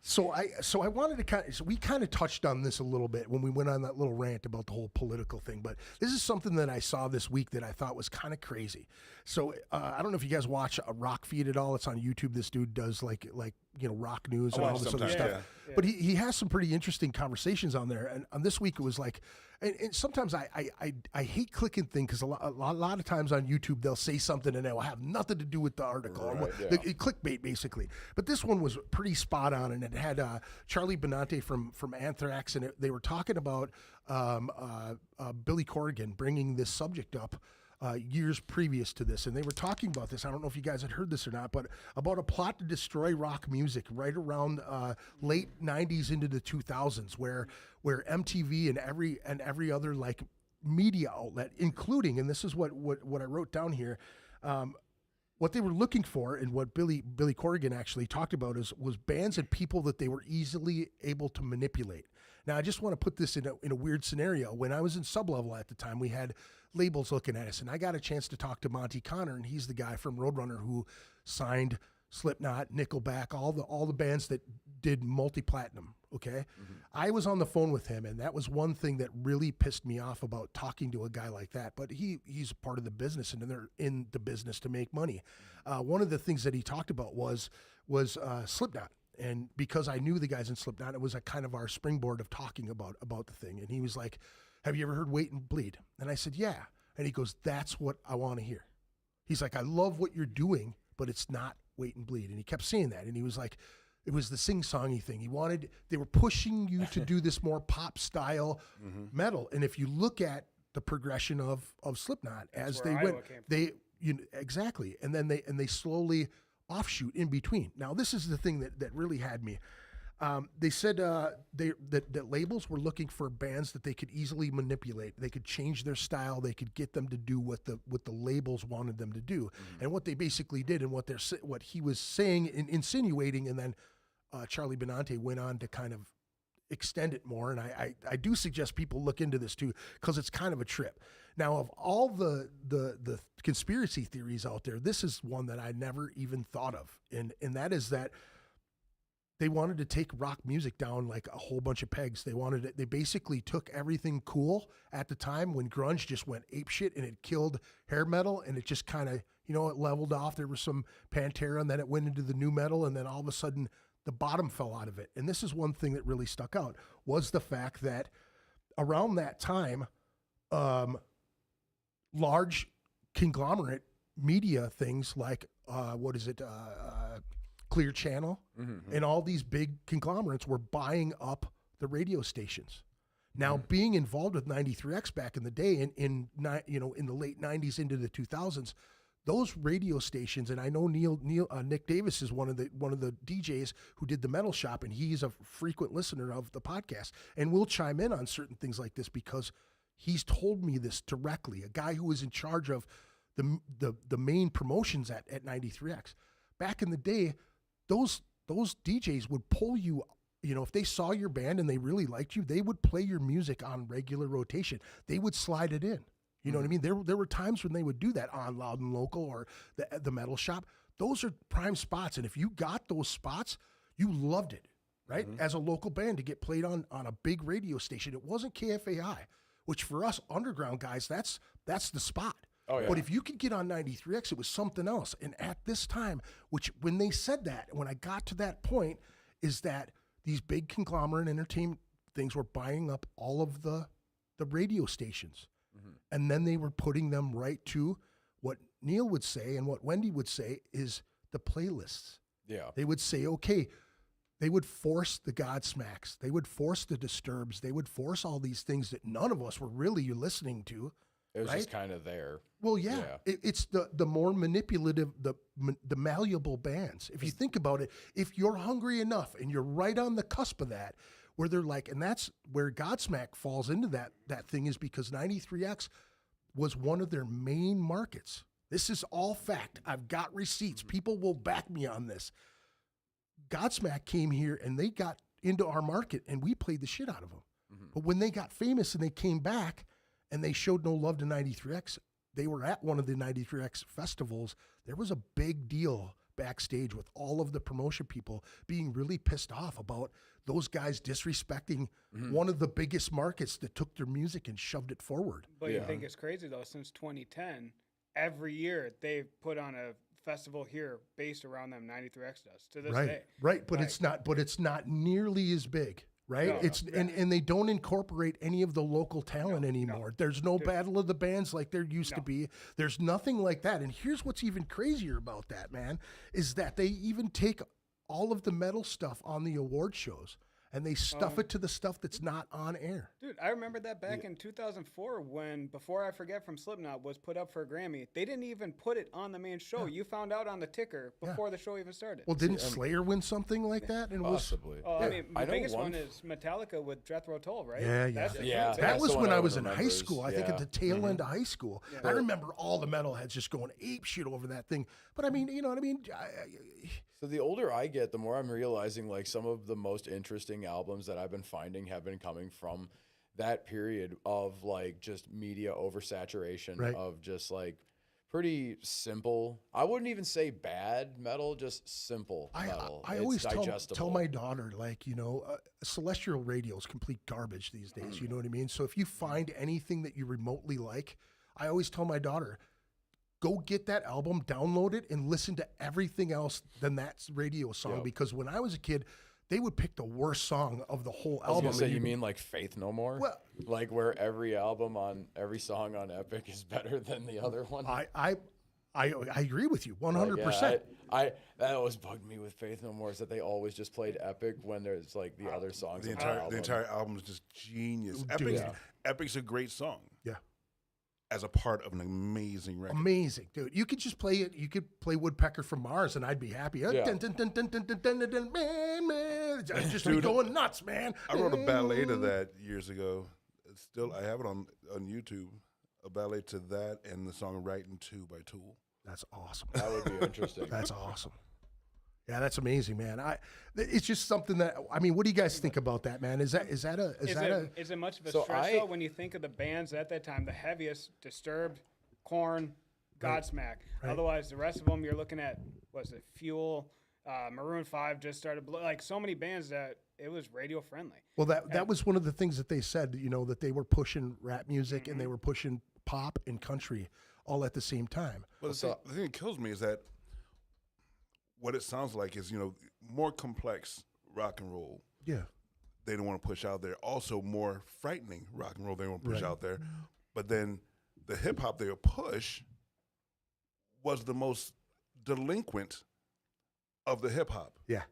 So I wanted to we kind of touched on this a little bit when we went on that little rant about the whole political thing, but this is something that I saw this week that I thought was kind of crazy. So I don't know if you guys watch a Rock Feed at all. It's on YouTube. This dude does like rock news and all this other stuff. Yeah. But he has some pretty interesting conversations on there. And on this week it was like, and sometimes I hate clicking things because a lot of times on YouTube they'll say something and it will have nothing to do with the article. Clickbait basically. But this one was pretty spot on, and it had Charlie Benante from Anthrax, and they were talking about Billy Corrigan bringing this subject up years previous to this, and they were talking about this. I don't know if you guys had heard this or not, but about a plot to destroy rock music right around late '90s into the 2000s, where MTV and every other like media outlet, including, and this is what I wrote down here. what they were looking for, and what Billy Corrigan actually talked about, was bands and people that they were easily able to manipulate. Now, I just want to put this in a weird scenario. When I was in Sublevel at the time, we had labels looking at us, and I got a chance to talk to Monty Connor, and he's the guy from Roadrunner who signed Slipknot, Nickelback, all the bands that did multi-platinum, okay? I was on the phone with him, and that was one thing that really pissed me off about talking to a guy like that. But he's part of the business, and they're in the business to make money. One of the things that he talked about was Slipknot. And because I knew the guys in Slipknot, it was a kind of our springboard of talking about the thing. And he was like, have you ever heard Wait and Bleed? And I said, yeah. And he goes, that's what I want to hear. He's like, I love what you're doing, but it's not Wait and Bleed. And he kept saying that. And he was like, it was the sing-songy thing. They were pushing you to do this more pop style metal. And if you look at the progression of Slipknot as they went, exactly. And then they slowly offshoot in between. Now, this is the thing that really had me. They said that labels were looking for bands that they could easily manipulate. They could change their style. They could get them to do what the labels wanted them to do. And what they basically did, and what he was saying and insinuating, and then Charlie Benante went on to kind of extend it more. And I do suggest people look into this too, because it's kind of a trip. Now, of all the conspiracy theories out there, this is one that I never even thought of, and that is that they wanted to take rock music down like a whole bunch of pegs. They basically took everything cool at the time when grunge just went apeshit and it killed hair metal, and it just kind of, it leveled off. There was some Pantera, and then it went into the new metal, and then all of a sudden the bottom fell out of it. And this is one thing that really stuck out, was the fact that around that time, large conglomerate media things like Clear Channel and all these big conglomerates were buying up the radio stations. Now, being involved with 93X back in the day, in the late 90s into the 2000s, those radio stations, and I know Nick Davis is one of the DJs who did the Metal Shop, and he's a frequent listener of the podcast, and we'll chime in on certain things like this because he's told me this directly. A guy who was in charge of the main promotions at 93X back in the day, those DJs would pull you. If they saw your band and they really liked you, they would play your music on regular rotation. They would slide it in. You know what I mean? There were times when they would do that on Loud and Local or the Metal Shop. Those are prime spots, and if you got those spots, you loved it, right? As a local band to get played on a big radio station. It wasn't KFAI, which for us underground guys, that's the spot. Oh, yeah. But if you could get on 93X, it was something else. And at this time, which when they said that, when I got to that point, is that these big conglomerate entertainment things were buying up all of the radio stations. And then they were putting them right to what Neil would say and what Wendy would say is the playlists. Yeah. They would say, okay, they would force the Godsmacks. They would force the Disturbs. They would force all these things that none of us were really listening to. It was just kind of there. Well, yeah. It's the more manipulative, the malleable bands. If you think about it, if you're hungry enough and you're right on the cusp of that, where they're like, and that's where Godsmack falls into that thing, is because 93X was one of their main markets. This is all fact. I've got receipts. People will back me on this. Godsmack came here and they got into our market and we played the shit out of them. But when they got famous and they came back and they showed no love to 93X, they were at one of the 93X festivals. There was a big deal backstage with all of the promotion people being really pissed off about those guys disrespecting one of the biggest markets that took their music and shoved it forward. But you think it's crazy though, since 2010, every year they've put on a festival here based around them 93X does to this day. Right, but it's not nearly as big. Right. And they don't incorporate any of the local talent anymore. There's no battle of the bands like there used to be. There's nothing like that. And here's what's even crazier about that, man, is that they even take all of the metal stuff on the award shows and they stuff it to the stuff that's not on air. Dude, I remember that back in 2004 when Before I Forget from Slipknot was put up for a Grammy. They didn't even put it on the main show. You found out on the ticker before the show even started. Well, didn't Slayer win something like that? And Possibly. Oh, I mean, the I know biggest one one is Metallica with Jethro Tull, right? Yeah, That's the Yeah. huge that hit. was the when one I I was in high remembers. school. I think at the tail end of high school. I Yeah. remember all the metalheads just going ape shit over that thing. But I mean, you know what I mean? So the older I get, the more I'm realizing like some of the most interesting albums that I've been finding have been coming from that period of like just media oversaturation Right. of just like pretty simple. I wouldn't even say bad metal, just simple metal. I It's always tell digestible. my daughter, like, you know, celestial radio is complete garbage these days. You know what I mean? So if you find anything that you remotely like, I always tell my daughter, go get that album, download it, and listen to everything else than that radio song. Yep. Because when I was a kid, they would pick the worst song of the whole I was album. gonna say, and you mean like Faith No More? Well- like where every song on Epic is better than the other one. I agree with you 100%. Like, yeah, that always bugged me with Faith No More is that they always just played Epic when there's like the other songs. The on entire album. the entire album is just genius. Dude, Epic's, yeah. Epic's a great song Yeah. as a part of an amazing record. Amazing, dude. You could just play it. You could play Woodpecker from Mars, and I'd be happy. Yeah. Dun, dun, dun, dun, dun, dun, dun, dun, dun, man, man. I'd just be Dude, going nuts, man. I wrote a ballet to that years ago. It's still, I have it on YouTube. A ballet to that and the song "Writing 2" by Tool. That's awesome. That would be interesting. That's awesome. Yeah, that's amazing, man. It's just something that I mean. What do you guys think about that, man? Is that Is it much of a So stretch though when you think of the bands at that time? The heaviest: Disturbed, Korn, Godsmack. Right. Otherwise, the rest of them you're looking at. Was it Fuel? Maroon 5 just started. Like so many bands that it was radio friendly. Well, that was one of the things that they said. You know, that they were pushing rap music and they were pushing pop and country all at the same time. Well, the thing that kills me is that what it sounds like is, you know, more complex rock and roll. Yeah. They don't want to push out there. Also, more frightening rock and roll they want to push out there. But then the hip hop they would push was the most delinquent of the hip hop. Yeah.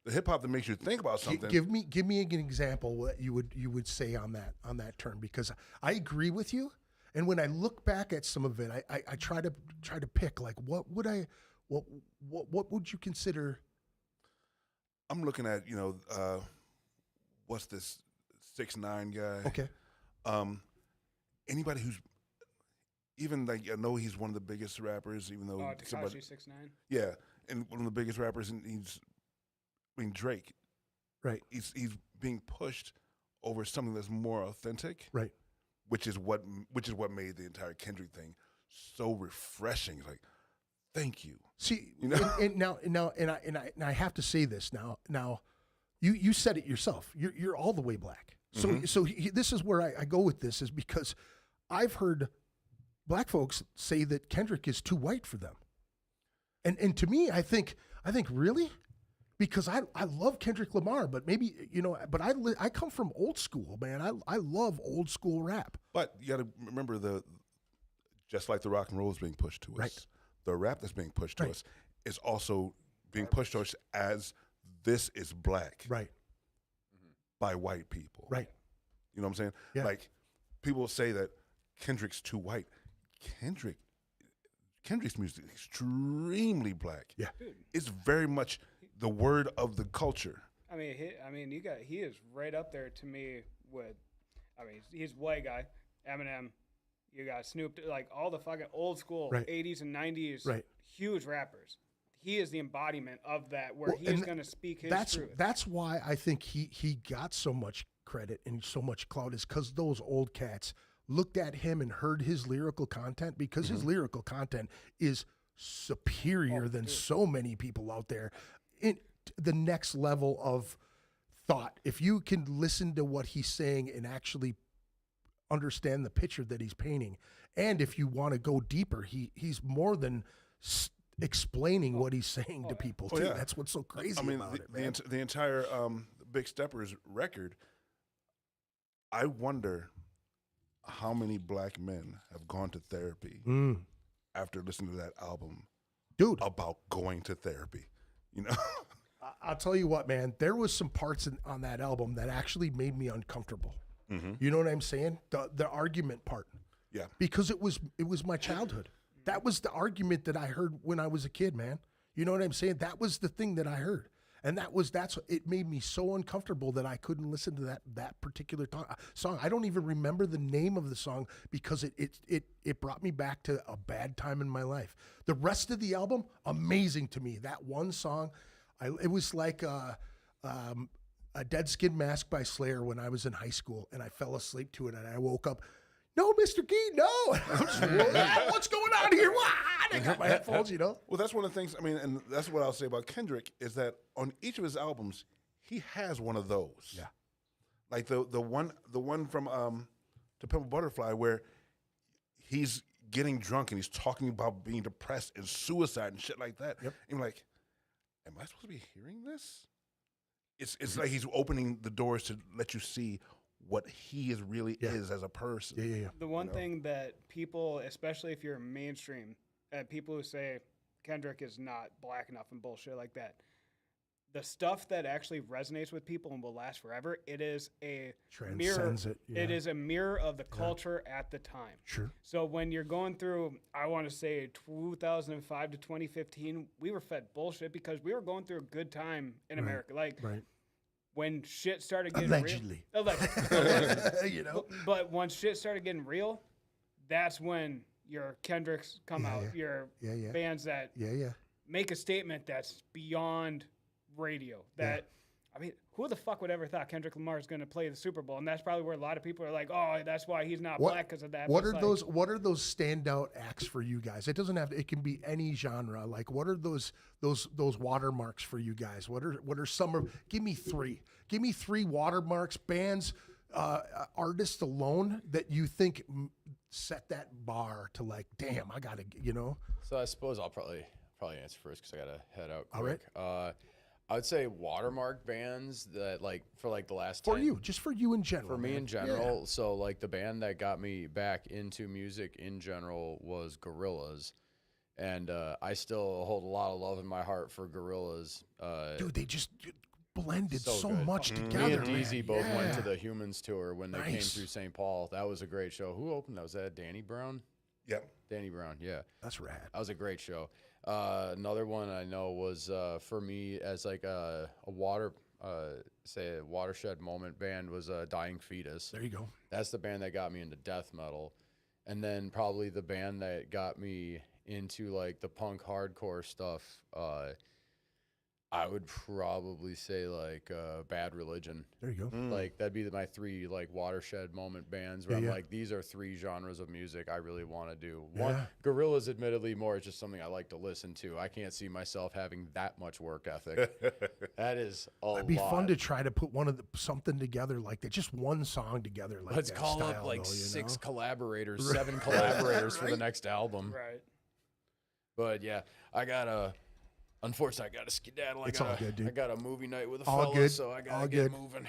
The hip hop that makes you think about something. Give me an example what you would say on that term, because I agree with you. And when I look back at some of it, I try to pick like what would you consider? I'm looking at, you know, what's this 6ix9ine guy? Okay. Anybody who's even like, I know he's one of the biggest rappers, even though Tekashi 6ix9ine. yeah, and one of the biggest rappers, and Drake. Right. He's being pushed over something that's more authentic. Right. Which is what made the entire Kendrick thing so refreshing. Like, thank you. See, You know? and I have to say this now. Now, you said it yourself. You're all the way black. So this is where I go with this, is because I've heard black folks say that Kendrick is too white for them, and to me, I think really. Because I love Kendrick Lamar, but maybe, you know, but I come from old school, man. I love old school rap. But you got to remember just like the rock and roll is being pushed to us, Right. the rap that's being pushed to us is also being pushed to us as this is black Right. by white people. Right. You know what I'm saying? Yeah. Like, people say that Kendrick's too white. Kendrick's music is extremely black. Yeah. Dude. It's very much the word of the culture. I mean, he is right up there to me with. I mean, he's a white guy. Eminem. You got Snoop, like all the fucking old school Right. 80s and 90s Right. huge rappers. He is the embodiment of that, where Well, he's and going to speak his That's truth. that's why I think he got so much credit and so much clout, is because those old cats looked at him and heard his lyrical content, because his lyrical content is superior than so many people out there. In the next level of thought, if you can listen to what he's saying and actually understand the picture that he's painting, and if you want to go deeper, he's more than explaining what he's saying to people too. yeah. That's what's so crazy I mean, about it, the, man. the entire Big Steppers record, I wonder how many black men have gone to therapy after listening to that album Dude, about going to therapy. You know, I'll tell you what, man. There was some parts on that album that actually made me uncomfortable. You know what I'm saying? The argument part. Yeah. Because it was my childhood. That was the argument that I heard when I was a kid, man. You know what I'm saying? That was the thing that I heard. And it made me so uncomfortable that I couldn't listen to that particular song. I don't even remember the name of the song because it brought me back to a bad time in my life. The rest of the album, amazing to me. That one song, it was like a Dead Skin Mask by Slayer when I was in high school, and I fell asleep to it, and I woke up, no, Mr. Key, no. I'm just, what's going on here? I got my headphones, you know. Well, that's one of the things. I mean, and that's what I'll say about Kendrick is that on each of his albums, he has one of those. Yeah. Like the one from To Pimp a Butterfly, where he's getting drunk and he's talking about being depressed and suicide and shit like that. Yep. And you're like, am I supposed to be hearing this? It's like he's opening the doors to let you see what he really is as a person. Yeah. The one thing that people, especially if you're mainstream, people who say Kendrick is not black enough and bullshit like that, the stuff that actually resonates with people and will last forever, it is a mirror. Transcends it. Yeah. It is a mirror of the culture at the time. Sure. So when you're going through, I want to say 2005 to 2015, we were fed bullshit because we were going through a good time in America. Like, when shit started getting allegedly, real, you know. But once shit started getting real, that's when your Kendricks come out, your bands that make a statement that's beyond radio. That I mean, who the fuck would ever thought Kendrick Lamar is going to play the Super Bowl? And that's probably where a lot of people are like, oh, that's why he's not black because of that. What are those? What are those standout acts for you guys? It doesn't have to. It can be any genre. Like, what are those watermarks for you guys? What are some of? Give me three. Give me three watermarks, bands, artists alone that you think set that bar to like, damn, I gotta, you know. So I suppose I'll probably answer first because I gotta head out quick. All right. I would say watermark bands that for the last for you, just for you in general. For me in general, so like the band that got me back into music in general was Gorillaz, and I still hold a lot of love in my heart for Gorillaz. Dude, they just blended so good. much together. Me and man. DZ both went to the Humans tour when they came through St. Paul. That was a great show. Who opened that? Was that Danny Brown? Yeah. Danny Brown, yeah. That's rad. That was a great show. Another one I know was for me as like a watershed moment band was Dying Fetus. There you go. That's the band that got me into death metal. And then probably the band that got me into like the punk hardcore stuff, I would probably say like Bad Religion. There you go. Like that'd be my three like watershed moment bands where I'm like, these are three genres of music I really want to do. One, Gorillaz admittedly more is just something I like to listen to. I can't see myself having that much work ethic. That is a lot. It'd be fun to try to put something together like that, just one song together like Let's that. call style, up like though, 6 collaborators, 7 collaborators for the next album. Right. But yeah, unfortunately, I got to skedaddle. It's all good, dude. I got a movie night with a All fella, good. so I got All to get good. moving.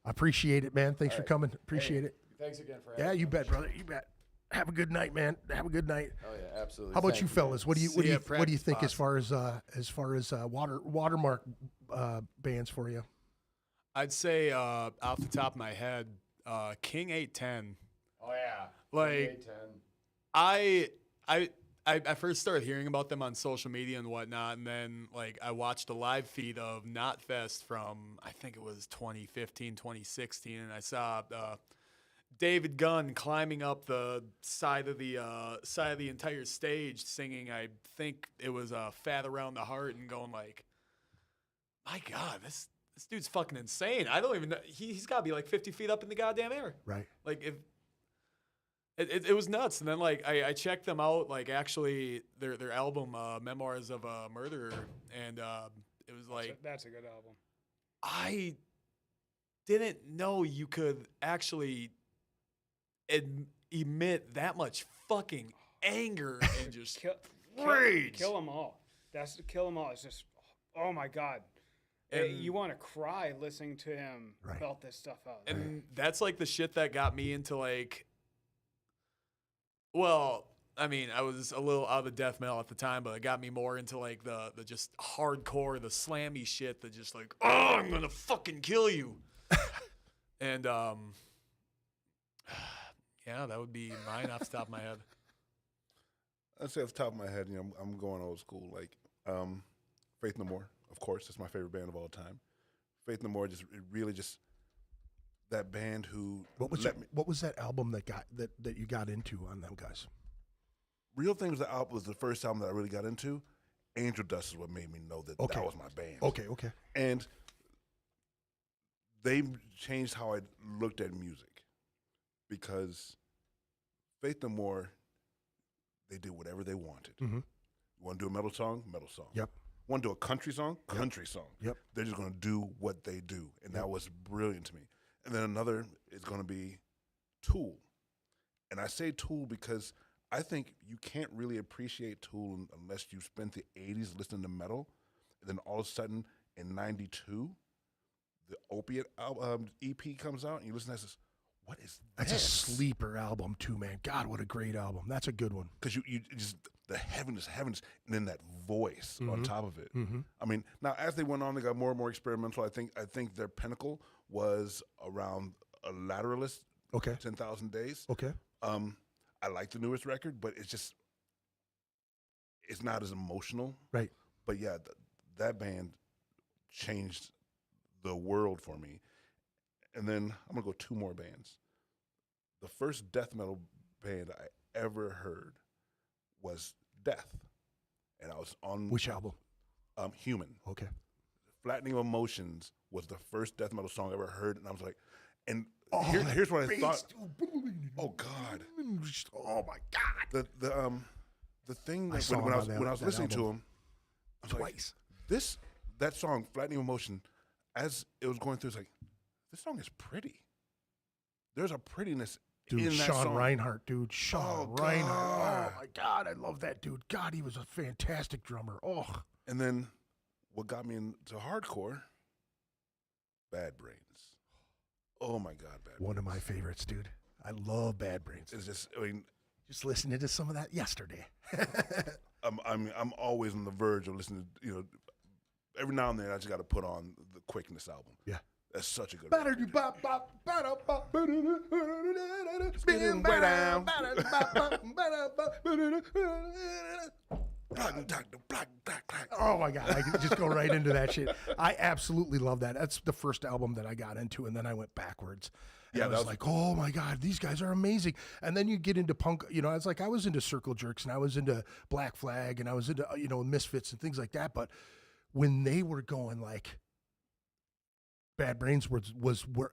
I appreciate it, man. Thanks for coming. Appreciate it. Thanks again for having me. Yeah, you bet, brother. You bet. Have a good night, man. Have a good night. Oh yeah, absolutely. How about Thank you, fellas? What do you See ya, what do you think practice as far as watermark bands for you? I'd say off the top of my head, King 810. Oh yeah. Like 810. I first started hearing about them on social media and whatnot, and then like I watched a live feed of Knotfest from I think it was 2015, 2016, and I saw David Gunn climbing up the side of the entire stage singing. I think it was "Fat Around the Heart" and going like, my God, this dude's fucking insane. I don't even know. He's got to be like 50 feet up in the goddamn air. Right. Like if. It was nuts, and then like I checked them out, like actually their album Memoirs of a Murderer, and it was like That's a good album. I didn't know you could actually emit that much fucking anger and just rage. Kill them all. Kill them all. It's just, oh my God. And you want to cry listening to him belt this stuff out. And that's like the shit that got me into like, well, I mean, I was a little out of the death metal at the time, but it got me more into like the just hardcore, the slammy shit that just like, oh, I'm gonna fucking kill you. And yeah, that would be mine off the top of my head. I'd say off the top of my head, I'm going old school. Like Faith No More, of course, that's my favorite band of all time. Faith No More really that band who What was that album that you got into on them guys? Real Things was the first album that I really got into. Angel Dust is what made me know that that was my band. Okay. And they changed how I looked at music because Faith No More, they did whatever they wanted. Mm-hmm. You want to do a metal song? Metal song. Yep. Want to do a country song? Country song. Yep. They're just going to do what they do. And that was brilliant to me. And then another is going to be Tool. And I say Tool because I think you can't really appreciate Tool unless you spent the 80s listening to metal. And then all of a sudden in 92, the Opiate EP comes out and you listen to this. What is that? That's a sleeper album too, man. God, what a great album. That's a good one. Because you just, the heaviness, and then that voice on top of it. Mm-hmm. I mean, now as they went on, they got more and more experimental. I think their pinnacle was around a Lateralist, Okay. 10,000 Days. Okay. I like the newest record, but it's not as emotional. Right. But yeah, that band changed the world for me. And then I'm gonna go two more bands. The first death metal band I ever heard was Death, and I was on Which album? Human. Okay. Flattening of Emotions was the first death metal song I ever heard, and I was like, and here's what I thought. Oh God. Oh my God. The thing I that saw when him I on was that- when I was that listening to album. him, I was like, Twice. that song, Flattening of Emotion, as it was going through, it's like, this song is pretty. There's a prettiness Dude, in that Sean song. Reinhart, dude. Sean Oh, Reinhart. God. Oh my God, I love that dude. God, he was a fantastic drummer. Oh. And then what got me into hardcore, Bad Brains. Oh my God, Bad Brains. One of my favorites, dude. I love Bad Brains. It's just, I mean, Just listening to some of that yesterday. I'm always on the verge of listening to, every now and then I just got to put on the Quickness album. Yeah. That's such a good Better record. you bop bop better bop Spinning way down. Oh my God, I could just go right into that shit. I absolutely love that. That's the first album that I got into, and then I went backwards. And Yeah, I was like, oh my God, these guys are amazing. And then you get into punk, I was into Circle Jerks, and I was into Black Flag, and I was into, Misfits and things like that. But when they were going like, Bad Brains was where,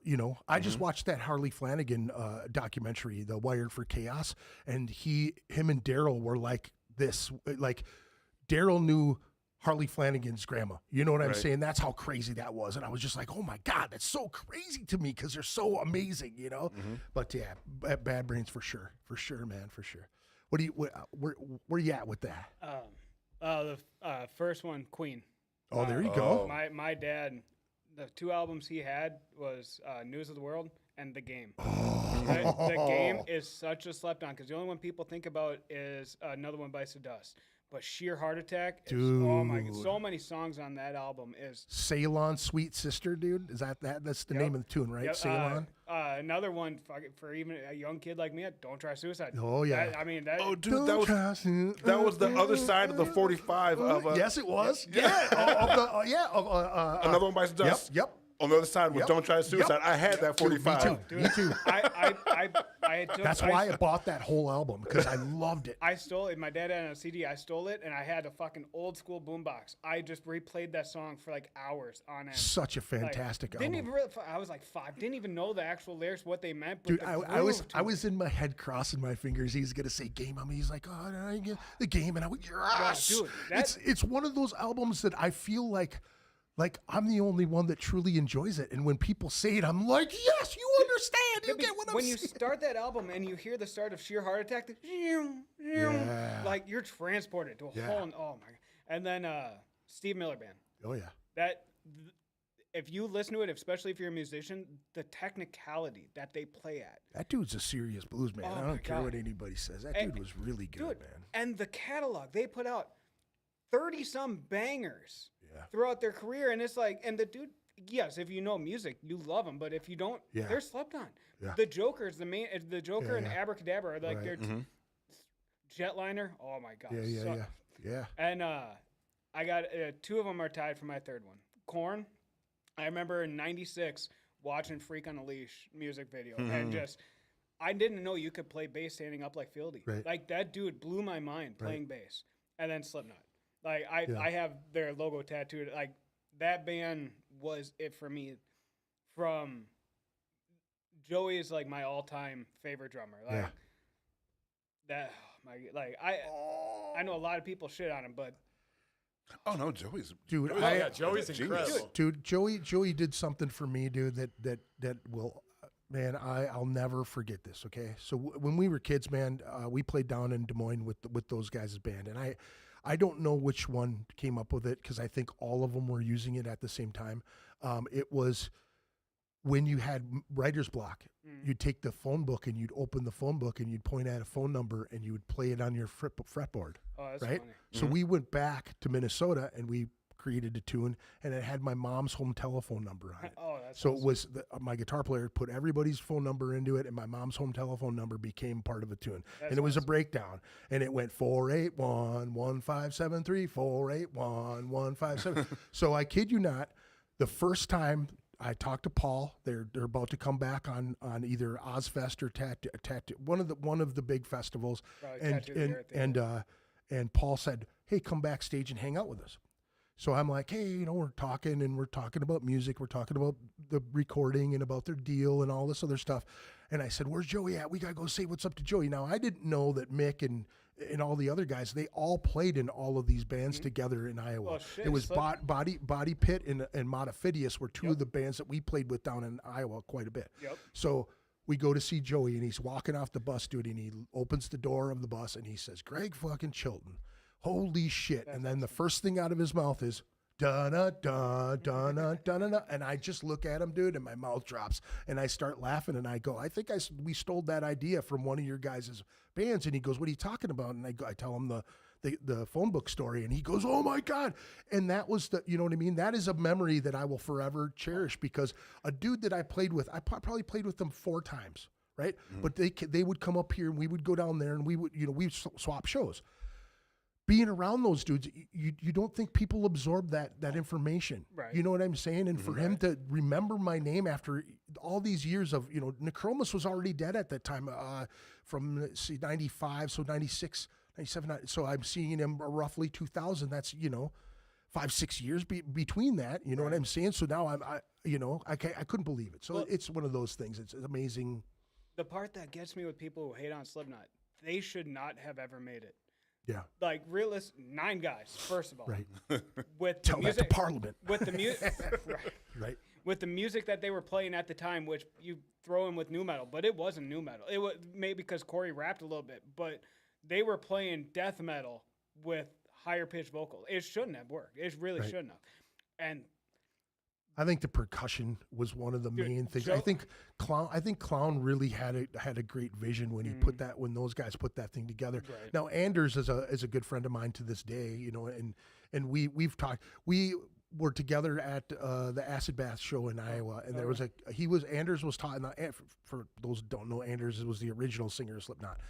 I just watched that Harley Flanagan documentary, The Wired for Chaos, and him and Daryl were like this, like Daryl knew Harley Flanagan's grandma. You know what I'm Right. saying? That's how crazy that was. And I was just like, oh my God, that's so crazy to me because they're so amazing, But yeah, Bad Brains for sure, man, for sure. Where you at with that? The first one, Queen. Oh, there you go. My dad, the two albums he had was News of the World and The Game. Oh. The Game is such a slept on because the only one people think about is Another One Bites the Dust. But Sheer Heart Attack, oh my God, so many songs on that album is. Ceylon Sweet Sister, dude. Is that? That's the name of the tune, right? Yep, Ceylon. Another one for even a young kid like me, Don't Try Suicide. Oh, yeah. That. Oh, dude, that was the other side of the 45 of. Yes, it was. Yeah. Another One Bites the Dust. Yep. On the other side was Yep. Don't Try Suicide. Yep. I had that 45. Me too. I took, That's why I bought that whole album because I loved it. I stole it. My dad had it on a CD. I stole it, and I had a fucking old school boombox. I just replayed that song for like hours on end. Such a fantastic album. I was like 5. Didn't even know the actual lyrics, what they meant. But Dude, the I was groove to it. in my head crossing my fingers. He was gonna say "Game" on me. He's like, "Oh, no, I get the Game," and I went, "Yes!" dude, it's one of those albums that I feel like I'm the only one that truly enjoys it. And when people say it, I'm like, "Yes, you understand. You get what I'm when saying." you start that album and you hear the start of Sheer Heart Attack, like you're transported to a whole. Oh my! And then Steve Miller Band. Oh yeah. if you listen to it, especially if you're a musician, the technicality that they play at. That dude's a serious blues man. Oh I my don't care God. what anybody says. That And- dude was really good, Dude, man. and the catalog, they put out 30-some bangers Yeah. throughout their career. And it's like, and the dude, yes, if you know music, you love him. But if you don't, Yeah. they're slept on. Yeah. The Joker's the Joker Yeah, and yeah. Abracadabra are like Right. their Jetliner. Oh my God. Yeah. And I got 2 of them are tied for my third one. Korn. I remember in '96 watching Freak on a Leash music video and just I didn't know you could play bass standing up like Fieldy. Right. Like that dude blew my mind playing bass. And then Slipknot. Like Yeah. I have their logo tattooed. Like that band was it for me. From Joey is like my all-time favorite drummer. Like Yeah. that. I know a lot of people shit on him, but Oh no, Joey's Dude, Oh, yeah, Joey's genius. incredible. Dude, Joey did something for me, dude. That will, man. I'll never forget this. Okay, so when we were kids, man, we played down in Des Moines with those guys' band, and I don't know which one came up with it because I think all of them were using it at the same time. It was when you had writer's block. You'd take the phone book and you'd open the phone book and you'd point at a phone number and you would play it on your fretboard. oh, that's Right? funny. So we went back to Minnesota and we created a tune, and it had my mom's home telephone number on it. Oh, that's So awesome. it was my guitar player put everybody's phone number into it, and my mom's home telephone number became part of a tune. That's and it was a awesome. breakdown, and it went 481-1573, 481-157. So I kid you not, the first time I talked to Paul, they're about to come back on either Ozfest or Tattoo, one of the big festivals, Probably and Tattoo the Earth, and Paul said, "Hey, come backstage and hang out with us." So I'm like, "Hey, we're talking about music, we're talking about the recording and about their deal and all this other stuff." And I said, "Where's Joey at? We gotta go say what's up to Joey." Now I didn't know that Mick and all the other guys, they all played in all of these bands together in Iowa. Well, shit, it was Slip- Body Pit and Monofidius were two of the bands that we played with down in Iowa quite a bit. Yep. So we go to see Joey, and he's walking off the bus, dude, and he opens the door of the bus, and he says, "Greg fucking Chilton, holy shit!" And then the first thing out of his mouth is, "Da da da da da da da," and I just look at him, dude, and my mouth drops, and I start laughing, and I go, "I think we stole that idea from one of your guys' bands." And he goes, "What are you talking about?" And I tell him the phone book story, and he goes, "Oh my God." And that was you know what I mean? That is a memory that I will forever cherish, because a dude that I played with, I probably played with them 4 times, right? But they would come up here and we would go down there and we would, we'd swap shows. Being around those dudes, you don't think people absorb that information. Right. You know what I'm saying? And for him to remember my name after all these years of, Necromus was already dead at that time, from, let's see, 95, so 96, 97. So I'm seeing him roughly 2000. That's, 5-6 years between that. You know what I'm saying? So now I couldn't believe it. So Well- it's one of those things. It's amazing. The part that gets me with people who hate on Slipknot, they should not have ever made it. Yeah. Like 9 guys, first of all. Right. With Tell the that to music, Parliament. with the music, right. Right. With the music that they were playing at the time, which you throw in with nu metal, but it wasn't nu metal. It was maybe because Corey rapped a little bit, but they were playing death metal with higher pitched vocals. It shouldn't have worked. It really Right. shouldn't have. And I think the percussion was one of the Dude, main things. Joe- I think Clown really had a great vision when he put that, when those guys put that thing together. Right. Now Anders is a good friend of mine to this day, and we've talked. We were together at the Acid Bath show in Iowa, and there was Anders was taught. For those who don't know, Anders was the original singer of Slipknot.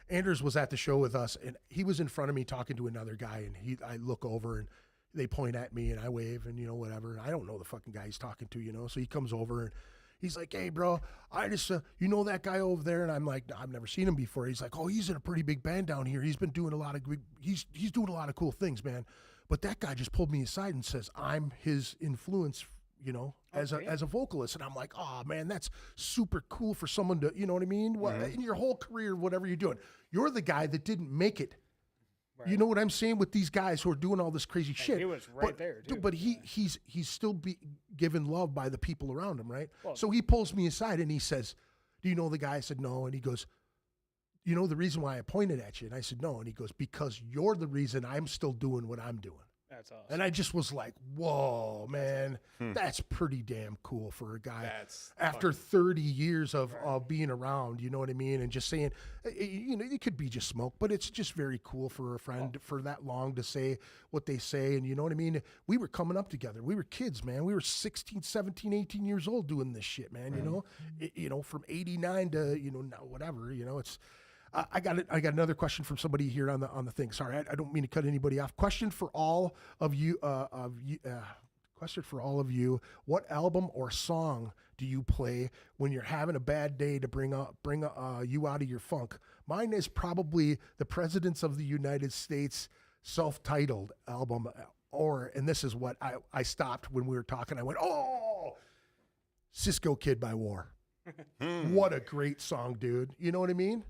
Anders was at the show with us, and he was in front of me talking to another guy, and I look over and they point at me and I wave and whatever. And I don't know the fucking guy he's talking to, So he comes over and he's like, "Hey bro, I just, that guy over there?" And I'm like, "I've never seen him before." He's like, "Oh, he's in a pretty big band down here. He's been doing he's doing a lot of cool things, man. But that guy just pulled me aside and says, I'm his influence, as a vocalist." And I'm like, "Oh man, that's super cool for someone to, you know what I mean? What, in your whole career, whatever you're doing, you're the guy that didn't make it." Right. You know what I'm saying, with these guys who are doing all this crazy shit. he was right there, too. But he's still given love by the people around him, right? Well- So he pulls me aside and he says, "Do you know the guy?" I said, "No." And he goes, "You know the reason why I pointed at you?" And I said, "No." And he goes, "Because you're the reason I'm still doing what I'm doing." That's awesome. And I just was like, whoa, man, that's pretty damn cool for a guy after 30 years of being around, you know what I mean? And just saying, you know, it could be just smoke, but it's just very cool for a friend for that long to say what they say. And you know what I mean? We were coming up together. We were kids, man. We were 16, 17, 18 years old doing this shit, man, you know, from 89 to, you know, now whatever, you know, it's, I got another question from somebody here on the thing. Sorry, I don't mean to cut anybody off. Question for all of you. Question for all of you. What album or song do you play when you're having a bad day to bring you out of your funk? Mine is probably the Presidents of the United States self-titled album. And this is what I stopped when we were talking. I went, oh, Cisco Kid by War. What a great song, dude. You know what I mean?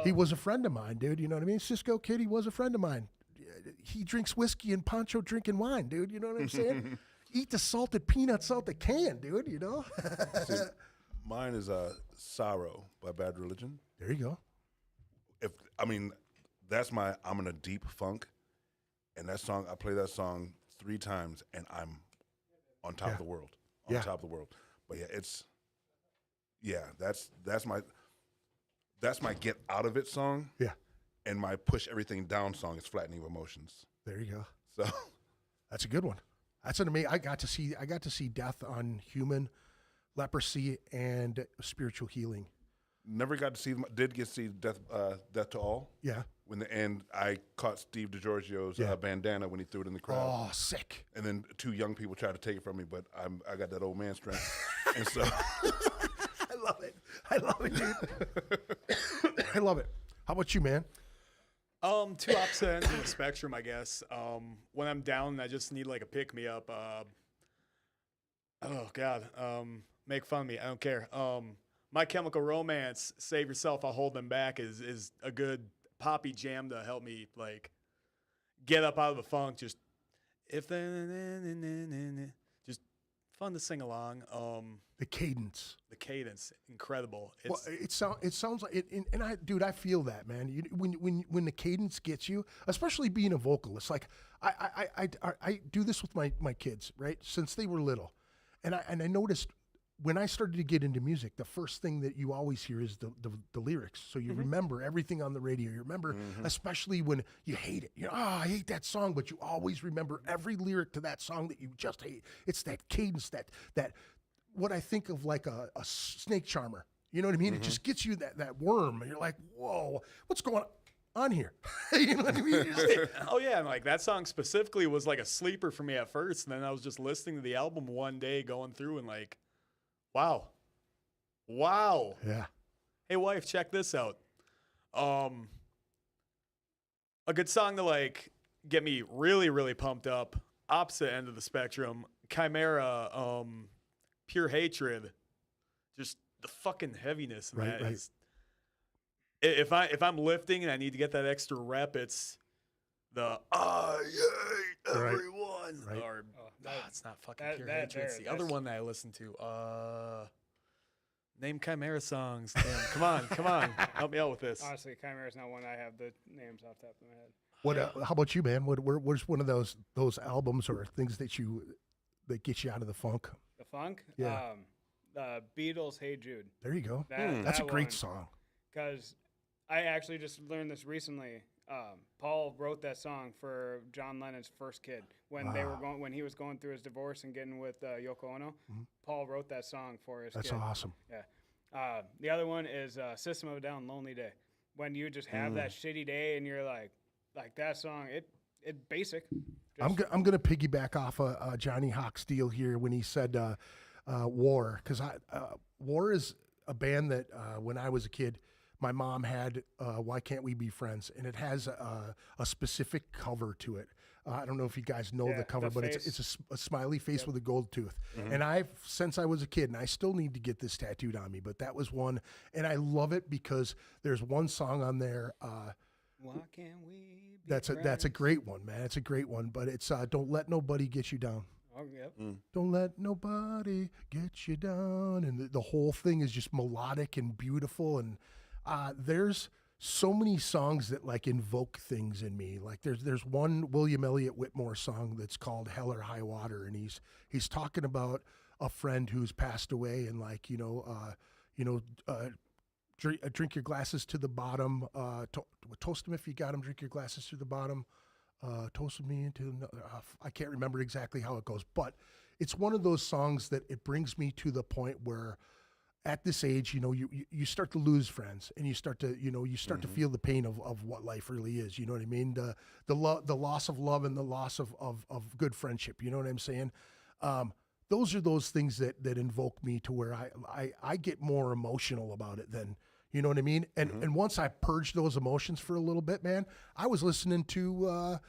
He was a friend of mine, dude. You know what I mean? Cisco Kid, he was a friend of mine. He drinks whiskey and Pancho drinking wine, dude. You know what I'm saying? Eat the salted peanuts out the can, dude, you know? See, mine is Sorrow by Bad Religion. There you go. I'm in a deep funk, and that song, I play that song 3 times, and I'm on top of the world. On top of the world. But that's my get out of it song. Yeah. And my push everything down song is Flattening of Emotions. There you go. So that's a good one. That's an amazing. I got to see Death on Human, Leprosy, and Spiritual Healing. Never got to see them. Did get to see Death to All. Yeah. And I caught Steve DiGiorgio's bandana when he threw it in the crowd. Oh, sick. And then 2 young people tried to take it from me, but I got that old man strength. And so I love it, dude. I love it. How about you, man? 2 opposite ends of the spectrum, I guess. When I'm down, I just need like a pick me up. Make fun of me. I don't care. My Chemical Romance, Save Yourself, I'll Hold Them Back is a good poppy jam to help me like get up out of the funk. Just fun to sing along. The cadence, incredible. It sounds like it, and I feel that, man. When the cadence gets you, especially being a vocalist, like I do this with my kids, right? Since they were little, and I noticed when I started to get into music, the first thing that you always hear is the lyrics. So you remember everything on the radio. You remember, especially when you hate it. You know, I hate that song, but you always remember every lyric to that song that you just hate. It's that cadence, that what I think of like a snake charmer. You know what I mean? It just gets you that worm, and you're like, whoa, what's going on here? You know what I mean? Oh yeah, and like that song specifically was like a sleeper for me at first, and then I was just listening to the album one day, going through and like, wow. Yeah. Hey wife, check this out. A good song to like get me really, really pumped up. Opposite end of the spectrum, Chimera, Pure Hatred. Just the fucking heaviness in that. Is, if I'm lifting and I need to get that extra rep, it's the I hate everyone. Right. Or it's not fucking Pure Hatred. It's the other one that I listen to. Name Chimera songs. Damn, come on. Help me out with this. Honestly, Chimera's not one I have the names off the top of my head. What? How about you, man? What's one of those albums or things that get you out of the funk? The funk? Yeah. The Beatles' Hey Jude. There you go. That's a great song. Because I actually just learned this recently. Paul wrote that song for John Lennon's first kid when when he was going through his divorce and getting with Yoko Ono. Paul wrote that song for his kid. That's awesome. Yeah. The other one is System of a Down, Lonely Day. When you just have that shitty day and you're like that song, it basic. I'm gonna piggyback off Johnny Hawk's deal here when he said War, because War is a band that when I was a kid, my mom had Why Can't We Be Friends, and it has a specific cover to it. I don't know if you guys know the cover, but it's a smiley face with a gold tooth. And since I was a kid, and I still need to get this tattooed on me, but that was one, and I love it because there's one song on there. Why can't we be that's a great one, man. It's a great one, but it's Don't Let Nobody Get You Down. Oh, yep. Don't let nobody get you down, and the whole thing is just melodic and beautiful, and there's so many songs that like invoke things in me. Like there's one William Elliott Whitmore song that's called Hell or High Water, and he's talking about a friend who's passed away, and like drink your glasses to the bottom. Toast them if you got them. Drink your glasses to the bottom. Toast me into another. I can't remember exactly how it goes, but it's one of those songs that it brings me to the point where, at this age, you start to lose friends, and you start to to feel the pain of what life really is. You know what I mean? The loss of love and the loss of good friendship. You know what I'm saying? Those are those things that invoke me to where I get more emotional about it than, you know what I mean? And once I purged those emotions for a little bit, man, I was listening to a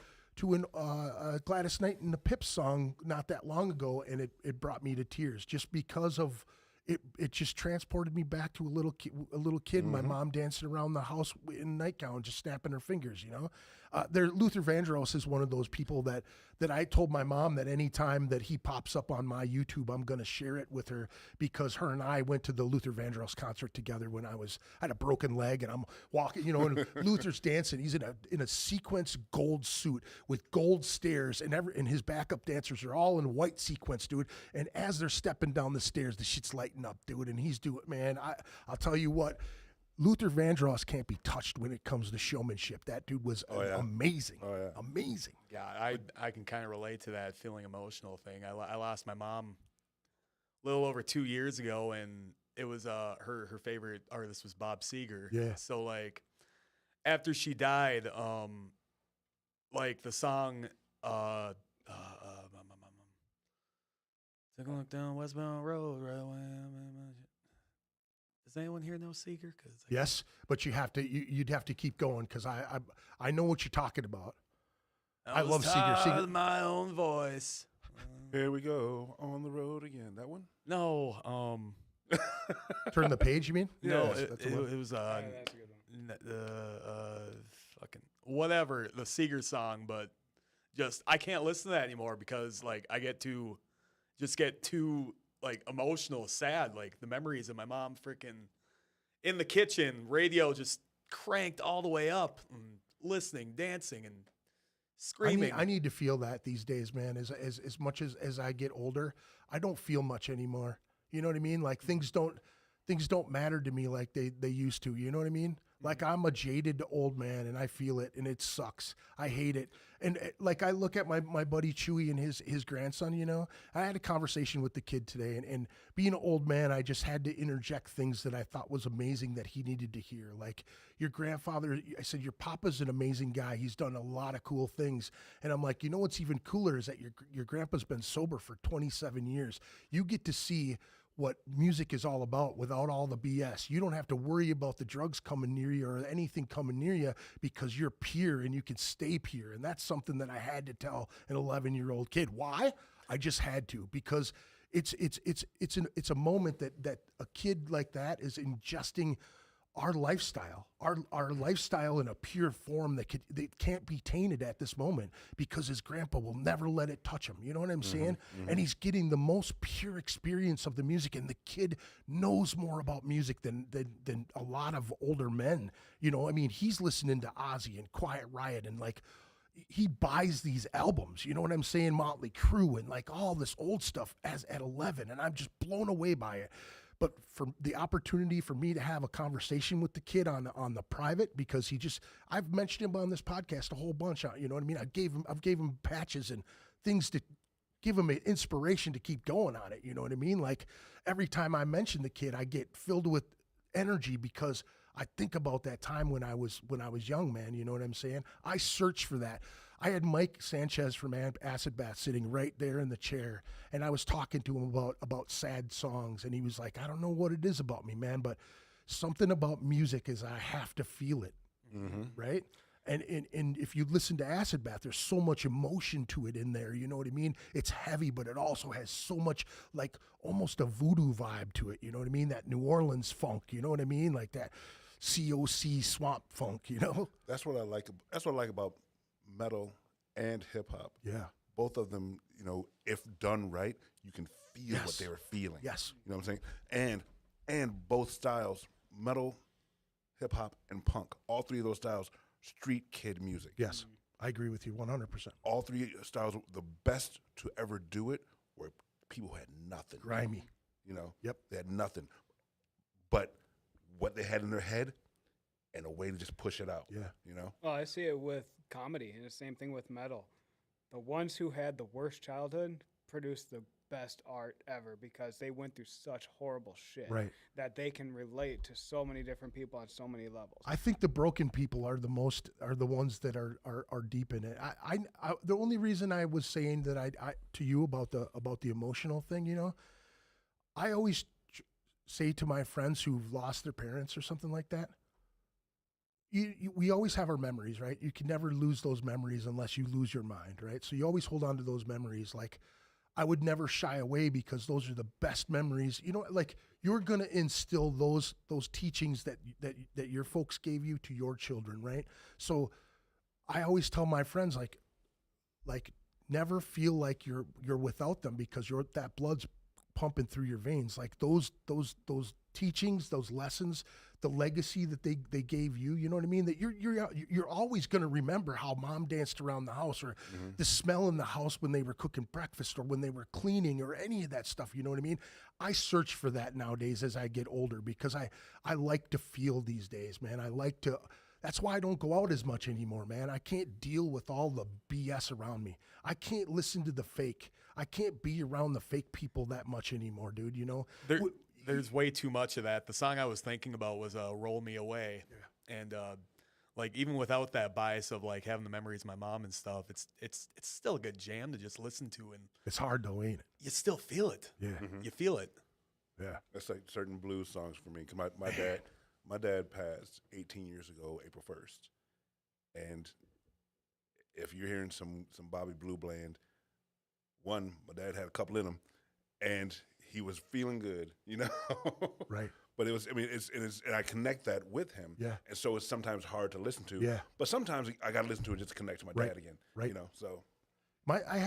Gladys Knight and the Pips song not that long ago, and it brought me to tears just because of it just transported me back to a little kid, my mom dancing around the house in a nightgown, just snapping her fingers, Luther Vandross is one of those people that I told my mom that anytime that he pops up on my YouTube, I'm going to share it with her, because her and I went to the Luther Vandross concert together when I had a broken leg, and I'm walking, and Luther's dancing. He's in a sequence gold suit with gold stairs, and his backup dancers are all in white sequence, dude. And as they're stepping down the stairs, the shit's lighting up, dude. And he's doing, man, I'll tell you what, Luther Vandross can't be touched when it comes to showmanship. That dude was amazing. Oh, yeah. Amazing. Yeah, I can kind of relate to that feeling emotional thing. I lost my mom a little over 2 years ago, and it was her favorite artist was Bob Seger. Yeah. So like after she died, like the song Take a look down Westbound Road, right away. Does anyone here know Seeger? Yes, but you'd have to keep going, because I know what you're talking about. I love Seeger. Seeger. My own voice. Here we go on the road again. That one? No. Turn the page, you mean? No, Yes, it was that's a good one. fucking whatever, the Seeger song, but just I can't listen to that anymore because like I get too like emotional, sad. Like the memories of my mom freaking in the kitchen, radio just cranked all the way up, and listening, dancing, and screaming. I need to feel that these days, man. As much as I get older, I don't feel much anymore. You know what I mean? Like things don't matter to me like they used to. You know what I mean? Like I'm a jaded old man, and I feel it, and it sucks. I hate it. And like I look at my buddy Chewy and his grandson, I had a conversation with the kid today, and being an old man, I just had to interject things that I thought was amazing that he needed to hear. Like your grandfather, I said, your papa's an amazing guy. He's done a lot of cool things. And I'm like, what's even cooler is that your grandpa's been sober for 27 years. You get to see what music is all about without all the BS. You don't have to worry about the drugs coming near you or anything coming near you, because you're pure and you can stay pure. And that's something that I had to tell an 11-year-old kid. Why? I just had to, because it's a moment that a kid like that is ingesting our lifestyle in a pure form that can't be tainted at this moment, because his grandpa will never let it touch him. You know what I'm saying? Mm-hmm. And he's getting the most pure experience of the music, and the kid knows more about music than a lot of older men. He's listening to Ozzy and Quiet Riot, and like he buys these albums, you know what I'm saying? Motley Crue and like all this old stuff at 11, and I'm just blown away by it. But for the opportunity for me to have a conversation with the kid on the private, because I've mentioned him on this podcast a whole bunch. You know what I mean? I've gave him patches and things to give him an inspiration to keep going on it. You know what I mean? Like every time I mention the kid, I get filled with energy, because I think about that time when I was young, man. You know what I'm saying? I search for that. I had Mike Sanchez from Acid Bath sitting right there in the chair, and I was talking to him about sad songs, and he was like, I don't know what it is about me, man, but something about music is I have to feel it, right? And if you listen to Acid Bath, there's so much emotion to it in there, you know what I mean? It's heavy, but it also has so much, like, almost a voodoo vibe to it, you know what I mean? That New Orleans funk, you know what I mean? Like that COC swamp funk, That's what I like. That's what I like about metal and hip hop. Yeah. Both of them, if done right, you can feel what they were feeling. Yes. You know what I'm saying? And both styles, metal, hip hop, and punk. All three of those styles, street kid music. Yes, I agree with you 100%. All three styles, the best to ever do it, were people who had nothing. Grimy. You know, Yep. they had nothing, but what they had in their head, and a way to just push it out. Yeah. You know. Well, I see it with comedy, and the same thing with metal. The ones who had the worst childhood produced the best art ever because they went through such horrible shit Right. that they can relate to so many different people on so many levels. I think the broken people are the ones that are deep in it. I the only reason I was saying that I to you about the emotional thing, you know, I always say to my friends who've lost their parents or something like that, we always have our memories, right? You can never lose those memories unless you lose your mind, right? So you always hold on to those memories. Like, I would never shy away because those are the best memories. You know, like, you're going to instill those teachings that your folks gave you to your children, right? So I always tell my friends, like never feel like you're without them because that blood's pumping through your veins. Like those teachings, those lessons, the legacy that they gave you, you know what I mean? That you're always going to remember how mom danced around the house, or the smell in the house when they were cooking breakfast, or when they were cleaning, or any of that stuff. You know what I mean? I search for that nowadays as I get older because I like to feel these days, man. That's why I don't go out as much anymore, man. I can't deal with all the BS around me. I can't listen to the fake. I can't be around the fake people that much anymore, dude. You know, There's way too much of that. The song I was thinking about was "Roll Me Away," and like, even without that bias of like having the memories of my mom and stuff, it's still a good jam to just listen to, and it's hard though, ain't it? you still feel it. Yeah, You feel it. yeah. That's like certain blues songs for me. 'Cause my dad passed 18 years ago, April 1st, and if you're hearing some Bobby Blue Bland, one, my dad had a couple in him, and he was feeling good, you know. Right. But and I connect that with him. Yeah. And so it's sometimes hard to listen to. Yeah. But sometimes I got to listen to it just to connect to my Right. dad again. Right. You know. So I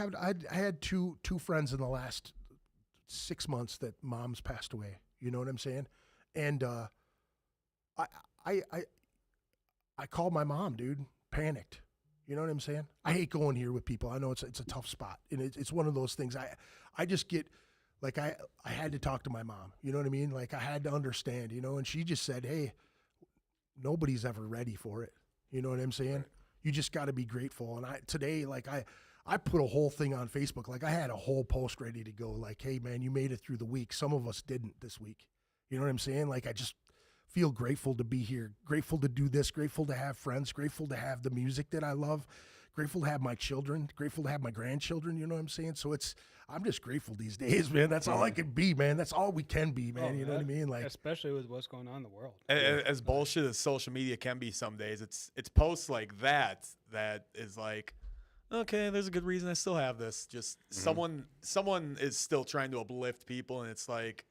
had two friends in the last 6 months that moms passed away. You know what I'm saying? And I called my mom, dude, panicked. You know what I'm saying? I hate going here with people. I know it's a tough spot, and it's one of those things. I just get, like, I had to talk to my mom. You know what I mean? Like, I had to understand, you know, and she just said, hey, nobody's ever ready for it. You know what I'm saying? Right. You just got to be grateful. And today, like, I put a whole thing on Facebook. Like, I had a whole post ready to go. Like, hey, man, you made it through the week. Some of us didn't this week. You know what I'm saying? Like, I just feel grateful to be here, grateful to do this, grateful to have friends, grateful to have the music that I love, grateful to have my children, grateful to have my grandchildren. You know what I'm saying? So I'm just grateful these days, man. That's all I can be, man. That's all we can be, man. You know what I mean? Like, especially with what's going on in the world. As bullshit as social media can be some days, it's posts like that is like, okay, there's a good reason I still have this. Just someone is still trying to uplift people, and it's like,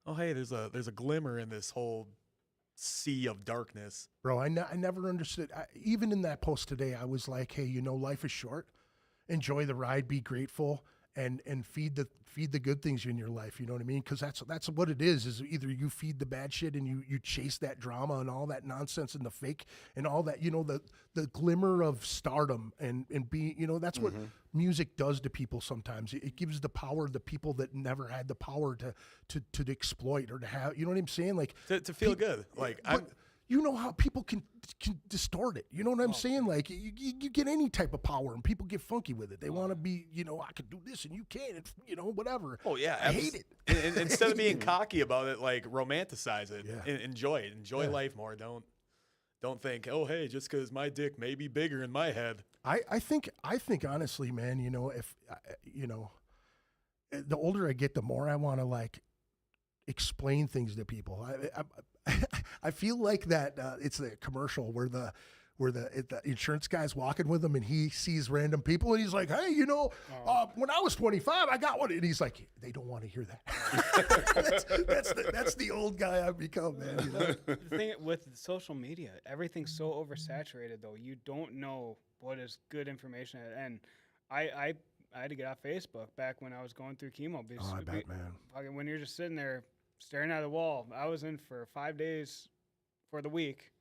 oh, hey, there's a glimmer in this whole sea of darkness. Bro, I never understood. Even in that post today, I was like, hey, you know, life is short. Enjoy the ride, be grateful, and feed the good things in your life. You know what I mean? Because that's what it is either you feed the bad shit and you chase that drama and all that nonsense and the fake and all that, you know, the glimmer of stardom and be, you know, that's what music does to people sometimes. It gives the power to people that never had the power to exploit or to have, you know what I'm saying? Like, to feel good. Like, you know how people can distort it. You know what I'm saying? Like, you get any type of power and people get funky with it. They want to be, you know, I could do this and you can't, you know, whatever. Oh, yeah. I hate it. And instead of being cocky about it, like, romanticize it. Yeah. Enjoy it. Enjoy life more. Don't think, oh, hey, just because my dick may be bigger in my head. I think honestly, man, you know, if, you know, the older I get, the more I want to, like, explain things to people. I feel like that it's the commercial where the insurance guy's walking with him and he sees random people and he's like, hey, you know, when I was 25, I got one. And he's like, they don't want to hear that. that's the old guy I've become, man. You know? The thing with social media, everything's so oversaturated, though. You don't know what is good information. And I had to get off Facebook back when I was going through chemo. Because I bet, man. When you're just sitting there staring at the wall, I was in for 5 days for the week,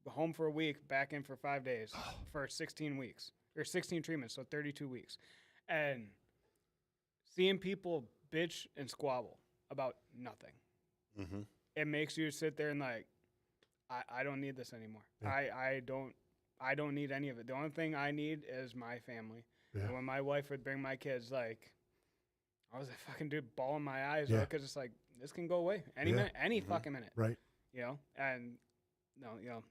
home for a week, back in for 5 days for 16 weeks or 16 treatments, so 32 weeks. And seeing people bitch and squabble about nothing, it makes you sit there and like, I don't need this anymore. Yeah. I don't need any of it. The only thing I need is my family. Yeah. And when my wife would bring my kids, like, I was a fucking dude bawling my eyes, because it's like, this can go away any minute, any fucking minute. Right. You know, and no, you know,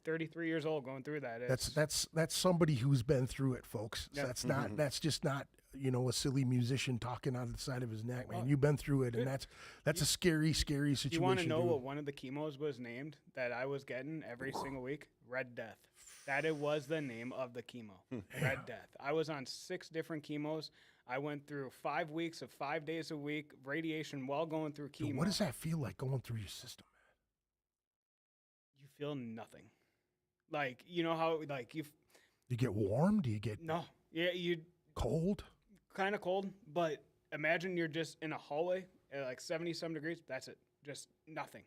33 years old going through that. That's somebody who's been through it, folks. Yeah. That's just not, you know, a silly musician talking out of the side of his neck, man. You've been through it, and that's a scary situation. You want to know what one of the chemos was named that I was getting every single week? Red Death. That it was the name of the chemo. Red Death. I was on 6 different chemos. I went through 5 weeks of 5 days a week radiation while going through chemo. Dude, what does that feel like going through your system, man? You feel nothing. Like, you know how, like, you get warm? Do you get you cold? Kind of cold, but imagine you're just in a hallway at like 70-some degrees. That's it. Just nothing.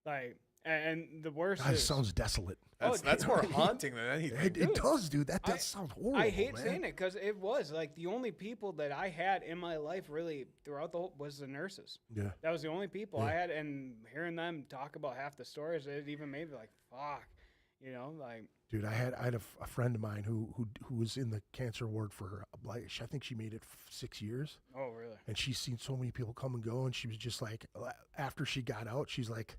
Like, and the worst God, it sounds desolate. That's more haunting than anything. It does, dude. That sounds horrible. I hate saying it because it was like the only people that I had in my life really throughout the whole was the nurses. Yeah, that was the only people I had, and hearing them talk about half the stories, it even made me like, fuck, you know, like. Dude, I had a friend of mine who was in the cancer ward for I think she made it 6 years. Oh, really? And she's seen so many people come and go, and she was just like, after she got out, she's like,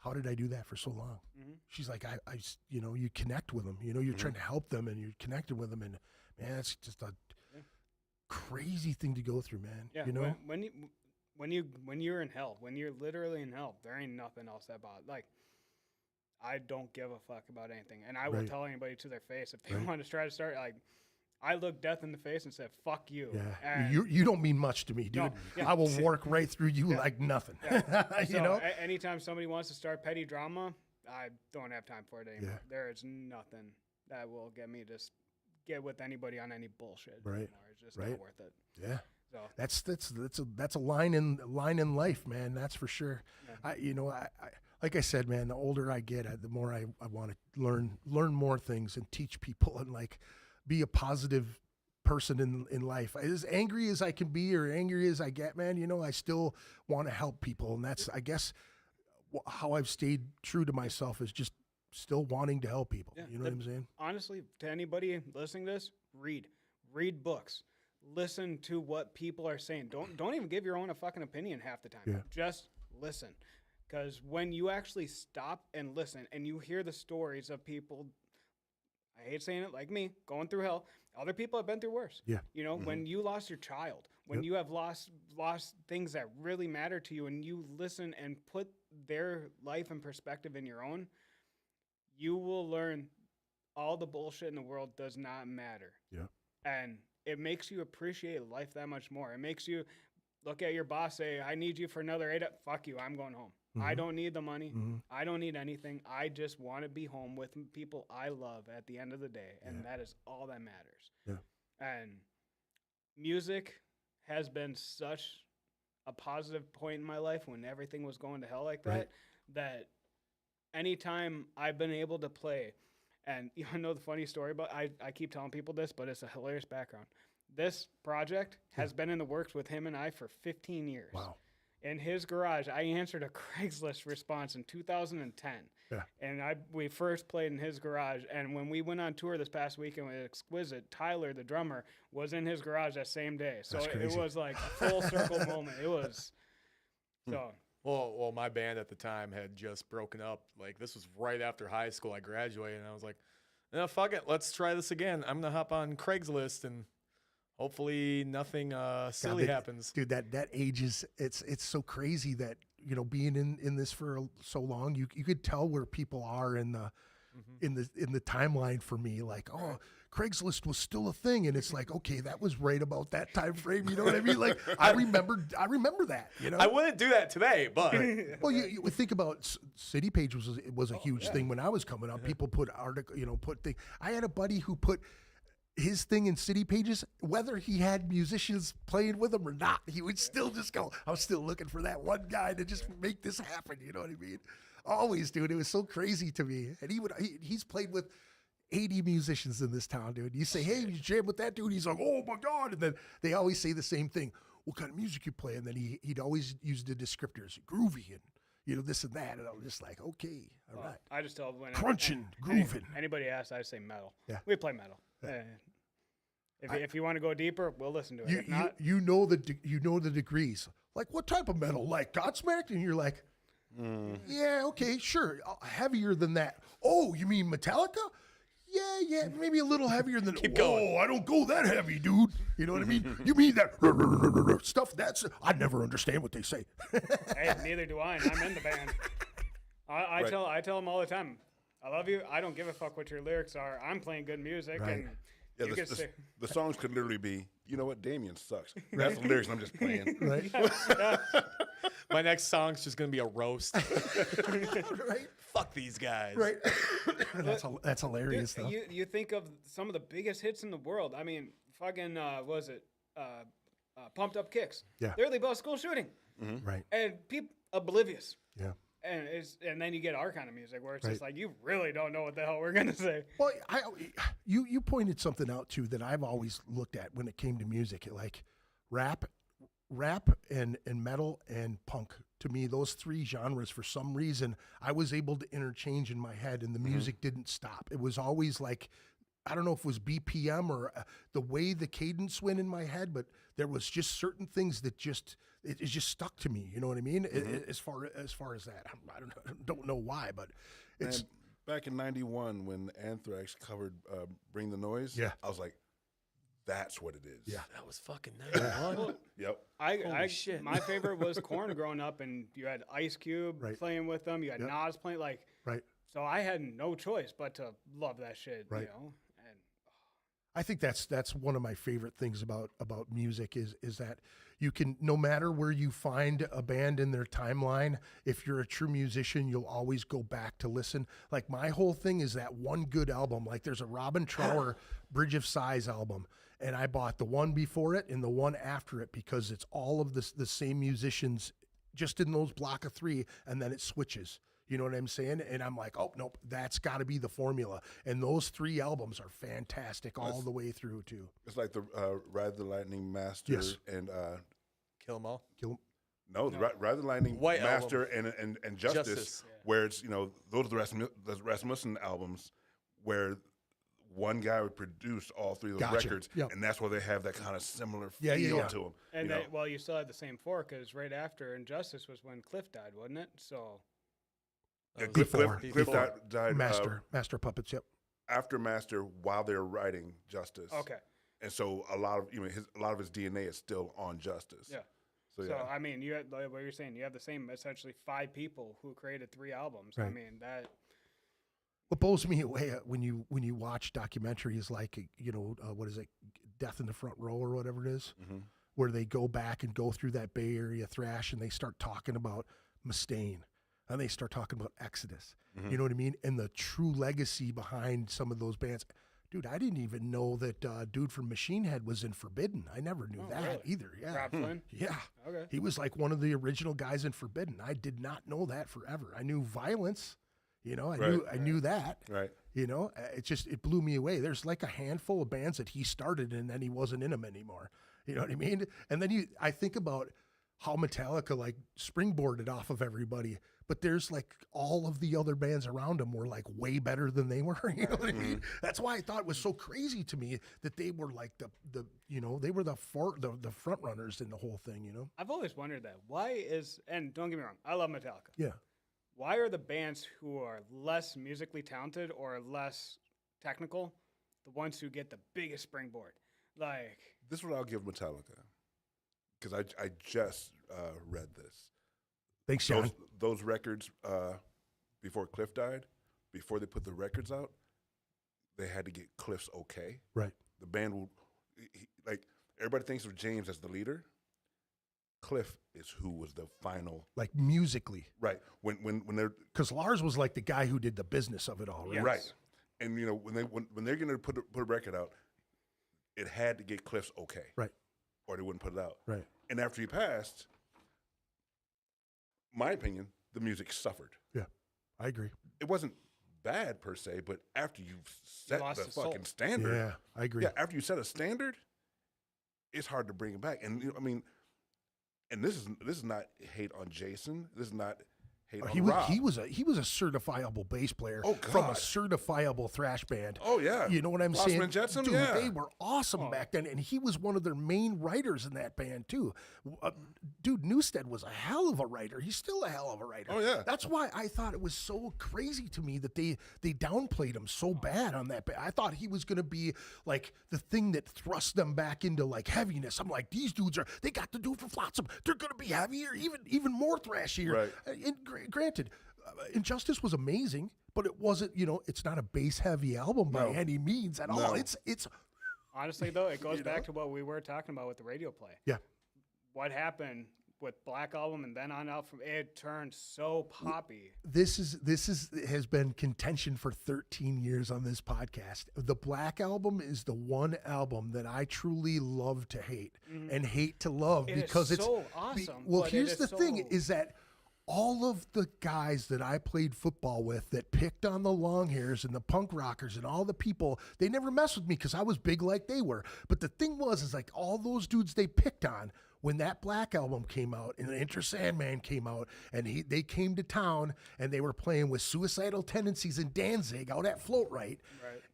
how did I do that for so long? Mm-hmm. She's like, I you know, you connect with them, you know, you're trying to help them, and you're connected with them, and man, it's just a crazy thing to go through, man. Yeah, you know, when you're in hell, when you're literally in hell, there ain't nothing else about like. I don't give a fuck about anything, and I will tell anybody to their face if they want to try to start. Like, I looked death in the face and said, "Fuck you." Yeah, you don't mean much to me, dude. No, I will work right through you like nothing. Yeah. You so know, anytime somebody wants to start petty drama, I don't have time for it anymore. Yeah. There is nothing that will get me to get with anybody on any bullshit anymore. It's just not worth it. Yeah. So that's a line in life, man. That's for sure. Yeah. I like I said, man, the older I get, the more I want to learn more things and teach people and like be a positive person in life. As angry as I can be or angry as I get, man, you know, I still want to help people. And that's, I guess, how I've stayed true to myself is just still wanting to help people. Yeah, you know what I'm saying? Honestly, to anybody listening to this, read books. Listen to what people are saying. Don't even give your own a fucking opinion half the time. Yeah. Just listen. Because when you actually stop and listen and you hear the stories of people, I hate saying it, like me, going through hell, other people have been through worse. Yeah. You know, when you lost your child, when you have lost things that really matter to you, and you listen and put their life in perspective in your own, you will learn all the bullshit in the world does not matter. Yeah. And it makes you appreciate life that much more. It makes you look at your boss, say, I need you for another 8 hours. Fuck you, I'm going home. Mm-hmm. I don't need the money. Mm-hmm. I don't need anything. I just want to be home with people I love at the end of the day, and that is all that matters. Yeah. And music has been such a positive point in my life when everything was going to hell like that, that anytime I've been able to play, and you know the funny story about, I keep telling people this, but it's a hilarious background. This project has been in the works with him and I for 15 years. Wow. In his garage, I answered a Craigslist response in 2010. Yeah. And we first played in his garage. And when we went on tour this past weekend with Exquisite, Tyler, the drummer, was in his garage that same day. So it was like a full circle moment. It was so. Well, my band at the time had just broken up. Like, this was right after high school. I graduated, and I was like, no, fuck it. Let's try this again. I'm going to hop on Craigslist and hopefully nothing silly happens. Dude, that age is, it's so crazy that, you know, being in this for so long, you could tell where people are in the in the timeline for me. Like, oh, Craigslist was still a thing, and it's like, okay, that was right about that time frame. You know what I mean? Like, I remember that. You know, I wouldn't do that today, but well, you think about City Page was a huge thing when I was coming up. People put put things. I had a buddy who put his thing in City Pages, whether he had musicians playing with him or not, he would still just go, I'm still looking for that one guy to just make this happen. You know what I mean? Always, dude. It was so crazy to me. And he's played with 80 musicians in this town, dude. You say, hey, you jam with that dude? He's like, oh my God. And then they always say the same thing. What kind of music you play? And then he'd always use the descriptors, groovy and, this and that. And I'm just like, okay, all right. I just tell when Crunching, grooving. Anybody asks, I say metal. Yeah. We play metal. If you want to go deeper, we'll listen to it. If not, you know the degrees. Like, what type of metal? Like Godsmack? And you're like, yeah, okay, sure. Heavier than that. Oh, you mean Metallica? Yeah, maybe a little heavier than. Keep going. Oh, I don't go that heavy, dude. You know what I mean? You mean that stuff? I never understand what they say. hey, neither do I. And I'm in the band. I tell them all the time. I love you. I don't give a fuck what your lyrics are. I'm playing good music, Right. and Yeah, the songs could literally be, you know what, Damien sucks. That's the lyrics, and I'm just playing. Right? My next song's just gonna be a roast. Right? Fuck these guys. Right. That's hilarious, though. You think of some of the biggest hits in the world. I mean, fucking, Pumped Up Kicks. Yeah. They're about school shooting. Right. And people oblivious. Yeah. And then you get our kind of music where it's Right. just like, you really don't know what the hell we're going to say. Well, you pointed something out too that I've always looked at when it came to music, like rap and metal and punk. To me, those three genres, for some reason, I was able to interchange in my head, and the music didn't stop. It was always like, I don't know if it was BPM or the way the cadence went in my head, but there was just certain things that it just stuck to me. You know what I mean? As far as that, I don't know why, but it's. And back in '91 when Anthrax covered "Bring the Noise," Yeah. I was like, "That's what it is." Yeah. That was fucking 91. Yep. Shit. My favorite was Korn growing up, and you had Ice Cube Right. playing with them. You had Yep. Nas playing, like, Right. so I had no choice but to love that shit, Right. you know? And I think that's one of my favorite things about music is that you can, no matter where you find a band in their timeline, if you're a true musician, you'll always go back to listen. Like my whole thing is that one good album. Like there's a Robin Trower Bridge of Sighs album, and I bought the one before it and the one after it because it's all of the same musicians just in those block of three, and then it switches. You know what I'm saying? And I'm like, oh, nope, that's got to be the formula. And those three albums are fantastic all the way through, too. It's like the Ride the Lightning Master Yes. and Kill 'em all. no, the Ride the Lightning White Master and Justice, Justice. where it's those are the Rasmussen albums where one guy would produce all three of those Gotcha. records, Yep. and that's why they have that kind of similar Yeah, feel yeah. to them. And you still had the same four, because right after Injustice was when Cliff died, wasn't it? So Yeah, That was Before. Cliff died Master Puppets, yep. after Master while they were writing Justice. okay, And so a lot of his DNA is still on Justice. yeah. So So yeah. I mean, you had, like what you're saying, you have the same essentially 5 people who created 3 albums. I Right. mean that. What blows me away when you watch documentaries like what is it, Death in the Front Row or whatever it is, where they go back and go through that Bay Area thrash and they start talking about Mustaine and they start talking about Exodus. You know what I mean? And the true legacy behind some of those bands. Dude, I didn't even know that dude from Machine Head was in Forbidden. I never knew that really? either. Yeah. Rob Flynn? Yeah. Okay. He was like one of the original guys in Forbidden. I did not know that forever. I knew Violence. I knew that. Right. It blew me away. There's like a handful of bands that he started and then he wasn't in them anymore. You know what I mean? And then I think about how Metallica like springboarded off of everybody, but there's like all of the other bands around them were like way better than they were. You know what I mean? That's why I thought it was so crazy to me that they were like they were the front runners in the whole thing. You know? I've always wondered that. Why is, and don't get me wrong, I love Metallica. Yeah. Why are the bands who are less musically talented or less technical the ones who get the biggest springboard? Like, This is what I'll give Metallica, because I just read this. Thanks, John. Those records before Cliff died, before they put the records out, they had to get Cliff's okay. Right. The band will like everybody thinks of James as the leader. Cliff is who was the final, Like musically, right? When they're because Lars was like the guy who did the business of it all, right? Yes. right, and when they're going to put a record out, it had to get Cliff's okay, Right. or they wouldn't put it out. Right. And after he passed, my opinion, the music suffered. Yeah. I agree. It wasn't bad per se, but after you've set lost the the soul. fucking standard, Yeah, I agree. yeah, after you set a standard, it's hard to bring it back. And I mean, and this is not hate on Jason. This is not hate on Rob. He was a certifiable bass player Oh, from a God. certifiable thrash band. Oh yeah, You know what I'm Flossman saying? Jetsam, Dude, yeah. they were awesome back then, and he was one of their main writers in that band too. Dude, Newstead was a hell of a writer. He's still a hell of a writer. Oh, yeah. That's why I thought it was so crazy to me that they downplayed him so bad on that band. I thought he was going to be like the thing that thrust them back into like heaviness. I'm like, these dudes they got to do it for Flotsam. They're going to be heavier, even more thrashier. Right. And granted, Injustice was amazing, but it wasn't, it's not a bass heavy album by any means at all. It's Honestly, though, it goes back to what we were talking about with the radio play. yeah. What happened with Black Album and then on out from it turned so poppy. This has been contention for 13 years on this podcast. The Black Album is the one album that I truly love to hate and hate to love It is because it's so awesome, well, but it here's is the thing so- is that all of the guys that I played football with that picked on the long hairs and the punk rockers and all the people, they never messed with me because I was big like they were. But the thing is like all those dudes they picked on, when that Black Album came out and Enter Sandman came out and they came to town and they were playing with Suicidal Tendencies and Danzig out at Float Right.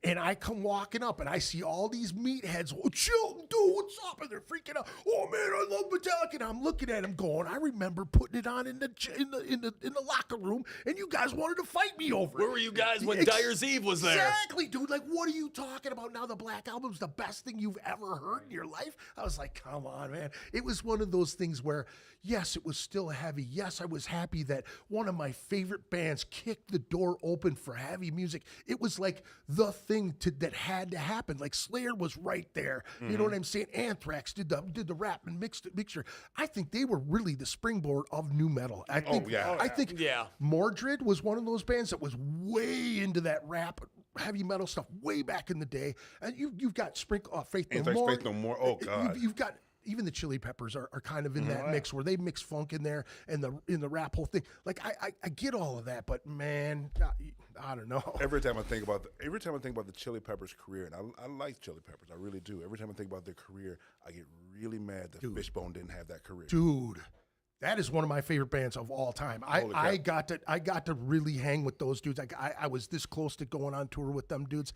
And I come walking up and I see all these meatheads, oh, Chilton, dude, what's up? And they're freaking out. Oh man, I love Metallica. And I'm looking at them going, I remember putting it on in the locker room, and you guys wanted to fight me over it. Where were you guys when Dyer's Eve was there? Exactly, dude. Like, what are you talking about now? The Black Album's the best thing you've ever heard in your life. I was like, come on, man. It was one of those things where, yes, it was still heavy. Yes, I was happy that one of my favorite bands kicked the door open for heavy music. It was like the thing that had to happen. Like Slayer was right there. You know what I'm saying? Anthrax did the rap and mixture. I think they were really the springboard of nu metal. I think. I think. Yeah. Mordred was one of those bands that was way into that rap, heavy metal stuff way back in the day. And you've got Faith No Anthrax, More. Faith No More. Oh God. You've got. Even the Chili Peppers are kind of in that mix where they mix funk in there and in the rap whole thing. Like I get all of that, but man, I don't know. Every time I think about the Chili Peppers career, and I like Chili Peppers, I really do. Every time I think about their career, I get really mad that Fishbone didn't have that career. Dude, that is one of my favorite bands of all time. I got to really hang with those dudes. I was this close to going on tour with them dudes.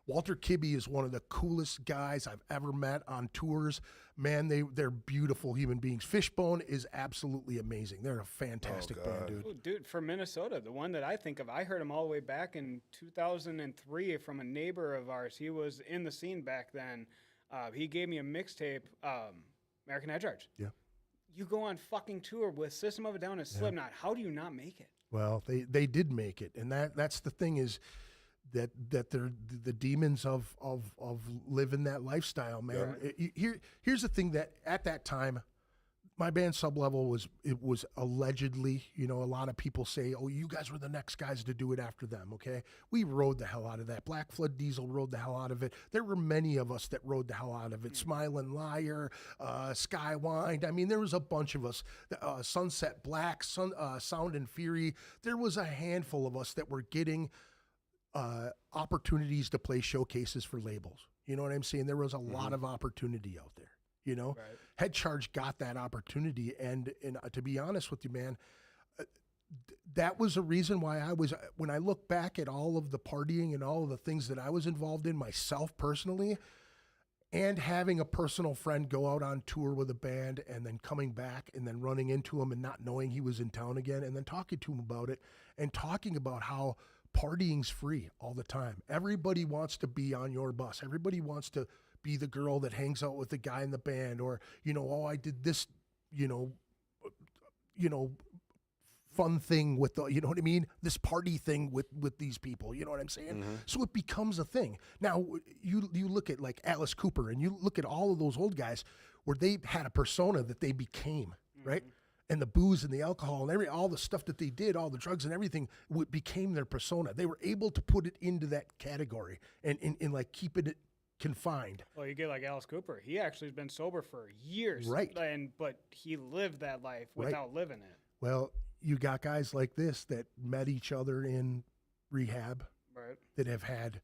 Walter Kibbe is one of the coolest guys I've ever met on tours. Man, they're beautiful human beings. Fishbone is absolutely amazing. They're a fantastic band, dude. Oh, dude, from Minnesota, the one that I think of, I heard him all the way back in 2003 from a neighbor of ours. He was in the scene back then. He gave me a mixtape, American Head Charge. Yeah. You go on fucking tour with System of a Down and Slipknot. How do you not make it? Well, they did make it, and that's the thing is that they're the demons of living that lifestyle, man. Here's the thing that at that time, my band Sublevel was allegedly, a lot of people say, oh, you guys were the next guys to do it after them. Okay, we rode the hell out of that. Black Flood Diesel rode the hell out of it. There were many of us that rode the hell out of it. Smilin' Liar, Skywind. I mean, there was a bunch of us. Sunset Black, Sound and Fury. There was a handful of us that were getting opportunities to play showcases for labels. You know what I'm saying? There was a lot of opportunity out there. Right. Head Charge got that opportunity, and to be honest with you, man, that was a reason why when I look back at all of the partying and all of the things that I was involved in myself personally, and having a personal friend go out on tour with a band and then coming back and then running into him and not knowing he was in town again and then talking to him about it and talking about how partying's free all the time. Everybody wants to be on your bus. Everybody wants to be the girl that hangs out with the guy in the band, or, oh, I did this, fun thing with the, you know what I mean? This party thing with these people, you know what I'm saying? So it becomes a thing. Now you look at like Alice Cooper and you look at all of those old guys where they had a persona that they became, right? And the booze and the alcohol and all the stuff that they did, all the drugs and everything became their persona. They were able to put it into that category and like keeping it confined. Well, you get like Alice Cooper. He actually has been sober for years. Right. But he lived that life without living it. Well, you got guys like this that met each other in rehab, Right. that have had,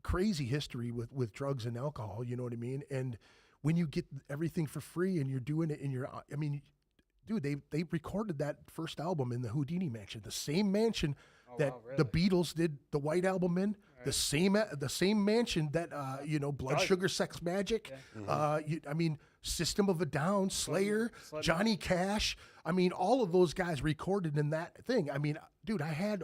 crazy history with drugs and alcohol. You know what I mean? And when you get everything for free and you're doing it in dude, they recorded that first album in the Houdini mansion, the same mansion that the Beatles did the White Album in, the same mansion that Blood Sugar Sex Magic, System of a Down, Slayer, Johnny Cash. I mean, all of those guys recorded in that thing. I mean, dude, I had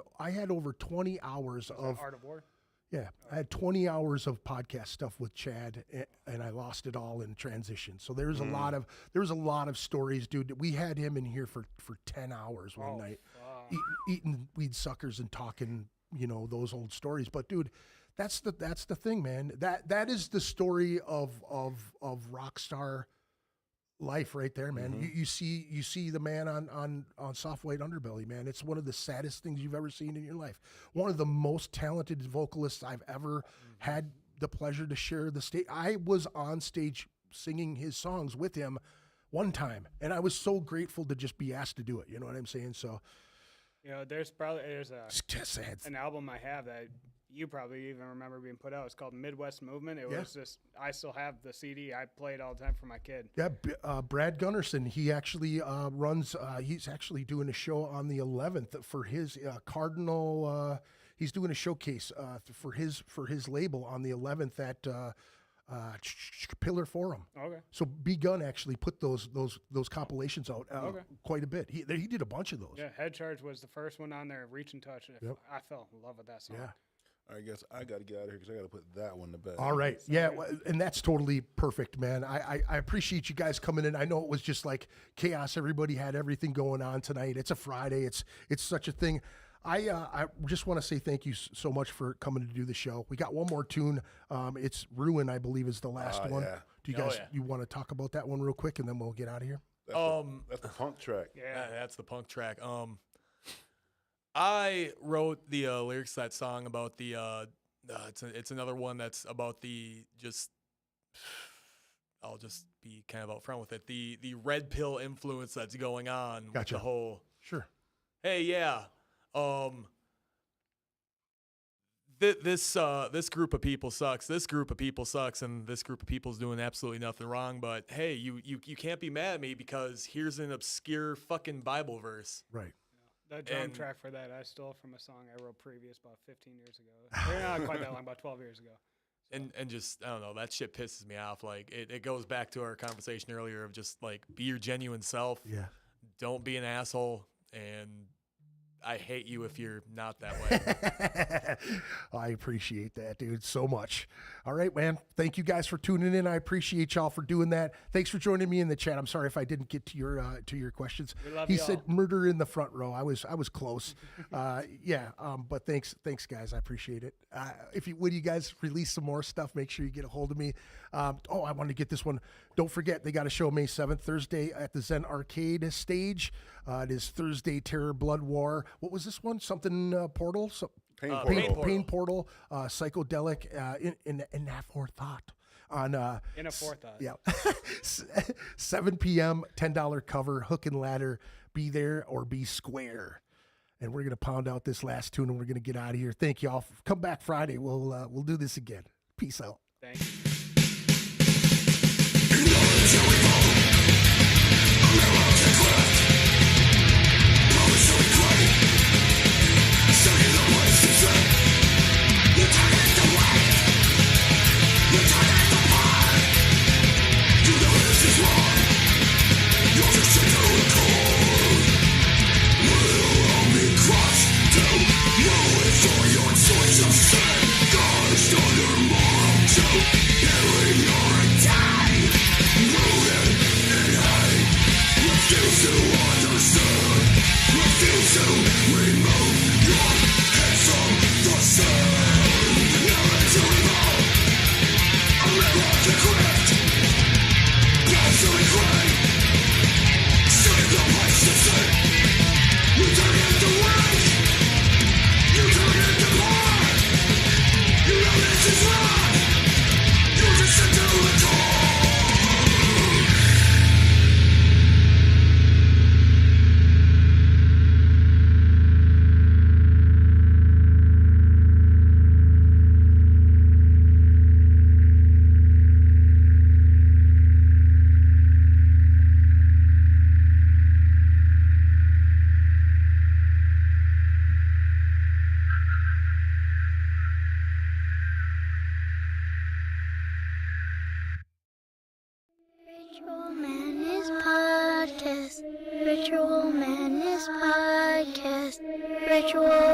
over 20 hours of Art of War. Yeah, I had 20 hours of podcast stuff with Chad, and I lost it all in transition. So there's a lot of stories, dude. We had him in here for 10 hours one night, eating weed suckers and talking, those old stories. But dude, that's the thing, man. That is the story of rock star life right there, man. You see the man on Soft White Underbelly, man. It's one of the saddest things you've ever seen in your life. One of the most talented vocalists I've ever had the pleasure to share the stage. I was on stage singing his songs with him one time, and I was so grateful to just be asked to do it. You know what I'm saying? So, there's an album I have that you probably even remember being put out. It's called Midwest Movement. It was just, I still have the CD. I play it all the time for my kid. Yeah, Brad Gunnarsson, he actually runs, he's actually doing a show on the 11th for his Cardinal, he's doing a showcase for his label on the 11th at Pillar Forum. Okay. So B Gun actually put those compilations out quite a bit. He did a bunch of those. Yeah, Head Charge was the first one on there, Reach and Touch. I fell in love with that song. Yeah. I guess I got to get out of here because I got to put that one to bed. All right. Yeah. And that's totally perfect, man. I appreciate you guys coming in. I know it was just like chaos. Everybody had everything going on tonight. It's a Friday. It's such a thing. I just want to say thank you so much for coming to do the show. We got one more tune. It's Ruin, I believe, is the last one. Yeah. Do you guys, you want to talk about that one real quick and then we'll get out of here? That's the punk track. Yeah, that's the punk track. I wrote the lyrics to that song about the it's another one that's about the I'll just be kind of out front with it. The red pill influence that's going on with the whole Hey, yeah. This group of people sucks. This group of people sucks, and this group of people's doing absolutely nothing wrong. But hey, you can't be mad at me because here's an obscure fucking Bible verse. Right. That drum track for that I stole from a song I wrote previous about 15 years ago. Not quite that long, about 12 years ago. And just, I don't know, that shit pisses me off. Like, it goes back to our conversation earlier of just, like, be your genuine self. Yeah. Don't be an asshole. And I hate you if you're not that way. I appreciate that, dude, so much. All right, man. Thank you guys for tuning in. I appreciate y'all for doing that. Thanks for joining me in the chat. I'm sorry if I didn't get to your questions. He said murder in the front row. I was close. But thanks guys. I appreciate it. When you guys release some more stuff, make sure you get a hold of me. I wanted to get this one. Don't forget, they got a show May 7th, Thursday at the Zen Arcade stage. It is Thursday Terror Blood War. What was this one? Something Portal? Pain Portal. Psychedelic in Inaforethought. On Inaforethought. Yeah. 7 p.m., $10 cover, hook and ladder. Be there or be square. And we're going to pound out this last tune and we're going to get out of here. Thank y'all. Come back Friday. We'll do this again. Peace out. Thank you. Ritual Madness Podcast. Ritual